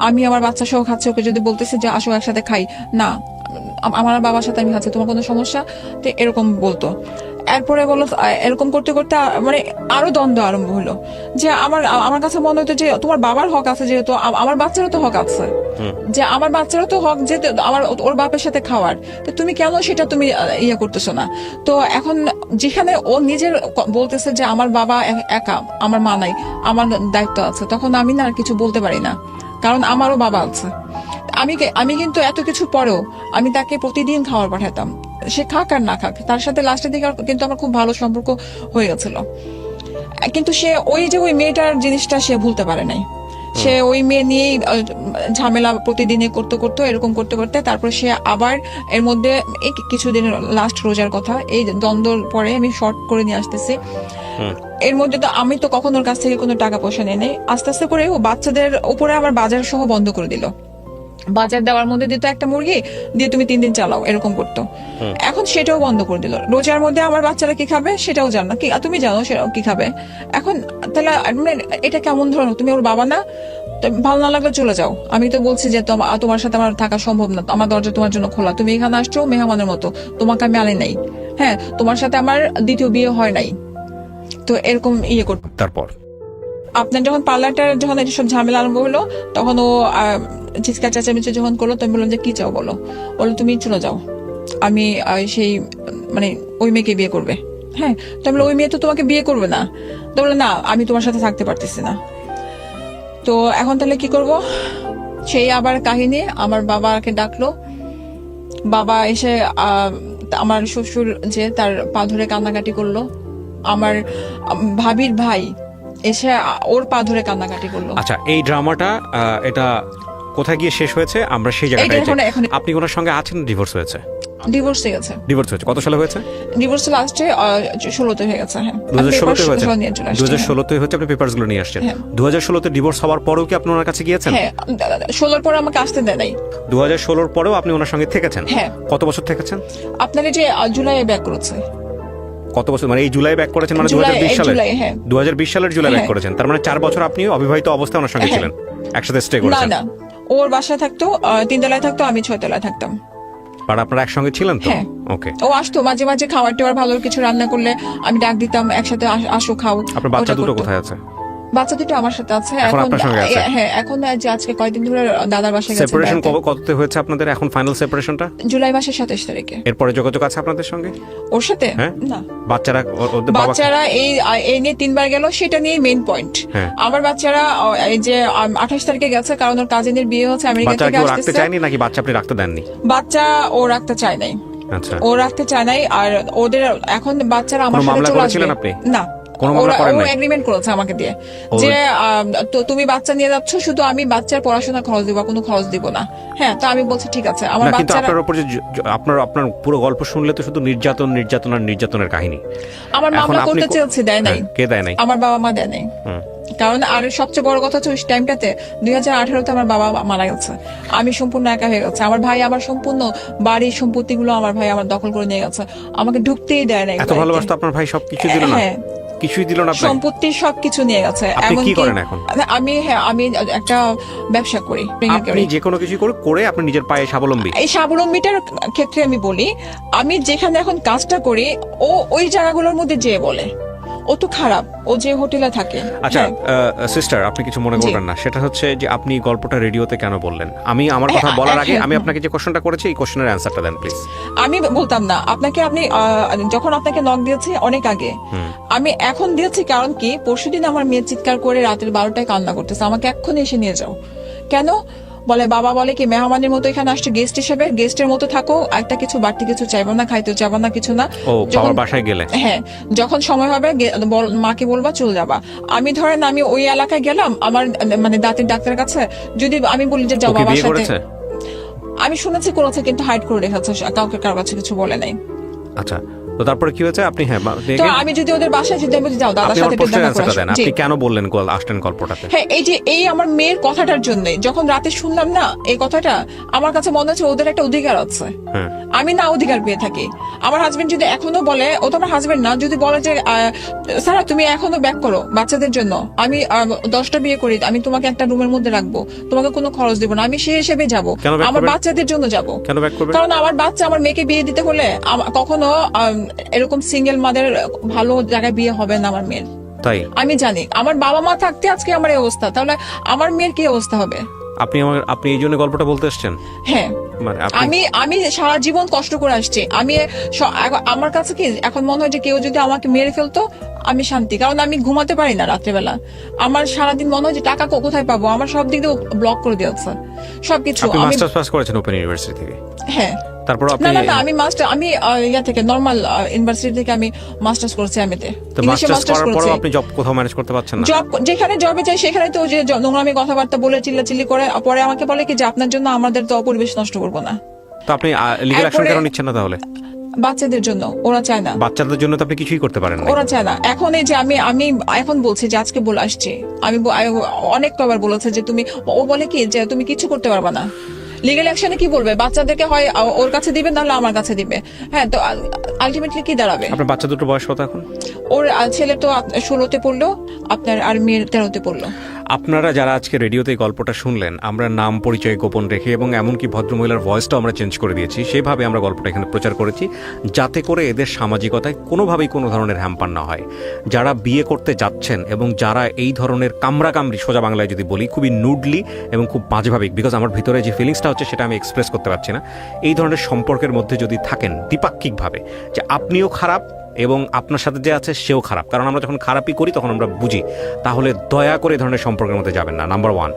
আমি আমার বাচ্চা সহ খাচ্ছি, ওকে যদি বলতেছি যে আসো একসাথে খাই, না আমার বাবার সাথে আমি খাচ্ছি, তোমার কোনো সমস্যা, তো এরকম বলতো। এরপরে বলো এরকম করতে করতে মানে আরো দ্বন্দ্ব আরম্ভ হলো যে আমার কাছে মনে হতো যে তোমার বাবার হক আছে, যেহেতু আমার বাচ্চারও তো হক আছে, যে আমার বাচ্চারও তো হক যে আমার ওর বাপের সাথে খাওয়ার, তো তুমি কেন সেটা তুমি ইয়ে করতেছো না। তো এখন যেখানে ও নিজের বলতেছে যে আমার বাবা একা, আমার মা নাই, আমার দায়িত্ব আছে, তখন আমি না আর কিছু বলতে পারি না, কারণ আমারও বাবা আছে। আমি কিন্তু এত কিছু পরেও আমি তাকে প্রতিদিন খাবার পাঠাতাম, সে খাক আর না খাক, তার সাথে লাস্টের দিকে কিন্তু আমার খুব ভালো সম্পর্ক হয়ে গেছিল। কিন্তু সে ওই মেয়েটার জিনিসটা সে ভুলতে পারে নাই। সে ওই মেয়ে নিয়েই ঝামেলা প্রতিদিনই করতে এরকম করতে তারপর সে আবার এর মধ্যে এই কিছুদিন লাস্ট রোজার কথা, এই দ্বন্দ্বর পরে আমি শর্ট করে নিয়ে আসতেছি। এর মধ্যে তো আমি তো কখন ওর কাছ থেকে কোনো টাকা পয়সা নেই নাই। আস্তে আস্তে করে ও বাচ্চাদের উপরে আবার বাজার সহ বন্ধ করে দিল। বাজার দেওয়ার মধ্যে দিত একটা মুরগি দিয়ে তুমি 3 দিন চালাও, এরকম করতো। এখন সেটাও বন্ধ করে দিল। রোজার মধ্যে আমার বাচ্চারা কি খাবে সেটাও জানো, কি তুমি জানো সেটাও কি খাবে। এখন তাহলে এটা কেমন ধরনের, তুমি ওর বাবা না, ভালো না লাগলে চলে যাও। আমি তো বলছি যে তোমার সাথে আমার থাকা সম্ভব না, আমার দরজা তোমার জন্য খোলা, তুমি এখানে আসছো মেহমানের মতো, তোমাকে আমি আনি নাই। হ্যাঁ, তোমার সাথে আমার দ্বিতীয় বিয়ে হয় নাই, তো এরকম ইয়ে করতো। তারপর আপনার যখন পার্লারটার যখন এসব ঝামেলা আরম্ভ হলো, তখন ও চিৎকার চেঁচামেচি যখন করলো, তো আমি বললাম যে কি চাও বলো, বলো তুমি চলে যাও, আমি সেই মানে ওই মেয়েকে বিয়ে করবে। হ্যাঁ, তো আমি ওই মেয়ে তো তোমাকে বিয়ে করবে না, তো বললো না আমি তোমার সাথে থাকতে পারতেছি না। তো এখন তাহলে কি করব, সেই আবার কাহিনী, আমার বাবাকে ডাকলো। বাবা এসে আমার শ্বশুর যে তার পা ধরে কান্নাকাটি করলো, আমার ভাবির ভাই এসে ওর পা ধরে কান্নাকাটি করলো। আচ্ছা, এই ড্রামাটা এটা কোথায় গিয়ে শেষ হয়েছে আমরা সেই জায়গাটায় যাই। আপনি ওনার সঙ্গে আছেন, ডিভোর্স হয়েছে? ডিভোর্স হয়ে গেছে। ডিভোর্স হয়েছে কত সালে হয়েছে? ডিভোর্স লাস্টে 16তে হয়ে গেছে। হ্যাঁ, 2016 হয়েছে। 2016 হচ্ছে আপনি পেপারস গুলো নিয়ে আসছেন। 2016 ডিভোর্স হওয়ার পরেও কি আপনি ওনার কাছে গিয়েছেন? হ্যাঁ, 16 পরে আমাকে আসতে দেয় নাই। 2016 পরেও আপনি ওনার সঙ্গে থেকেছেন? হ্যাঁ। কত বছর থেকেছেন? আপনার যে জুলাই ব্যাক করেছে। কত বছর মানে এই জুলাই ব্যাক করেছেন মানে 2020 সালে? জুলাই, হ্যাঁ 2020 সালের জুলাই ব্যাক করেছেন, তার মানে 4 বছর আপনি অবিবাহিত অবস্থায় ওনার সঙ্গে ছিলেন, একসাথে স্টে করেছেন? না, ওর বাসায় থাকতো 3 তলায় থাকতো, আমি 6 তলায় থাকতাম। আর আপনারা একসঙ্গে ছিলেন তো? হ্যাঁ। ওকে। ও আসতো মাঝে মাঝে খাবার টাবার ভালো কিছু রান্না করলে আমি ডাক দিতাম, একসাথে আসো খাও। আপনার বাচ্চা দুটো কোথায় আছে? বাচ্চা দুটো আমার সাথে আছে এখন আপনার সঙ্গে আছে? হ্যাঁ, এখন যে আজকে কয়েকদিন ধরে দাদার বাসায় গেছে সেপারেশন বেড়াতে। কততে হয়েছে আপনাদের এখন ফাইনাল সেপারেশনটা? জুলাই মাসের 27 তারিখে। এরপরে যোগাযোগ আছে আপনাদের সঙ্গে? ওর সাথে হ্যাঁ? না, বাচ্চারা ওদের বাবা বাচ্চারা এই নিয়ে 3 বার গেল, সেটা নিয়ে মেইন পয়েন্ট। হ্যাঁ। আমার বাচ্চারা এই যে 28 তারিখে গেছে, কারণ ওর কাজিনের বিয়ে হচ্ছে আমেরিকা বাচ্চা থেকে কি ও রাখতে আসতেছে। চায়নি নাকি বাচ্চা আপনি রাখতে দেননি? বাচ্চা ও রাখতে চায় নাই, আচ্ছা, ও রাখতে চায় নাই। আর ওদের এখন বাচ্চারা আমার কোনো সাথে মামলা চলে করেছিলেন আসবে আপনি? না, কোনো মামলা করেন ও নাই? এগ্রিমেন্ট করেছে আমাকে দিয়ে যে তো তুমি বাচ্চা নিয়ে যাচ্ছ, শুধু আমি বাচ্চার পড়াশোনা খরচ দিব, কোনো খরচ দিব না। হ্যাঁ, তো আমি বলছি ঠিক আছে। আমার না, কিন্তু বাচ্চারা, আপনার উপর যে আপনার পুরো গল্প শুনলে তো শুধু নির্যাতন নির্যাতন আর নির্যাতনের কাহিনী। আমার এখন মামলা আপনি করতে চেয়েছি, দেয় নাই। হ্যাঁ, কে দেয় নাই? আমার বাবা মা দেয় নাই। হুম। কারণ আর সবচেয়ে বড় কথা হচ্ছে ওই টাইমটাতে 2018-তে আমার বাবা মারা গেছে, আমি সম্পূর্ণ একা হয়ে গেছে। আমার ভাই আমার সম্পূর্ণ বাড়ির সম্পত্তিগুলো আমার ভাই আমার দখল করে নিয়ে গেছে, আমাকে ঢুকতেই দেয় না। এত ভালোবাসতো আপনার ভাই, সবকিছু দিল না? হ্যাঁ, কিছুই দিল না আপনাকে? সম্পত্তি সবকিছু নিয়ে গেছে। আপনি কি এমনকি করেন এখন? আমি একটা ব্যবসা করি। আপনি যে কোনো কিছু করে আপনি নিজের পায়ে স্বাবলম্বী। এই স্বাবলম্বীটার ক্ষেত্রে আমি বলি, আমি যেখানে এখন কাজটা করি, ও ওই জায়গাগুলোর মধ্যে যেয়ে বলে ও তো খারাপ, ও যে হোটেলে থাকে। আচ্ছা হ্যাঁ। সিস্টার, আপনি কিছু মনে জি। করবেন না, সেটা হচ্ছে যে আপনি গল্পটা রেডিওতে কেন বললেন? আমি আমার কথা বলার আগে আমি আপনাকে যে কোশ্চেনটা করেছি এই কোশ্চেনের অ্যান্সারটা দেন প্লিজ। আমি বলতাম না আপনাকে, আপনি যখন আপনাকে নক দিয়েছি অনেক আগে, আমি এখন দিয়েছি। কারণ কি, পরশুদিন আমার মেয়ে চিৎকার করে রাতের 12টায় কান্না করতেছে, আমাকে এক্ষুনি এসে নিয়ে যাও। কেন বলে, বাবা বলে কি মেহমানের মতো এখানে আসছে গেস্ট হিসেবে, গেস্টের মতো থাকো, একটা কিছু বাড়তি কিছু চাইবো না, খাইতে চাইবো না, কিছু না। ও যখন- বাবার বাসায় গেলে? হ্যাঁ, যখন সময় হবে মাকে বলবা চলে যাবা। আমি ধরেন আমি ওই এলাকায় গেলাম আমার মানে দাঁতের ডাক্তারের কাছে, যদি আমি বলি যে যাও ওকে বাবার বিয়ে সাথে, করেছে? আমি শুনেছি করেছে, কিন্তু হাইড করে রেখেছে, কাউকে কারো কাছে কিছু বলে নাই। আচ্ছা, তো তারপরে কি হয়েছে? আপনি হ্যাঁ তো আমি যদি ওদের বাসায় যদি আমি যাও দাদার আপনি সাথে আমার একটু প্রশ্নের দেখা করে অ্যান্সারটা দেন। আসো। জি। আপনি কেন বললেন আসলেন গল্পটাতে? হ্যাঁ, এই আমার মেয়ের কথাটার জন্য যখন রাতে শুনলাম না এই কথাটা, আমার কাছে মনে হচ্ছে ওদের একটা অধিকার আছে, হ্যাঁ। আমি না অধিকার পেয়ে থাকি। আমার হাজবেন্ড যদি এখনো বলে, ও তো আমার হাজবেন্ড না, যদি বলে যে সারা তুমি এখনো ব্যাক করো বাচ্চাদের জন্য, আমি 10টা বিয়ে করি, আমি তোমাকে একটা রুমের মধ্যে রাখবো, তোমাকে কোনো খরচ দিব না, আমি সেই হিসেবে যাব, কেন back আমার করবেন? বাচ্চাদের জন্য যাব। কেন ব্যাক করবেন? কারণ আমার বাচ্চা, আমার মেয়েকে বিয়ে দিতে হলে কখনো এরকম সিঙ্গেল মাদের ভালো জায়গায় বিয়ে হবে না আমার মেয়ের। তাই আমি জানি আমার বাবা মা থাকতে আজকে আমার এই অবস্থা, তাহলে আমার মেয়ের কি অবস্থা হবে? আপনি এই জন্য গল্পটা বলতে এসেছেন? হ্যাঁ, মানে আমি সারা জীবন কষ্ট করে আসছি। আমার কাছে কি এখন মনে হয় যে কেউ যদি আমাকে মেরে ফেলতো আমি শান্তি, কারণ আমি ঘুমাতে পারি না রাত্রেবেলা। আমার সারাদিন মনে হয় যে টাকা কোথায় পাবো, আমার সব দিক দিয়ে ব্লক করে দিয়েছে সবকিছু। আপনি আমি মাস্টার্স পাস করেছেন ওপেন ইউনিভার্সিটি থেকে? হ্যাঁ, তারপর আপনি না আমি ইয়া থেকে নরমাল ইউনিভার্সিটি থেকে আমি মাস্টার্স করছি, আমিতে তো ইংলিশে মাস্টার্স মাস্টার্স করার করছি। পরও আপনি জব কোথাও ম্যানেজ করতে পারছেন না? জব যেখানে জবে যাই সেখানে তো যে নোংরামি কথাবার্তা বলে চিল্লাচিল্লি করে, পরে আমাকে বলে কি যে আপনার জন্য আমাদের তো পরিবেশ নষ্ট করবো না। তো আপনি লিগ্যাল অ্যাকশন এরপরে- কেন নিচ্ছেন না তাহলে? বাচ্চাদের জন্য ওরা চায় না, বাচ্চাদের জন্য তো আপনি কিছুই করতে পারেন না। ওরা চায় না। এখন এই যে আমি এখন বলছি যে আজকে বলে আসছি, আমি অনেক কবার বলেছে যে তুমি, ও বলে কি যে তুমি কিছু করতে পারবা না। লিগ্যাল অ্যাকশনে কি বলবে, বাচ্চাদেরকে হয় ওর কাছে দিবে নাহলে আমার কাছে দিবে। হ্যাঁ, তো আলটিমেটলি কি দাঁড়াবে? আপনার বাচ্চা দুটো বয়স কত এখন? ওর ছেলে তো 16তে পড়লো, আপনার আর মেয়ের 13তে পড়লো। আপনারা যারা আজকে রেডিওতে এই গল্পটা শুনলেন, আমরা নাম পরিচয় গোপন রেখে এবং এমনকি ভদ্রমহিলার ভয়েসটাও আমরা চেঞ্জ করে দিয়েছি, সেভাবে আমরা গল্পটা এখানে প্রচার করেছি যাতে করে এদের সামাজিকতায় কোনোভাবেই কোনো ধরনের হ্যাম্পার না হয়। যারা বিয়ে করতে যাচ্ছেন এবং যারা এই ধরনের কামড়াকামড়ি, সোজা বাংলায় যদি বলি, খুবই নুডলি এবং খুব বাজেভাবে, বিকজ আমার ভিতরে যে ফিলিংসটা হচ্ছে সেটা আমি এক্সপ্রেস করতে পারছি না, এই ধরনের সম্পর্কের মধ্যে যদি থাকেন দ্বিপাক্ষিকভাবে, যে আপনিও খারাপ এবং আপনার সাথে যে আছে সেও খারাপ, কারণ আমরা যখন খারাপই করি তখন আমরা বুঝি, তাহলে দয়া করে এই ধরনের সম্পর্কের মধ্যে যাবেন না, নাম্বার 1।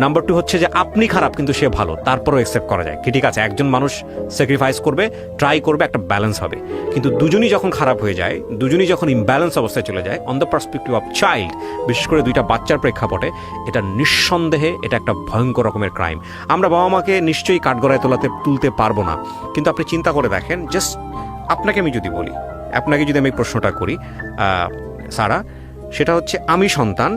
নাম্বার 2 হচ্ছে যে আপনি খারাপ কিন্তু সে ভালো, তারপরও অ্যাকসেপ্ট করা যায় কি, ঠিক আছে, একজন মানুষ স্যাক্রিফাইস করবে, ট্রাই করবে, একটা ব্যালেন্স হবে। কিন্তু দুজনই যখন খারাপ হয়ে যায়, দুজনই যখন ইমব্যালেন্স অবস্থায় চলে যায়, on the perspective of child, বিশেষ করে 2টা বাচ্চার প্রেক্ষাপটে, এটা নিঃসন্দেহে এটা একটা ভয়ঙ্কর রকমের ক্রাইম। আমরা বাবা মাকে নিশ্চয়ই কাঠগড়ায় তুলতে পারবো না, কিন্তু আপনি চিন্তা করে দেখেন, জাস্ট আপনাকে আমি যদি বলি, আপনাকে যদি আমি প্রশ্নটা করি সারা, সেটা হচ্ছে আমি সন্তান,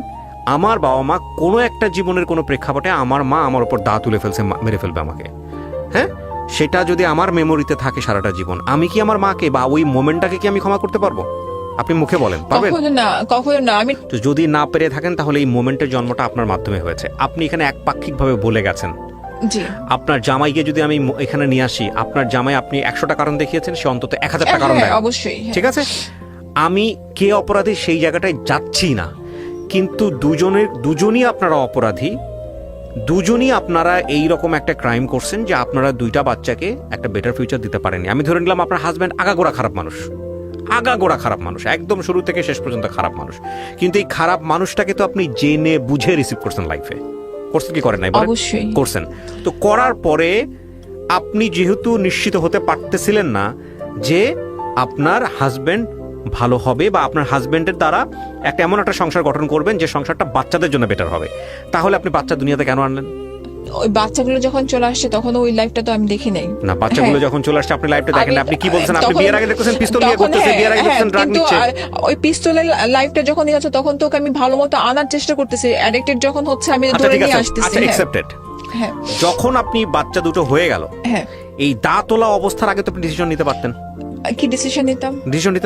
আমার বাবা মা কোনো একটা জীবনের কোনো প্রেক্ষাপটে আমার মা আমার ওপর দা তুলে ফেলছে, মেরে ফেলবে আমাকে, হ্যাঁ, সেটা যদি আমার মেমোরিতে থাকে সারাটা জীবন, আমি কি আমার মাকে বা ওই মোমেন্টটাকে কি আমি ক্ষমা করতে পারবো? আপনি মুখে বলেন পারবেন? কখনো না। আমি তো যদি না পেরে থাকেন তাহলে এই মোমেন্টের জন্মটা আপনার মাধ্যমে হয়েছে। আপনি এখানে একপাক্ষিকভাবে বলে গেছেন। জি, আপনার জামাইকে যদি আমি এখানে নিয়ে আসি, আপনার জামাই আপনি 100টা কারণ দেখিয়েছেন, সে অন্তত 1000টা কারণ দেয়, অবশ্যই। ঠিক আছে? আমি কে অপরাধী সেই জায়গাটায় যাচ্ছি না, কিন্তু দুজনই আপনারা অপরাধী, দুজনই আপনারা এই রকম একটা ক্রাইম করছেন যে আপনারা দুইটা বাচ্চাকে একটা বেটার ফিউচার দিতে পারেননি। আমি ধরে নিলাম আপনার হাজব্যান্ড আগাগোড়া খারাপ মানুষ, একদম শুরু থেকে শেষ পর্যন্ত খারাপ মানুষ, কিন্তু এই খারাপ মানুষটাকে তো আপনি জেনে বুঝে রিসিভ করছেন লাইফে, করছেন কি করেন নাই? অবশ্যই করছেন। তো করার পরে আপনি যেহেতু নিশ্চিত হতে পারতেছিলেন না যে আপনার হাজব্যান্ড ভালো হবে বা আপনার হাজব্যান্ডের দ্বারা এমন একটা সংসার গঠন করবেন যে সংসারটা বাচ্চাদের জন্য বেটার হবে, তাহলে আপনি বাচ্চা দুনিয়াতে কেন আনলেন? ওই বাচ্চাগুলো যখন চলে আসছে তখন ওই লাইফটা তো আমি দেখি নাই। না, বাচ্চাগুলো যখন চলে আসছে আপনি লাইফটা দেখেন না। আপনি কি বলছেন? আপনি বিয়ের আগে দেখতেছেন পিস্তল নিয়ে ঘুরতেছে, বিয়ের আগে দেখতেন ড্রাগ নিচ্ছে। ওই পিস্তলের লাইফটা যখন হচ্ছে তখন তো আমি ভালো মতো আনার চেষ্টা করতেছি, অ্যাডিক্টেড যখন হচ্ছে আমি ধরে নিয়ে আসতেছি। আচ্ছা, অ্যাকসেপ্টেড। হ্যাঁ, যখন আপনি বাচ্চা দুটো হয়ে গেল, হ্যাঁ, এই দা তোলা অবস্থার আগে তো আপনি ডিসিশন নিতে পারতেন। কি ডিসিশন নিতেন?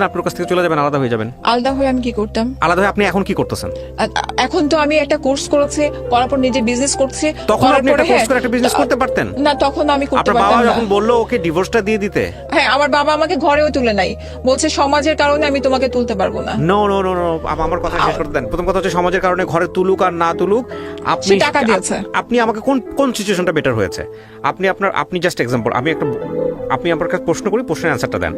আপনার কাছ থেকে চলে যাবেন, আলাদা হয়ে যাবেন। আলাদা হয়ে আমি কি করতাম? আলাদা হয়ে আপনি এখন কি করতেছেন? এখন তো আমি একটা কোর্স করেছি, করার পর নিজে বিজনেস করছি। তখন আপনি একটা কোর্স করে একটা বিজনেস করতে পারতেন না, তখন আমি করতে আপনার পারতাম বাবা না। যখন বললো ওকে ডিভোর্সটা দিয়ে দিতে, হ্যাঁ, আমার বাবা আমাকে ঘরেও তুলে নাই, বলছে সমাজের কারণে আমি তোমাকে তুলতে পারবো না। নো নো নো নো, আমার কথা শেষ করতে দেন। প্রথম কথা হচ্ছে সমাজের কারণে ঘরে তুলুক আর না তুলুক, আপনি সে টাকা দিয়েছে। আপনি আমাকে কোন সিচুয়েশনটা বেটার হয়েছে? আপনি জাস্ট এক্সাম্পল, আপনি আমার কাছে প্রশ্ন করি, প্রশ্নের অ্যান্সারটা দেন।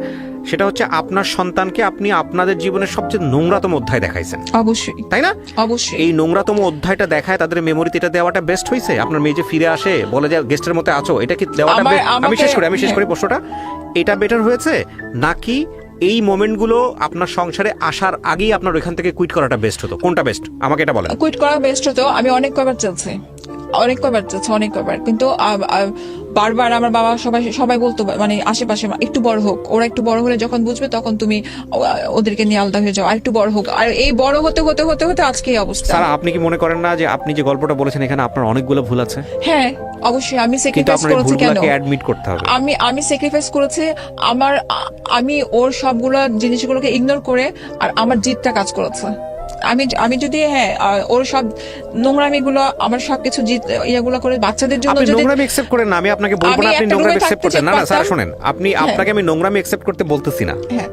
সেটা হচ্ছে আপনার সন্তানকে আপনি আপনাদের জীবনের সবচেয়ে নোংরাতম অধ্যায় দেখাইছেন, অবশ্যই, তাই না? অবশ্যই। এই নোংরাতম অধ্যায়টা দেখায় তাদের মেমোরিতে এটা দেওয়াটা বেস্ট হয়েছে? আপনার মেয়ে যে ফিরে আসে বলে যে গেস্টের মতো আছো, এটা কি দেওয়াটা আমি শেষ করি প্রশ্নটা, এটা বেটার হয়েছে নাকি এই মোমেন্টগুলো আপনার সংসারে আসার আগেই আপনার ওইখান থেকে কুইট করাটা বেস্ট হতো? কোনটা বেস্ট আমাকে এটা বলেন। কুইট করা বেস্ট হতো। আমি অনেক কবার কিন্তু বারবার আমার বাবা সবাই বলতো, মানে আশেপাশে একটু বড় হোক, ওরা একটু বড় হলে যখন বুঝবে তখন তুমি ওদেরকে নিয়ে আলাদা হয়ে যাও, আর একটু বড় হোক। আর এই বড় হতে হতে হতে হতে আজকে এই অবস্থা। স্যার, আপনি কি মনে করেন না যে আপনি যে গল্পটা বলেছেন এখানে আপনার অনেকগুলো ভুল আছে? হ্যাঁ, অবশ্যই। আমি কিন্তু স্যাক্রিফাইস আপনার করেছি। কেন? ভুলগুলোকে অ্যাডমিট করতে হবে। আমি স্যাক্রিফাইস করেছি। আমি ওর সবগুলো জিনিসগুলোকে ইগনোর করে আর আমার জিতটা কাজ করেছে। আমি যদি ওর সব নোংরামি গুলো, আমার সবকিছু ইয়েগুলো করে বাচ্চাদের জন্য আপনি যদি নোংরামি অ্যাকসেপ্ট করেন না, আমি আপনাকে বলবো না আপনি নোংরামি অ্যাকসেপ্ট করতেন। না না স্যার, শুনেন, আপনাকে আমি নোংরামি অ্যাকসেপ্ট করতে বলতেছি না। হ্যাঁ,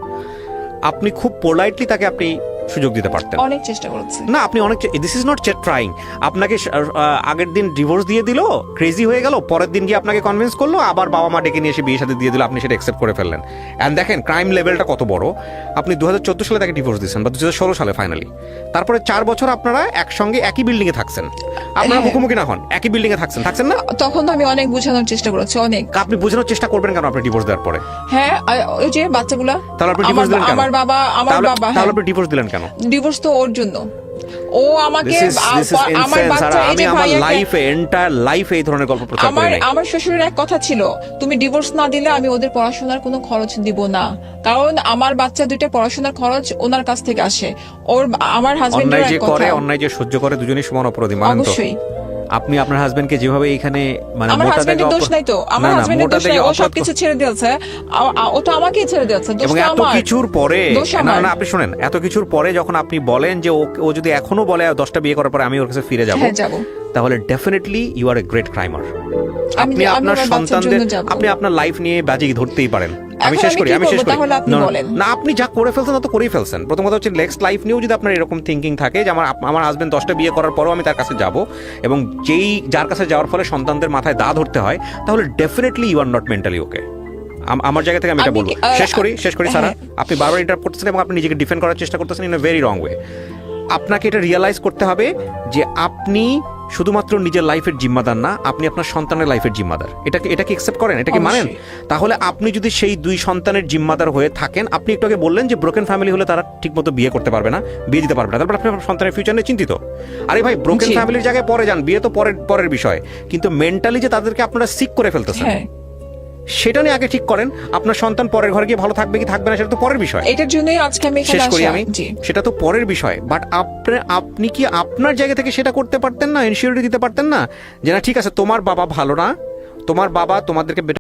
আপনি খুব পোলাইটলি তাকে আপনি সুযোগ দিতে পারতেন। অনেক চেষ্টা করেছি। না, আপনি অনেক, দিস ইজ নট ট্রাইং। আপনাকে আগের দিন ডিভোর্স দিয়ে দিল, ক্রেজি হয়ে গেল, পরের দিন গিয়ে আপনাকে কনভিন্স করলো, আবার বাবা মা ডেকে নিয়ে এসে বিয়ে সাথে দিয়ে দিল, আপনি সেটা অ্যাকসেপ্ট করে ফেললেন। অ্যান্ড দেখেন ক্রাইম লেভেলটা কত বড়। আপনি 2014 সালে তাকে ডিভোর্স দিয়েছেন বা 2016 সালে ফাইনালি। তারপরে 4 বছর আপনারা একসঙ্গে একই বিল্ডিং এ থাকছেন, আপনারা মুখোমুখি না হন, একই বিল্ডিং এ থাকছেন না? তখন আমি অনেক বোঝানোর চেষ্টা করেছি, অনেক। আপনি বোঝানোর চেষ্টা করবেন কেন আপনি ডিভোর্স দেওয়ার পরে? হ্যাঁ, ওই যে বাচ্চাগুলা, তাহলে আপনি ডিভোর্স দিলেন কেন? আমার বাবা তাহলে আপনি ডিভোর্স দিলেন কেন? ডিভোর্স তো ওর জন্য। ও আমাকে আমার বাচ্চা, এই আমি যে আমার ভাইয়াকে, এন্টায়ার লাইফে এই ধরনের গল্প প্রচার করি নাই। আমার শ্বশুরের এক কথা ছিল, তুমি ডিভোর্স না দিলে আমি ওদের পড়াশোনার কোনো খরচ দিব না, কারণ আমার বাচ্চা দুইটা পড়াশোনার খরচ ওনার কাছ থেকে আসে। আমার হাজবেন্ডের এক কথা, অন্যায় যে সহ্য করে দুজনেই সমান অপরাধী, মানেন তো? অবশ্যই। আপনি আপনার হাজবেন্ডকে যেভাবে এখানে মানে আমার হাজবেন্ডের দোষ নাই তো, আমার হাজবেন্ডের দোষ নাই, ও সবকিছু ছেড়ে দিয়েছে, ও তো আমাকেই ছেড়ে দিয়েছে, এবং দোষটা এত আমার। কিছুর পরে, দোষ আমার। না আপনি শুনেন, এত কিছুর পরে যখন আপনি বলেন যে ও যদি এখনো বলে 10টা বিয়ে করার পরে আমি ওর কাছে ফিরে যাব, হ্যাঁ, যাব, তাহলে definitely you are a great crimer. আপনি আমি আপনার আমার বাচ্চার সন্তানদের, জন্য যাবো। আপনি আপনার লাইফ নিয়ে বাজি ধরতেই পারেন। আমি এখন শেষ করি তাহলে আপনি বলেন। না, আপনি যা করে ফেলছেন তা তো করেই ফেলছেন। প্রথম কথা হচ্ছে নেক্সট লাইফ নিয়েও যদি আপনার এরকম থিঙ্কিং থাকে যে আমার হাজবেন্ড 10টা বিয়ে করার পরেও আমি তার কাছে যাব, এবং যার কাছে যাওয়ার ফলে সন্তানদের মাথায় দা ধরতে হয়, তাহলে definitely you are not mentally okay. আমার জায়গা থেকে আমি এটা বলবো। শেষ করি সারা, আপনি বারবার ইন্টারাপ্ট করতেছেন এবং আপনি নিজেকে ডিফেন্ড করার চেষ্টা করতেছেন in a very wrong way. আপনাকে এটা রিয়েলাইজ করতে হবে যে আপনি শুধুমাত্র নিজের লাইফের জিম্মাদার না, আপনি আপনার সন্তানের লাইফের জিম্মাদার। এটাকে অ্যাকসেপ্ট করেন? এটাকে মানেন? তাহলে আপনি যদি সেই 2 সন্তানের জিম্মাদার হয়ে থাকেন, আপনি একটু আগে বললেন যে ব্রোকেন ফ্যামিলি হলে তারা ঠিকমতো বিয়ে করতে পারবে না, বিয়ে দিতে পারবে না, তারপর আপনি আপনার সন্তানের ফিউচার নিয়ে চিন্তিত। আরে ভাই, ব্রোকেন ফ্যামিলির জায়গায় পরে যান, বিয়ে তো পরের বিষয়, কিন্তু মেন্টালি যে তাদেরকে আপনারা সিক করে ফেলতেছেন, সেটা নিয়ে আগে ঠিক করেন। আপনার সন্তান পরের ঘরে গিয়ে ভালো থাকবে কি থাকবে না সেটা তো পরের বিষয়। এটার জন্যই আজকে আমি শেষ করি সেটা তো পরের বিষয়। বাট আপনি কি আপনার জায়গা থেকে সেটা করতে পারতেন না? ইনসিওরিটি দিতে পারতেন না যে না ঠিক আছে, তোমার বাবা ভালো না, তোমার বাবা তোমাদেরকে